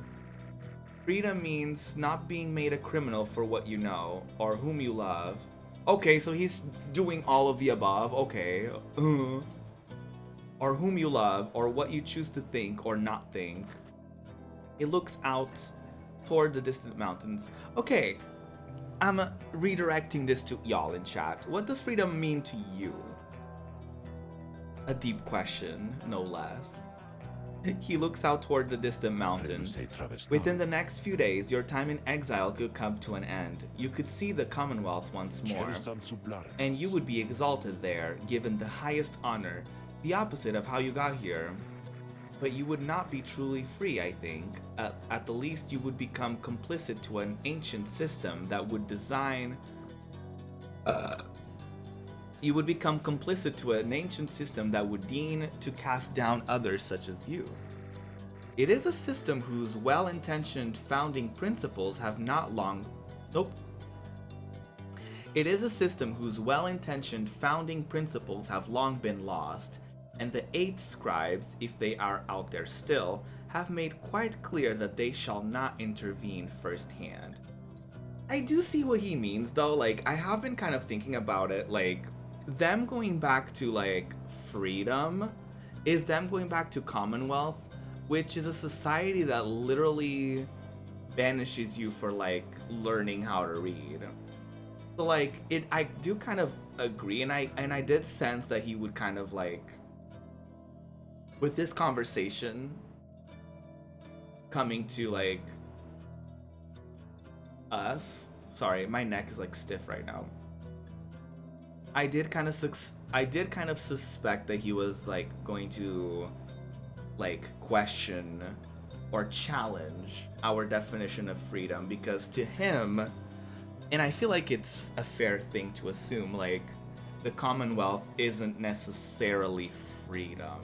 Freedom means not being made a criminal for what you know or whom you love. Okay, so he's doing all of the above. Okay. Or whom you love or what you choose to think or not think. It looks out toward the distant mountains. Okay, I'm redirecting this to y'all in chat. What does freedom mean to you? A deep question, no less. He looks out toward the distant mountains. Within the next few days, your time in exile could come to an end. You could see the Commonwealth once more, and you would be exalted there, given the highest honor, the opposite of how you got here. But you would not be truly free, I think. At the least, you would become complicit to an ancient system that would design... You would become complicit to an ancient system that would deign to cast down others such as you. It is a system whose well-intentioned founding principles have not long... Nope. It is a system whose well-intentioned founding principles have long been lost, and the 8 scribes, if they are out there still, have made quite clear that they shall not intervene firsthand. I do see what he means though, like, I have been kind of thinking about it, like, them going back to, like, freedom is them going back to Commonwealth, which is a society that literally banishes you for, like, learning how to read. So, like, I do kind of agree, and I did sense that he would kind of, like, with this conversation coming to, like, us. Sorry, my neck is, like, stiff right now. I did kind of suspect that he was, like, going to, like, question or challenge our definition of freedom, because to him, and I feel like it's a fair thing to assume, like, the Commonwealth isn't necessarily freedom,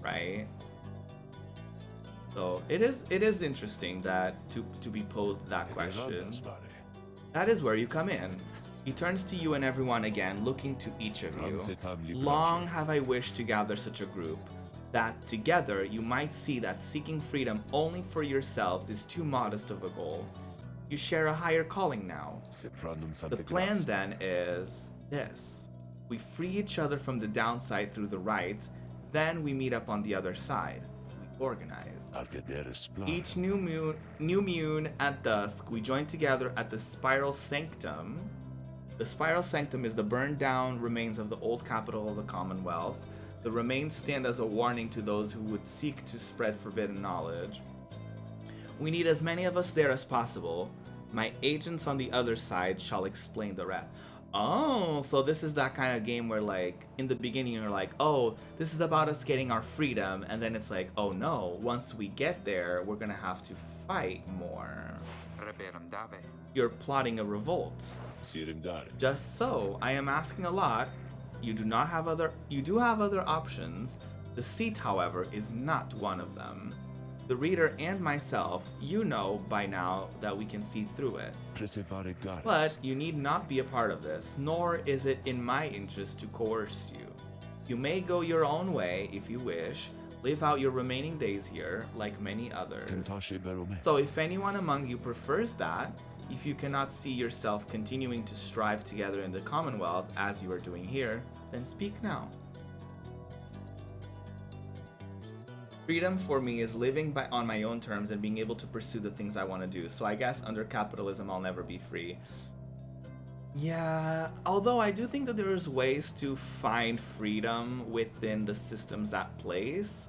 right? So it is interesting that to be posed that question. That is where you come in. He turns to you and everyone again, looking to each of you. Long have I wished to gather such a group, that together you might see that seeking freedom only for yourselves is too modest of a goal. You share a higher calling now. The plan then is this. We free each other from the downside through the rights, then we meet up on the other side. We organize. Each new moon at dusk, we join together at the Spiral Sanctum. The Spiral Sanctum is the burned down remains of the old capital of the Commonwealth. The remains stand as a warning to those who would seek to spread forbidden knowledge. We need as many of us there as possible. My agents on the other side shall explain the rest. Oh, so this is that kind of game where, like, in the beginning you're like, oh, this is about us getting our freedom, and then it's like, oh no, once we get there, we're gonna have to fight more. You're plotting a revolt. Just so, I am asking a lot. You do have other options. The seat, however, is not one of them. The reader and myself, you know by now that we can see through it. But you need not be a part of this, nor is it in my interest to coerce you. You may go your own way if you wish, live out your remaining days here, like many others. So if anyone among you prefers that, if you cannot see yourself continuing to strive together in the Commonwealth as you are doing here, then speak now. Freedom for me is living on my own terms and being able to pursue the things I want to do. So I guess under capitalism, I'll never be free. Yeah, although I do think that there's ways to find freedom within the systems at place.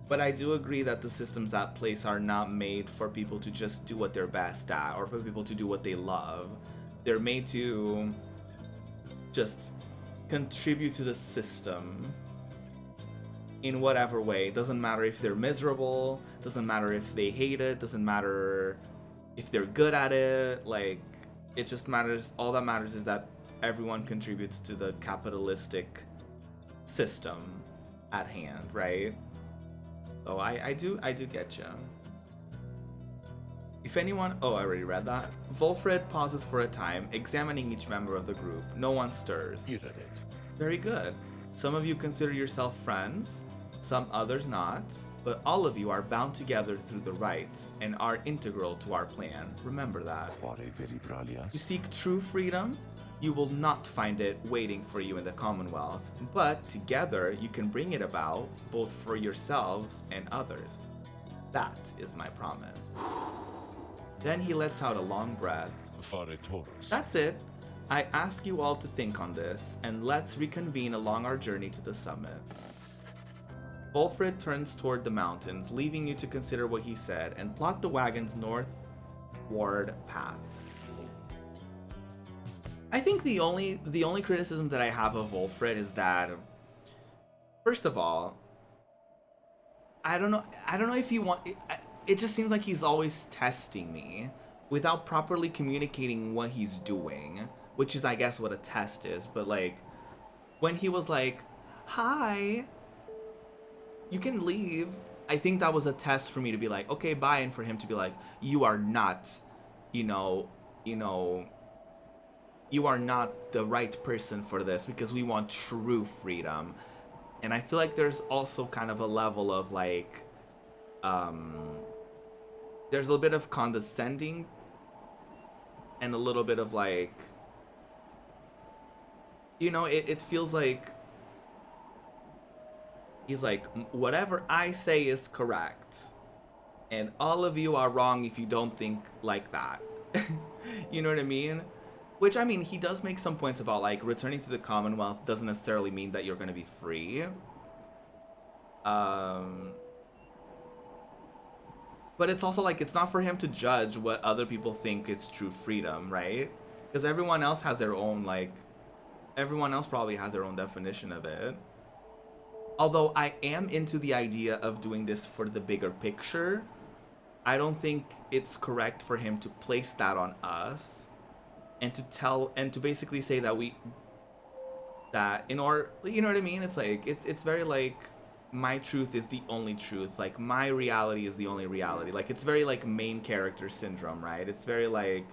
But I do agree that the systems at place are not made for people to just do what they're best at or for people to do what they love. They're made to just contribute to the system in whatever way. Doesn't matter if they're miserable, doesn't matter if they hate it, doesn't matter if they're good at it, like, it just matters, all that matters is that everyone contributes to the capitalistic system at hand, right? So I do get you. If anyone, oh, I already read that. Wolfred pauses for a time, examining each member of the group. No one stirs. You read it. Very good. Some of you consider yourself friends, some others not. but all of you are bound together through the rites and are integral to our plan. Remember that. Quare veri bralias? You seek true freedom, you will not find it waiting for you in the Commonwealth, but together you can bring it about, both for yourselves and others. That is my promise. Then he lets out a long breath. Fare Taurus. That's it. I ask you all to think on this, and let's reconvene along our journey to the summit. Wolfred turns toward the mountains, leaving you to consider what he said and plot the wagon's northward path. I think the only criticism that I have of Wolfred is that, first of all, I don't know if he it just seems like he's always testing me without properly communicating what he's doing, which is, I guess, what a test is. But like, when he was like, "Hi, you can leave," I think that was a test for me to be like, "Okay, bye," and for him to be like, "You are not, you are not the right person for this because we want true freedom." And I feel like there's also kind of a level of like, there's a little bit of condescending and a little bit of like, it feels like he's like, whatever I say is correct, and all of you are wrong if you don't think like that. You know what I mean? Which, I mean, he does make some points about like returning to the Commonwealth doesn't necessarily mean that you're going to be free. But it's also like, it's not for him to judge what other people think is true freedom, right? Because everyone else has their own, like, everyone else probably has their own definition of it. Although I am into the idea of doing this for the bigger picture, I don't think it's correct for him to place that on us and to basically say that in order, you know what I mean? It's like, it's very like, my truth is the only truth. Like, my reality is the only reality. Like, it's very like main character syndrome, right? It's very like,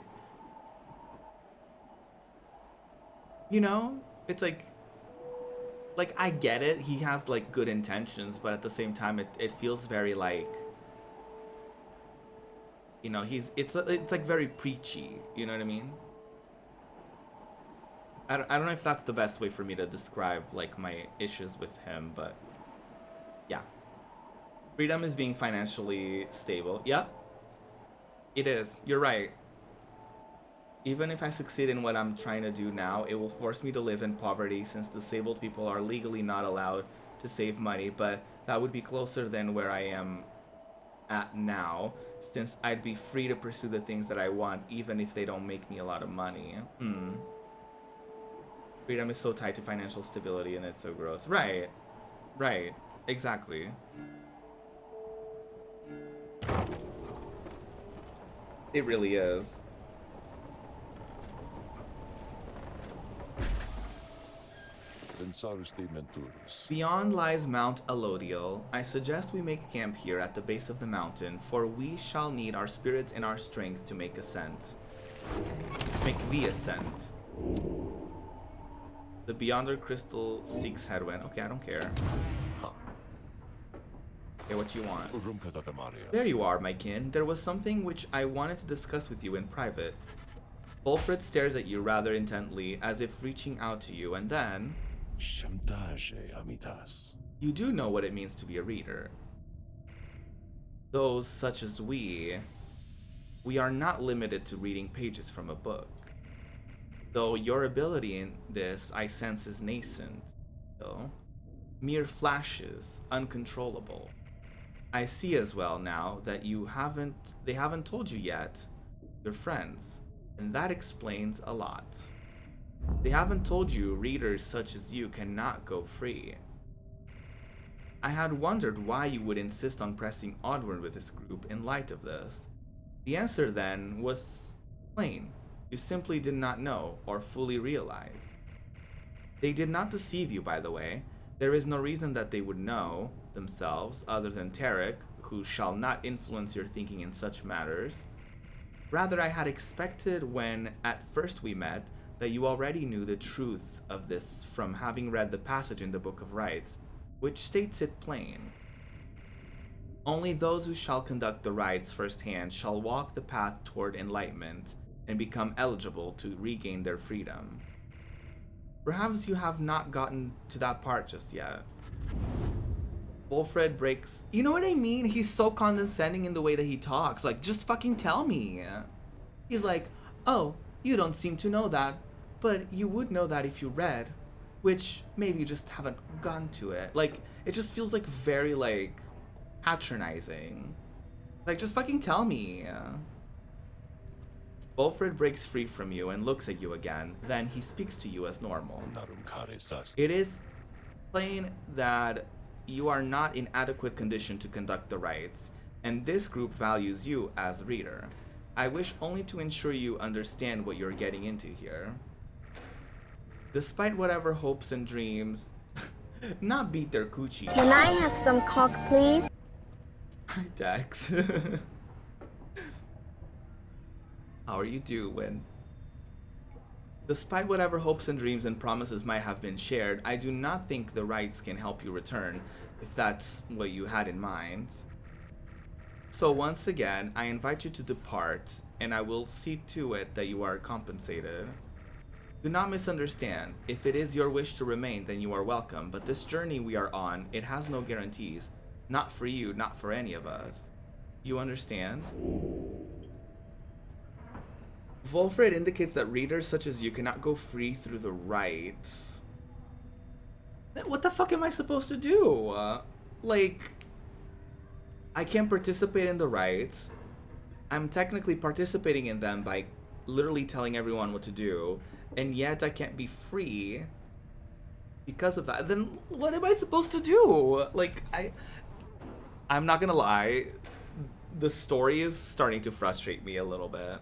it's like I get it. He has like good intentions, but at the same time, it feels very like, it's like very preachy. You know what I mean? I don't know if that's the best way for me to describe like my issues with him, but yeah. Freedom is being financially stable. Yep. It is. You're right. Even if I succeed in what I'm trying to do now, it will force me to live in poverty since disabled people are legally not allowed to save money, but that would be closer than where I am at now, since I'd be free to pursue the things that I want, even if they don't make me a lot of money. Freedom is so tied to financial stability and it's so gross. Right. Right. Exactly. It really is. Beyond lies Mount Elodial. I suggest we make camp here at the base of the mountain, for we shall need our spirits and our strength to make ascent. Make the ascent. The Beyonder Crystal seeks headwind. Okay, I don't care. Okay, what you want? There you are, my kin. There was something which I wanted to discuss with you in private. Wolfred stares at you rather intently, as if reaching out to you, and then... You do know what it means to be a reader. Those such as we are not limited to reading pages from a book. Though your ability in this, I sense, is nascent, though. Mere flashes, uncontrollable. I see as well now that they haven't told you yet, your friends, and that explains a lot. They haven't told you readers such as you cannot go free. I had wondered why you would insist on pressing onward with this group in light of this. The answer then was plain. You simply did not know or fully realize. They did not deceive you, by the way. There is no reason that they would know themselves other than Tarek, who shall not influence your thinking in such matters. Rather, I had expected when at first we met that you already knew the truth of this from having read the passage in the Book of Rites, which states it plain. Only those who shall conduct the rites firsthand shall walk the path toward enlightenment and become eligible to regain their freedom. Perhaps you have not gotten to that part just yet. Wolfred breaks. You know what I mean? He's so condescending in the way that he talks. Like, just fucking tell me. He's like, oh, you don't seem to know that, but you would know that if you read, which maybe you just haven't gotten to it. Like, it just feels like very, like, patronizing. Like, just fucking tell me. Wolfred breaks free from you and looks at you again. Then he speaks to you as normal. It is plain that you are not in adequate condition to conduct the rites, and this group values you as reader. I wish only to ensure you understand what you're getting into here. Despite whatever hopes and dreams, not beat their coochie. Can I have some cock, please? Hi, Dex. How are you doing? Despite whatever hopes and dreams and promises might have been shared, I do not think the rites can help you return, if that's what you had in mind. So once again, I invite you to depart, and I will see to it that you are compensated. Do not misunderstand. If it is your wish to remain, then you are welcome, but this journey we are on, it has no guarantees. Not for you, not for any of us. You understand? Wolfred indicates that readers such as you cannot go free through the rites. What the fuck am I supposed to do? Like, I can't participate in the rites. I'm technically participating in them by literally telling everyone what to do, and yet I can't be free because of that. Then what am I supposed to do? Like, I'm not gonna lie, the story is starting to frustrate me a little bit.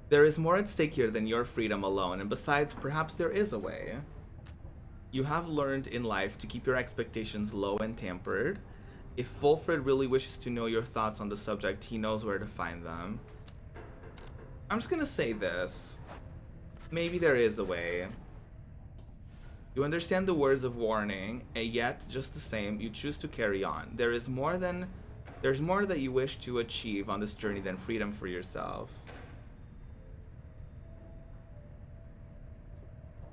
There is more at stake here than your freedom alone, and besides, perhaps there is a way. You have learned in life to keep your expectations low and tempered. If Wolfred really wishes to know your thoughts on the subject, he knows where to find them. I'm just gonna say this. Maybe there is a way. You understand the words of warning, and yet, just the same, you choose to carry on. There's more that you wish to achieve on this journey than freedom for yourself.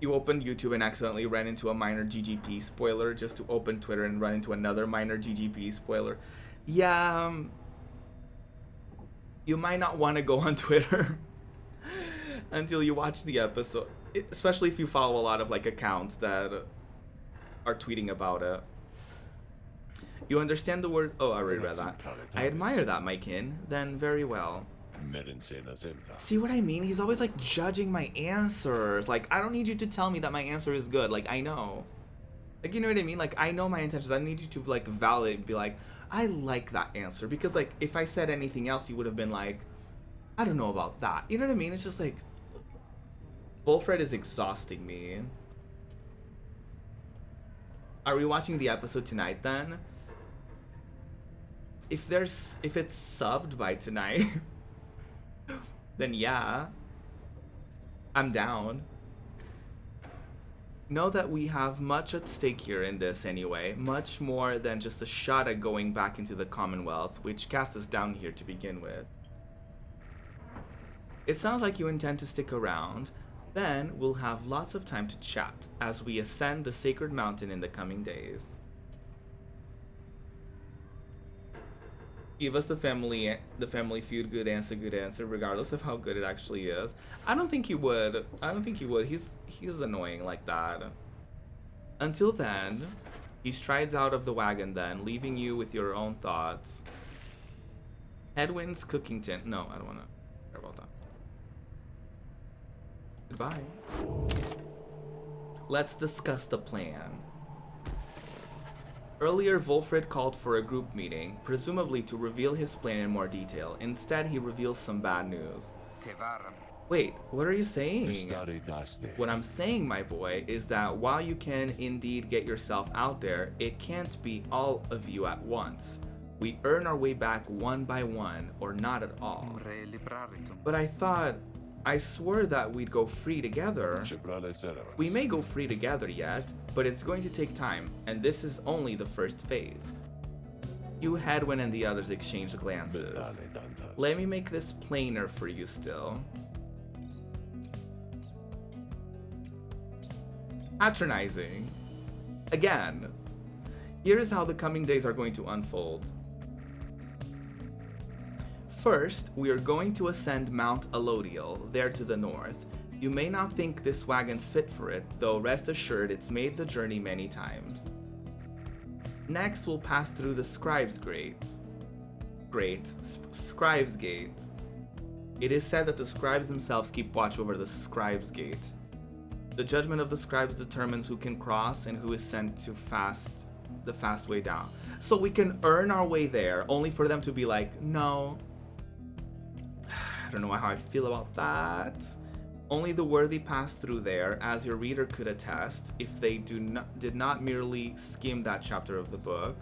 You opened YouTube and accidentally ran into a minor GGP spoiler just to open Twitter and run into another minor GGP spoiler. Yeah, you might not want to go on Twitter until you watch the episode, especially if you follow a lot of like accounts that are tweeting about it. You understand the word. Oh, I already read that. I admire that, my kin. Then very well. See what I mean? He's always like judging my answers. Like, I don't need you to tell me that my answer is good. Like, I know. Like, you know what I mean? Like, I know my intentions. I need you to like validate and be like, I like that answer. Because like, if I said anything else, he would have been like, I don't know about that. You know what I mean? It's just like, Wolfred is exhausting me. Are we watching the episode tonight then? If it's subbed by tonight, then yeah, I'm down. Know that we have much at stake here in this anyway, much more than just a shot at going back into the Commonwealth, which cast us down here to begin with. It sounds like you intend to stick around. Then we'll have lots of time to chat as we ascend the sacred mountain in the coming days. Give us the family feud good answer, regardless of how good it actually is. I don't think he would. He's annoying like that. Until then, he strides out of the wagon then, leaving you with your own thoughts. Headwinds Cookington. No, I don't want to care about that. Goodbye. Let's discuss the plan. Earlier, Wolfred called for a group meeting, presumably to reveal his plan in more detail. Instead, he reveals some bad news. Wait, what are you saying? What I'm saying, my boy, is that while you can indeed get yourself out there, it can't be all of you at once. We earn our way back one by one, or not at all. But I thought I swore that we'd go free together. We may go free together yet, but it's going to take time, and this is only the first phase. You, Hedwyn, and the others exchange glances. Let me make this plainer for you still. Patronizing. Again. Here's how the coming days are going to unfold. First, we are going to ascend Mount Elodiel, there to the north. You may not think this wagon's fit for it, though rest assured it's made the journey many times. Next, we'll pass through the Scribe's Scribe's Gate. It is said that the scribes themselves keep watch over the Scribe's Gate. The judgment of the scribes determines who can cross and who is sent to the fast way down. So we can earn our way there, only for them to be like, no. I don't know how I feel about that. Only the worthy pass through there, as your reader could attest, if they did not merely skim that chapter of the book.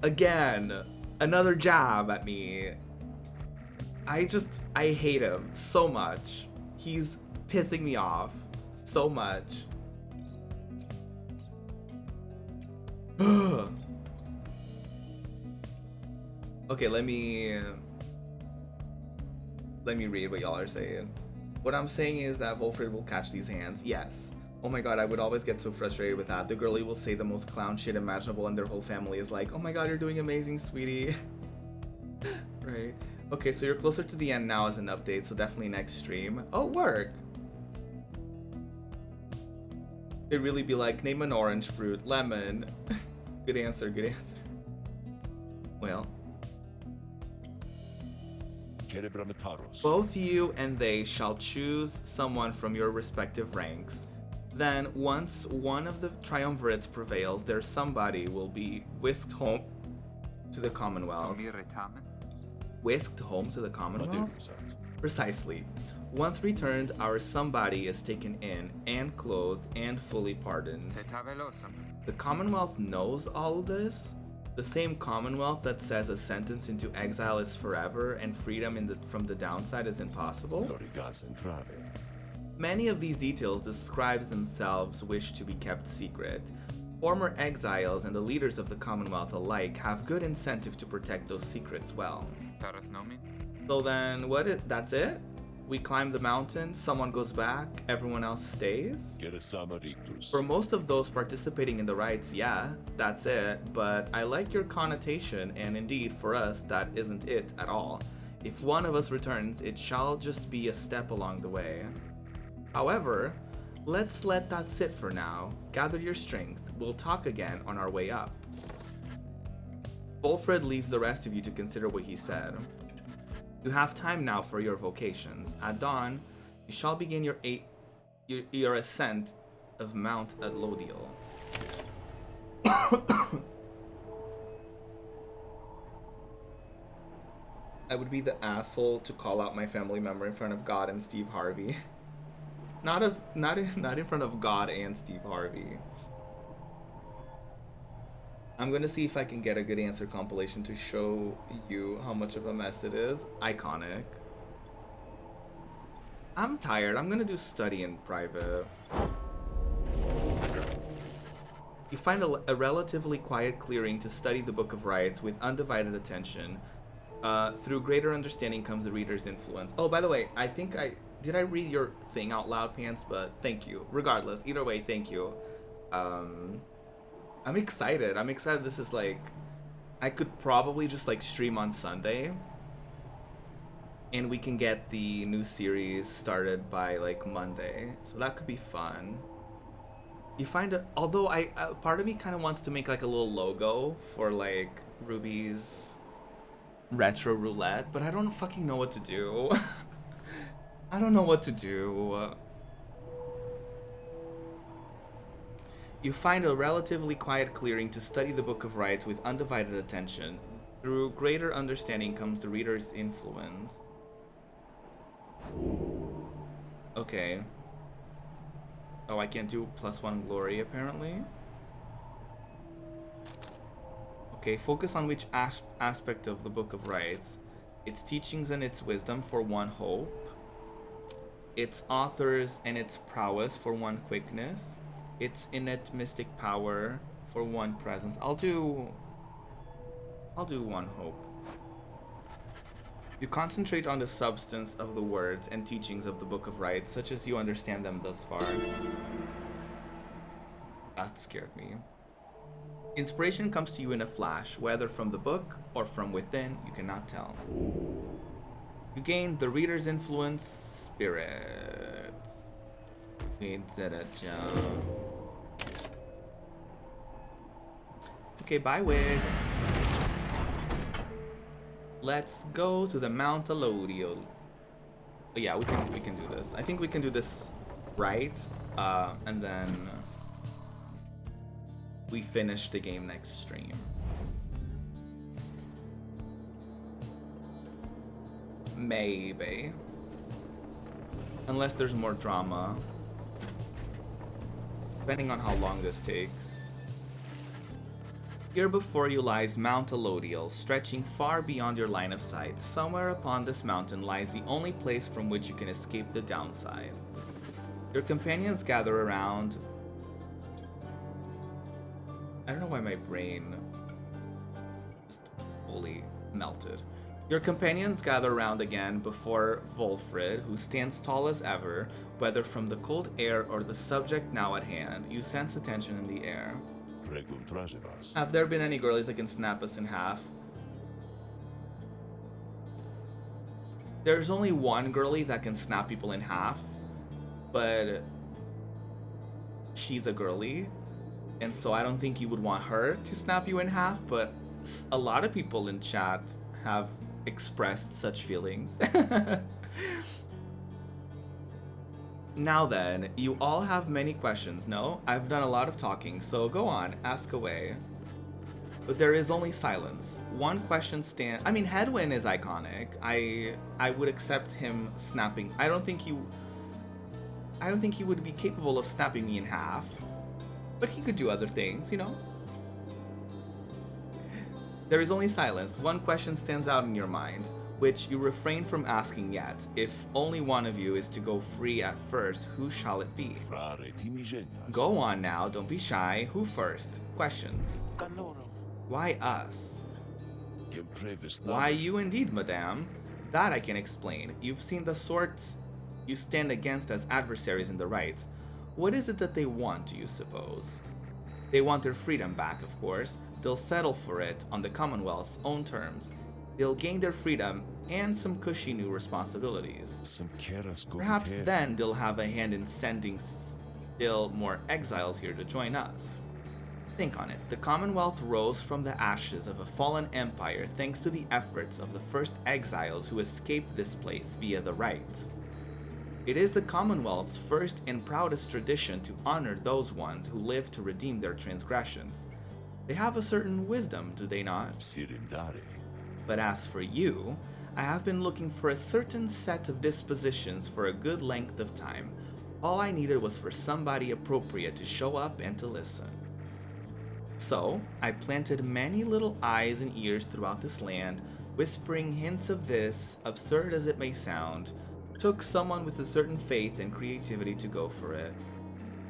Again, another jab at me. I hate him so much. He's pissing me off so much. Okay, let me read what y'all are saying. What I'm saying is that Wolfred will catch these hands. Yes. Oh my god, I would always get so frustrated with that. The girlie will say the most clown shit imaginable and their whole family is like, oh my god, you're doing amazing, sweetie. Right. Okay, so you're closer to the end now as an update, so definitely next stream. Oh, work! They'd really be like, name an orange fruit, lemon. Good answer, good answer. Well. Both you and they shall choose someone from your respective ranks. Then, once one of the triumvirates prevails, their somebody will be whisked home to the Commonwealth. Whisked home to the Commonwealth? Precisely. Once returned, our somebody is taken in and clothed and fully pardoned. The Commonwealth knows all of this? The same Commonwealth that says a sentence into exile is forever and freedom from the downside is impossible? Many of these details the scribes themselves wish to be kept secret. Former exiles and the leaders of the Commonwealth alike have good incentive to protect those secrets well. So then, that's it? We climb the mountain, someone goes back, everyone else stays? For most of those participating in the rites, yeah, that's it, but I like your connotation, and indeed, for us, that isn't it at all. If one of us returns, it shall just be a step along the way. However, let's let that sit for now. Gather your strength. We'll talk again on our way up. Wolfred leaves the rest of you to consider what he said. You have time now for your vocations. At dawn, you shall begin your ascent of Mount Elodiel. I would be the asshole to call out my family member in front of God and Steve Harvey. Not in front of God and Steve Harvey. I'm gonna see if I can get a good answer compilation to show you how much of a mess it is. Iconic. I'm tired. I'm gonna do study in private. You find a relatively quiet clearing to study the Book of Rites with undivided attention. Through greater understanding comes the reader's influence. Oh, by the way, did I read your thing out loud, Pants? But thank you. Regardless, either way, thank you. I'm excited. This is like, I could probably just like stream on Sunday and we can get the new series started by like Monday. So that could be fun. You find although part of me kind of wants to make like a little logo for like Ruby's retro roulette, but I don't fucking know what to do. I don't know what to do. You find a relatively quiet clearing to study the Book of Rites with undivided attention. Through greater understanding comes the reader's influence. Okay. Oh, I can't do +1 glory, apparently. Okay, focus on which aspect of the Book of Rites. its teachings and its wisdom for one hope, its authors and its prowess for one quickness, its innate mystic power for one presence. I'll do one hope. You concentrate on the substance of the words and teachings of the Book of Rites, such as you understand them thus far. That scared me. Inspiration comes to you in a flash, whether from the book or from within, you cannot tell. You gain the reader's influence, spirit. We did it, Joe. Okay, bye, wig. Let's go to the Mount Elodial. Oh, yeah, we can do this. I think we can do this right, and then we finish the game next stream. Maybe. Unless there's more drama. Depending on how long this takes. Here before you lies Mount Elodial, stretching far beyond your line of sight. Somewhere upon this mountain lies the only place from which you can escape the downside. Your companions gather around. I don't know why my brain just fully melted. Your companions gather around again before Volfrid, who stands tall as ever, whether from the cold air or the subject now at hand. You sense the tension in the air. Have there been any girlies that can snap us in half? There's only one girly that can snap people in half, but she's a girly, and so I don't think you would want her to snap you in half, but a lot of people in chat have expressed such feelings. Now then, you all have many questions, no? I've done a lot of talking, so go on, ask away. But there is only silence. One question I mean, Hedwyn is iconic. I would accept him snapping. I don't think he would be capable of snapping me in half. But he could do other things, you know? There is only silence. One question stands out in your mind, which you refrain from asking yet. If only one of you is to go free at first, who shall it be? Go on now, don't be shy. Who first? Questions. Why us? Why you indeed, madame? That I can explain. You've seen the sorts you stand against as adversaries in the rites. What is it that they want, do you suppose? They want their freedom back, of course. They'll settle for it on the Commonwealth's own terms. They'll gain their freedom and some cushy new responsibilities. Perhaps then they'll have a hand in sending still more exiles here to join us. Think on it. The Commonwealth rose from the ashes of a fallen empire thanks to the efforts of the first exiles who escaped this place via the rites. It is the Commonwealth's first and proudest tradition to honor those ones who live to redeem their transgressions. They have a certain wisdom, do they not? But as for you, I have been looking for a certain set of dispositions for a good length of time. All I needed was for somebody appropriate to show up and to listen. So, I planted many little eyes and ears throughout this land, whispering hints of this, absurd as it may sound, took someone with a certain faith and creativity to go for it.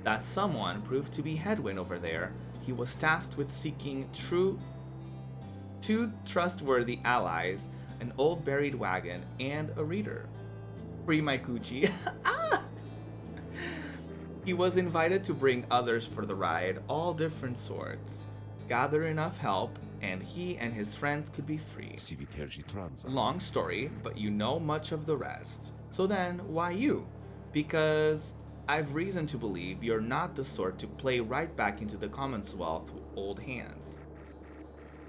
That someone proved to be Hedwyn over there. He was tasked with seeking two trustworthy allies, an old buried wagon, and a reader. Free my coochie. He was invited to bring others for the ride, all different sorts. Gather enough help, and he and his friends could be free. Long story, but you know much of the rest. So then, why you? Because I've reason to believe you're not the sort to play right back into the Commonwealth old hand.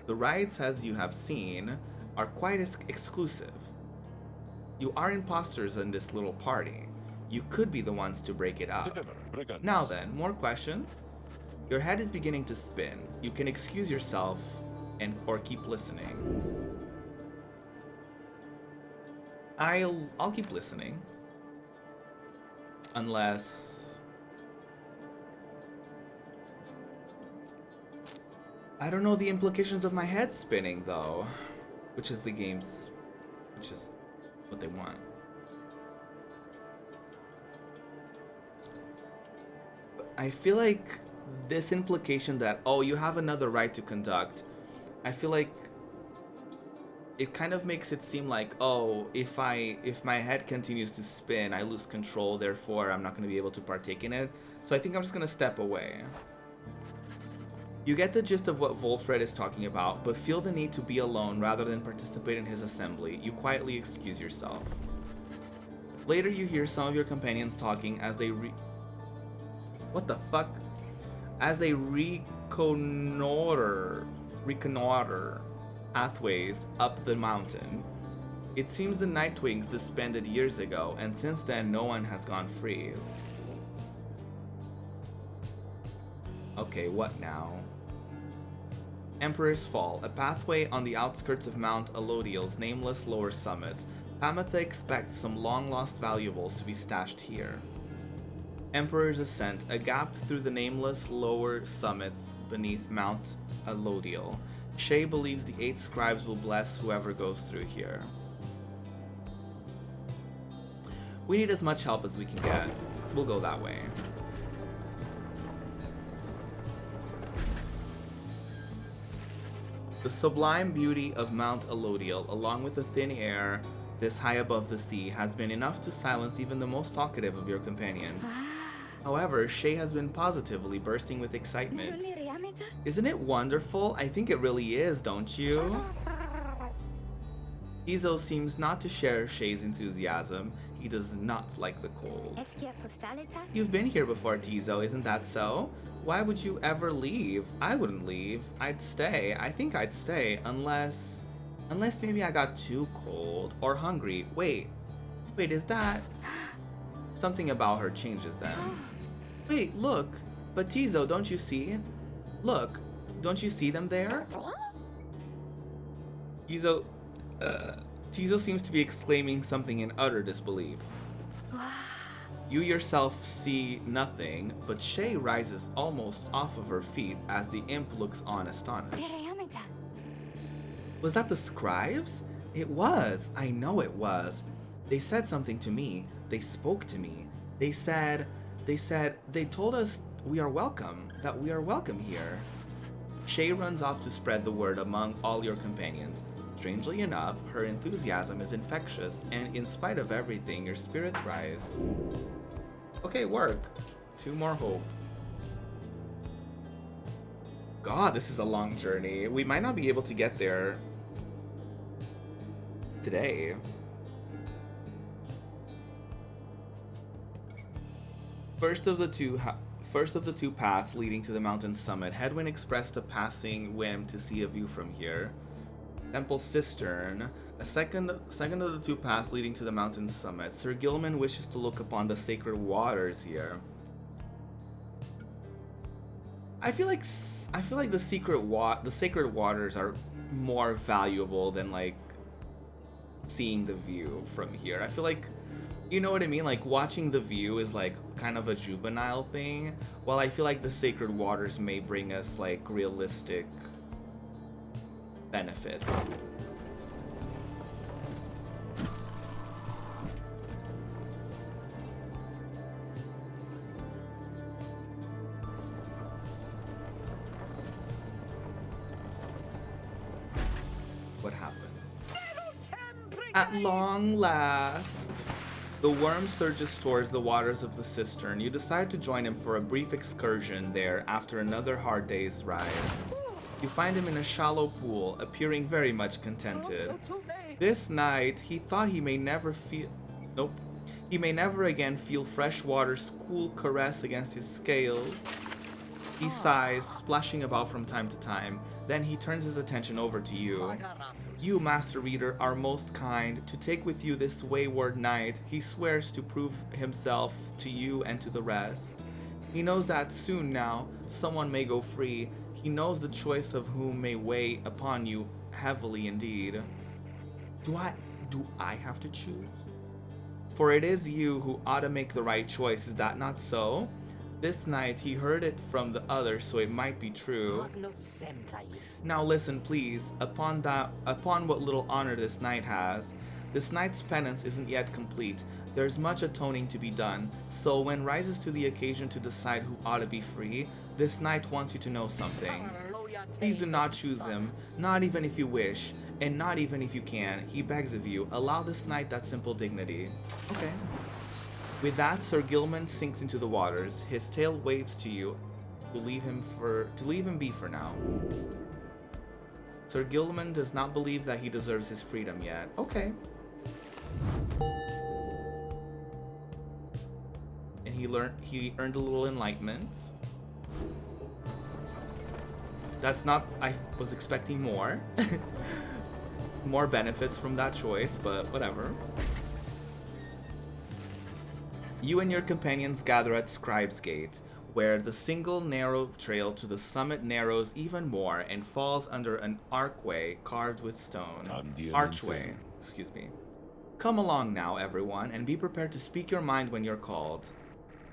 The rites, as you have seen, are quite exclusive. You are imposters in this little party. You could be the ones to break it up. Now then, more questions? Your head is beginning to spin. You can excuse yourself or keep listening. I'll keep listening. Unless I don't know the implications of my head spinning though, which is the game's which is what they want. I feel like this implication that, oh, you have another right to conduct, I feel like it kind of makes it seem like, oh, if my head continues to spin, I lose control, therefore I'm not going to be able to partake in it. So I think I'm just going to step away. You get the gist of what Wolfred is talking about, but feel the need to be alone rather than participate in his assembly. You quietly excuse yourself. Later you hear some of your companions talking as they what the fuck? As they reconnoiter pathways up the mountain. It seems the Nightwings disbanded years ago, and since then no one has gone free. Okay, what now? Emperor's Fall, a pathway on the outskirts of Mount Elodiel's nameless lower summits. Pamatha expects some long-lost valuables to be stashed here. Emperor's Ascent, a gap through the nameless lower summits beneath Mount Elodiel. Shay believes the 8 scribes will bless whoever goes through here. We need as much help as we can get. We'll go that way. The sublime beauty of Mount Elodiel, along with the thin air this high above the sea, has been enough to silence even the most talkative of your companions. However, Shay has been positively bursting with excitement. Isn't it wonderful? I think it really is, don't you? Tizo seems not to share Shay's enthusiasm. He does not like the cold. You've been here before, Tizo, isn't that so? Why would you ever leave? I wouldn't leave. I'd stay. I think I'd stay, unless maybe I got too cold or hungry. Wait, is that... Something about her changes then. Wait, look. But Tizo, don't you see? Look, don't you see them there? Tizo seems to be exclaiming something in utter disbelief. You yourself see nothing, but Shay rises almost off of her feet as the imp looks on astonished. Was that the scribes? It was. I know it was. They said something to me. They spoke to me. They told us we are welcome, that we are welcome here. Shay runs off to spread the word among all your companions. Strangely enough, her enthusiasm is infectious, and in spite of everything, your spirits rise. Okay, work. 2 more hope. God, this is a long journey. We might not be able to get there today. First of the two paths leading to the mountain's summit, Hedwyn expressed a passing whim to see a view from here. Temple Cistern, a second of the 2 paths leading to the mountain's summit. Sir Gilman wishes to look upon the sacred waters here. I feel like the sacred waters are more valuable than like seeing the view from here. I feel like, you know what I mean? Like watching the view is like kind of a juvenile thing, while I feel like the sacred waters may bring us like realistic benefits. What happened? At long last, the worm surges towards the waters of the cistern. You decide to join him for a brief excursion there after another hard day's ride. You find him in a shallow pool, appearing very much contented. This night, he thought he may never again feel fresh water's cool caress against his scales. He sighs, splashing about from time to time. Then he turns his attention over to you. You, Master Reader, are most kind. To take with you this wayward knight, he swears to prove himself to you and to the rest. He knows that soon now, someone may go free. He knows the choice of whom may weigh upon you heavily indeed. Do I have to choose? For it is you who ought to make the right choice, is that not so? This night he heard it from the other, so it might be true. Now listen, please, upon what little honor this knight has. This knight's penance isn't yet complete. There's much atoning to be done, so when rises to the occasion to decide who ought to be free, this knight wants you to know something. Please do not choose him, not even if you wish, and not even if you can. He begs of you, allow this knight that simple dignity. Okay. With that, Sir Gilman sinks into the waters. His tail waves to you to leave him be for now. Sir Gilman does not believe that he deserves his freedom yet. Okay. And he earned a little enlightenment. That's not, I was expecting more. More benefits from that choice, but whatever. You and your companions gather at Scribe's Gate, where the single narrow trail to the summit narrows even more and falls under an archway carved with stone. Archway, excuse me. Come along now, everyone, and be prepared to speak your mind when you're called.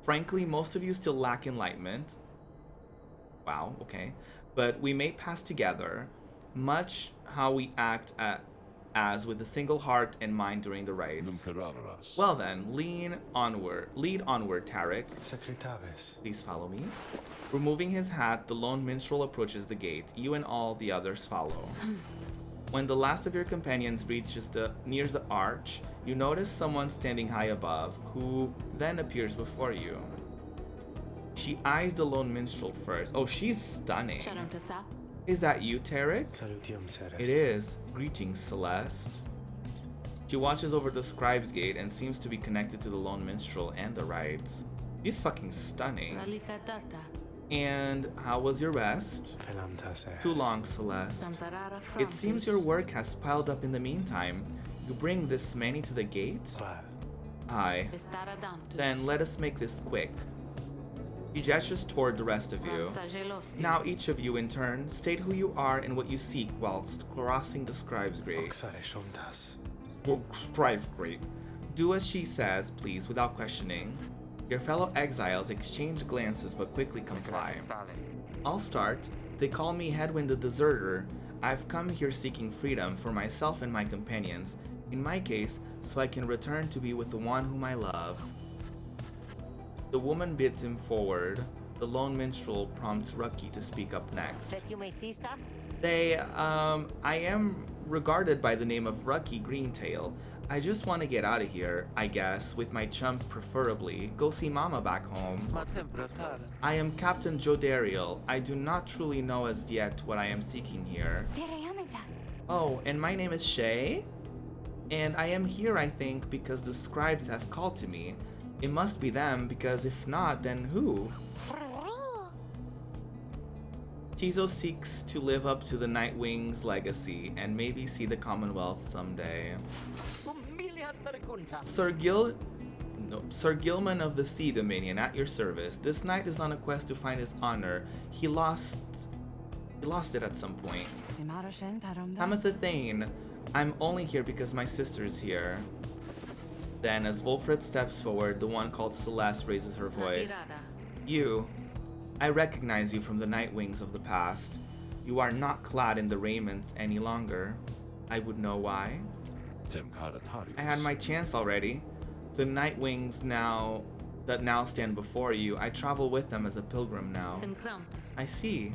Frankly, most of you still lack enlightenment. Wow, okay. But we may pass together, much how we act as with a single heart and mind during the rites. Well then, lead onward, Tarek. Please follow me. Removing his hat, the lone minstrel approaches the gate. You and all the others follow. When the last of your companions nears the arch, you notice someone standing high above, who then appears before you. She eyes the lone minstrel first. Oh, she's stunning. Is that you, Tarek? It is. Greetings, Celeste. She watches over the Scribe's Gate and seems to be connected to the lone minstrel and the rites. She's fucking stunning. And how was your rest? Too long, Celeste. It seems your work has piled up in the meantime. You bring this many to the gate? Aye. Then let us make this quick. He gestures toward the rest of you. Now each of you in turn, state who you are and what you seek whilst crossing the Scribe's Gate. Scribe's Gate. Do as she says, please, without questioning. Your fellow exiles exchange glances but quickly comply. I'll start. They call me Headwind the Deserter. I've come here seeking freedom for myself and my companions. In my case, so I can return to be with the one whom I love. The woman bids him forward. The lone minstrel prompts Rucky to speak up next. I am regarded by the name of Rucky Greentail. I just want to get out of here, I guess, with my chums preferably. Go see Mama back home. I am Captain Jodariel. I do not truly know as yet what I am seeking here. Oh, and my name is Shay? And I am here, I think, because the scribes have called to me. It must be them, because if not, then who? Tizo seeks to live up to the Nightwing's legacy and maybe see the Commonwealth someday. Sir Gilman of the Sea Dominion, at your service. This knight is on a quest to find his honor. He lost it at some point. Tamatha Thane, I'm only here because my sister's here. Then, as Wolfred steps forward, the one called Celeste raises her voice. You. I recognize you from the Nightwings of the past. You are not clad in the raiment any longer. I would know why. I had my chance already. The Nightwings that now stand before you, I travel with them as a pilgrim now. I see.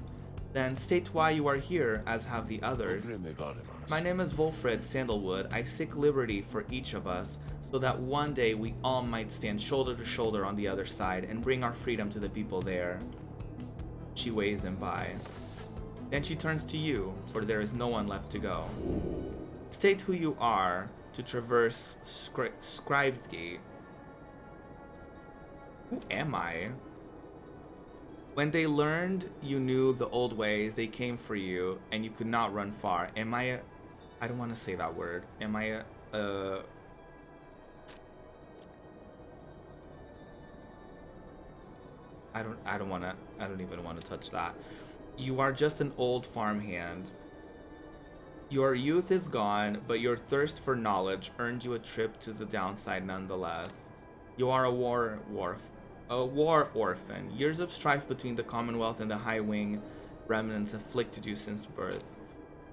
Then state why you are here, as have the others. My name is Wolfred Sandalwood. I seek liberty for each of us, so that one day we all might stand shoulder to shoulder on the other side and bring our freedom to the people there. She waves him by. Then she turns to you, for there is no one left to go. State who you are to traverse Scribe's Gate. Who am I? When they learned you knew the old ways, they came for you, and you could not run far. Am I don't want to say that word. Am I I don't even want to touch that. You are just an old farmhand. Your youth is gone, but your thirst for knowledge earned you a trip to the downside nonetheless. You are a war orphan. Years of strife between the Commonwealth and the High Wing remnants afflicted you since birth.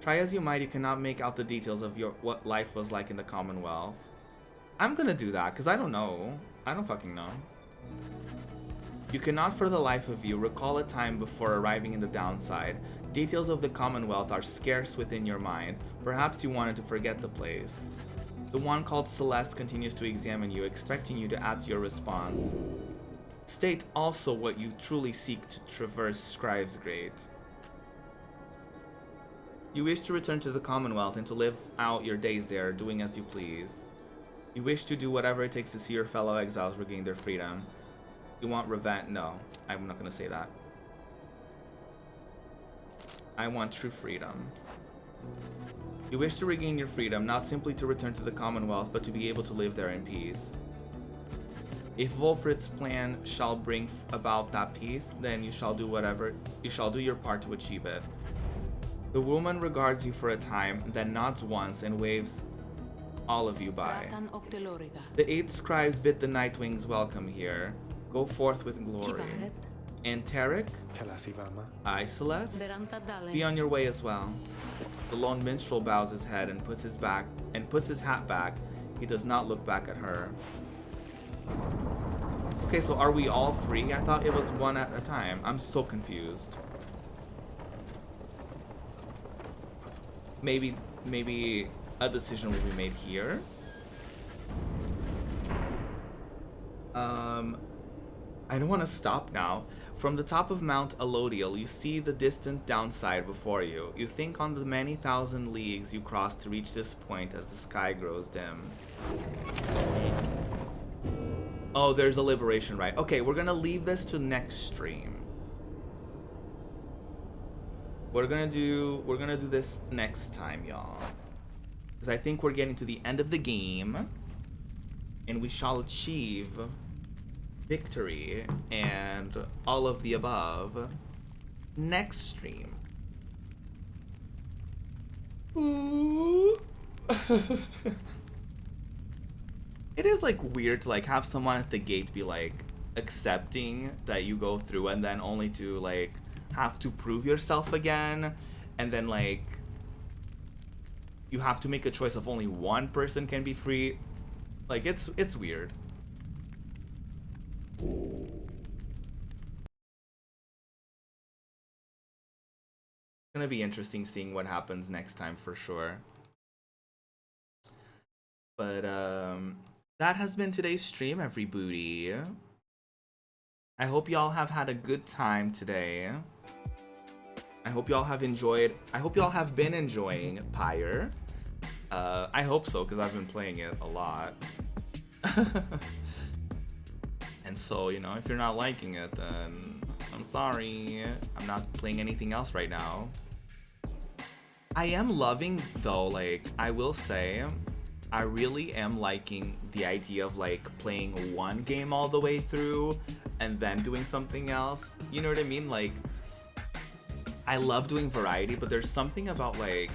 Try as you might, you cannot make out the details of what life was like in the Commonwealth. I'm gonna do that, because I don't know. I don't fucking know. You cannot for the life of you recall a time before arriving in the downside. Details of the Commonwealth are scarce within your mind. Perhaps you wanted to forget the place. The one called Celeste continues to examine you, expecting you to add to your response. State also what you truly seek to traverse Scribe's Grate. You wish to return to the Commonwealth and to live out your days there, doing as you please. You wish to do whatever it takes to see your fellow exiles regain their freedom. You want revenge? No, I'm not gonna say that. I want true freedom. You wish to regain your freedom, not simply to return to the Commonwealth, but to be able to live there in peace. If Wolfrid's plan shall bring about that peace, then you shall do your part to achieve it. The woman regards you for a time, then nods once and waves all of you by. The 8 scribes bid the Nightwings welcome here. Go forth with glory. And Tarek, I, Celeste, be on your way as well. The lone minstrel bows his head and puts his hat back. He does not look back at her. Okay, so are we all free? I thought it was one at a time. I'm so confused. Maybe a decision will be made here. I don't want to stop now. From the top of Mount Elodial, you see the distant downside before you. You think on the many thousand leagues you crossed to reach this point as the sky grows dim. Oh, there's a liberation rite. Okay, we're gonna leave this to next stream. We're gonna do this next time, y'all. Because I think we're getting to the end of the game. And we shall achieve victory and all of the above next stream. Ooh. It is like weird to like have someone at the gate be like accepting that you go through and then only to like have to prove yourself again, and then like you have to make a choice of only one person can be free. Like it's weird. It's gonna be interesting seeing what happens next time for sure. But that has been today's stream, everybody. I hope y'all have had a good time today. I hope y'all have enjoyed. I hope y'all have been enjoying Pyre. I hope so, because I've been playing it a lot. And so, you know, if you're not liking it, then I'm sorry. I'm not playing anything else right now. I am loving, though, like, I will say, I really am liking the idea of, like, playing one game all the way through and then doing something else. You know what I mean? Like, I love doing variety, but there's something about, like,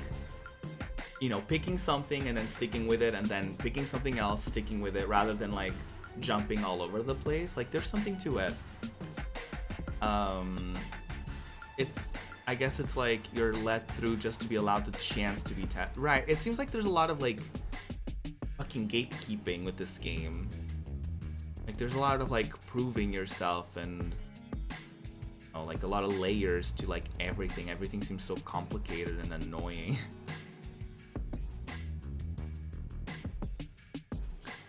you know, picking something and then sticking with it and then picking something else, sticking with it, rather than, like, jumping all over the place. Like, there's something to it. I guess it's like you're let through just to be allowed the chance to be right. It seems like there's a lot of like fucking gatekeeping with this game. Like there's a lot of like proving yourself and like a lot of layers to like everything. Everything seems so complicated and annoying.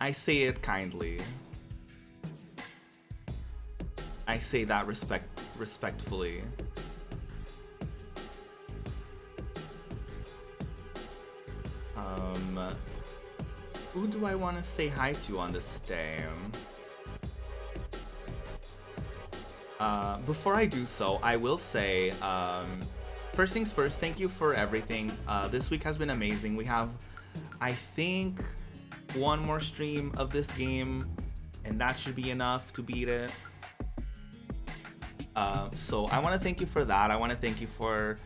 I say it kindly. I say that respectfully. Who do I want to say hi to on this day? Before I do so, I will say, first things first, thank you for everything. This week has been amazing. We have, I think, one more stream of this game, and that should be enough to beat it. So I want to thank you for that. I want to thank you for,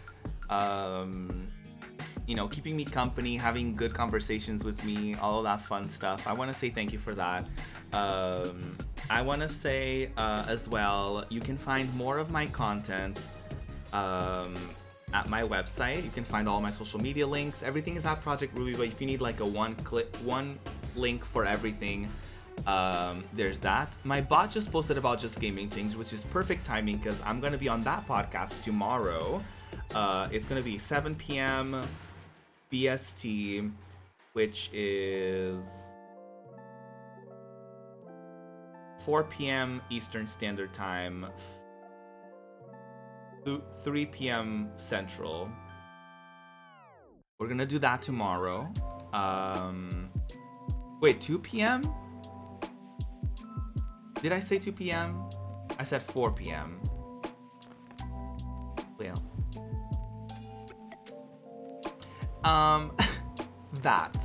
you know, keeping me company, having good conversations with me, all of that fun stuff. I want to say thank you for that. I want to say as well, you can find more of my content at at my website. You can find all my social media links. Everything is at ProjectRuby, but if you need like a one link for everything, there's that. My bot just posted about Just Gaming Things, which is perfect timing because I'm gonna be on that podcast tomorrow. It's gonna be 7 p.m. BST, which is 4 p.m. Eastern Standard Time, 3 p.m. Central. We're gonna do that tomorrow. Wait, 2 p.m.? Did I say 2 p.m.? I said 4 p.m. Well. That.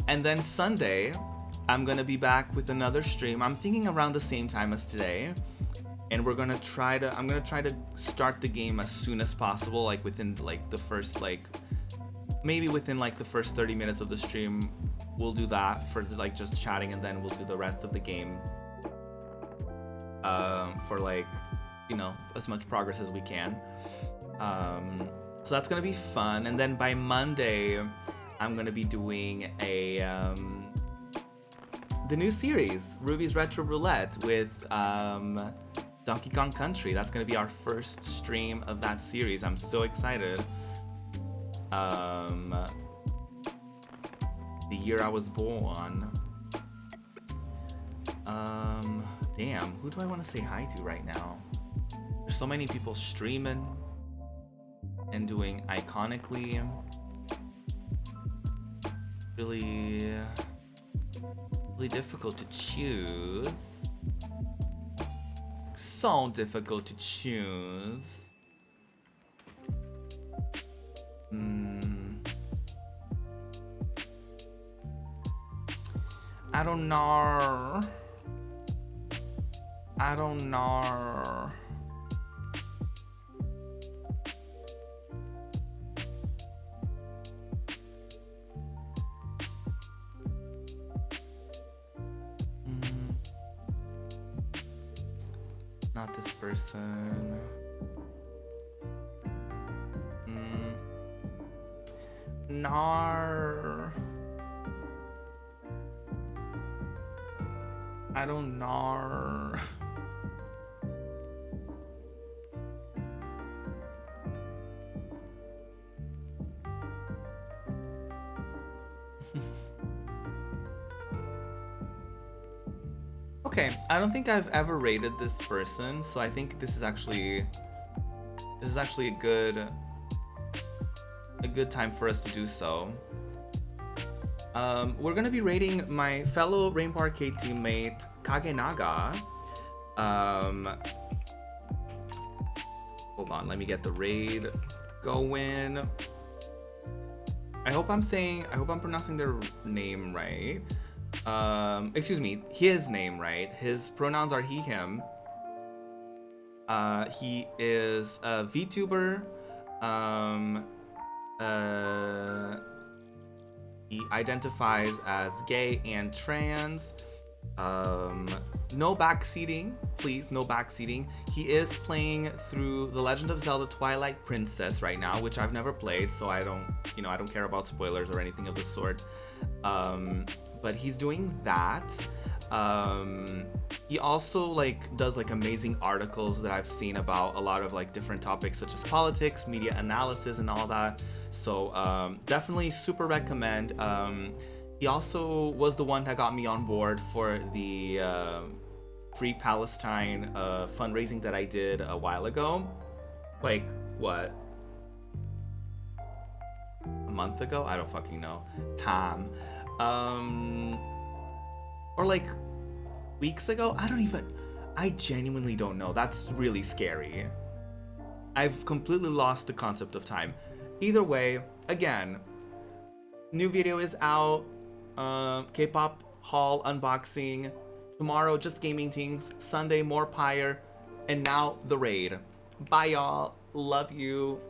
And then Sunday, I'm gonna be back with another stream. I'm thinking around the same time as today. And I'm gonna try to start the game as soon as possible, like within like the first maybe within like the first 30 minutes of the stream. We'll do that for like just chatting, and then we'll do the rest of the game for like, you know, as much progress as we can. So that's gonna be fun. And then by Monday, I'm gonna be doing the new series, Ruby's Retro Roulette, with Donkey Kong Country. That's gonna be our first stream of that series. I'm so excited. The year I was born. Damn, who do I want to say hi to right now? There's so many people streaming and doing iconically. Really difficult to choose. So difficult to choose. I don't know. Not this person. No. I don't know. Okay, I don't think I've ever rated this person, so I think this is actually a good time for us to do so. We're gonna be rating my fellow Rainbow Arcade teammate Kagenaga. Hold on, let me get the raid going. I hope I'm pronouncing their name right. Excuse me, his name right. His pronouns are he, him. He is a VTuber. He identifies as gay and trans. No backseating, please, no backseating. He is playing through The Legend of Zelda Twilight Princess right now, which I've never played, so I don't care about spoilers or anything of the sort. But he's doing that. He also does amazing articles that I've seen about a lot of different topics such as politics, media analysis, and all that. So definitely super recommend. He also was the one that got me on board for the Free Palestine fundraising that I did a while ago. What? A month ago? I don't fucking know. Time. Or weeks ago? I genuinely don't know. That's really scary. I've completely lost the concept of time. Either way, again, new video is out. K-pop haul unboxing. Tomorrow, Just Gaming Things. Sunday, more Pyre. And now the raid. Bye, y'all. Love you.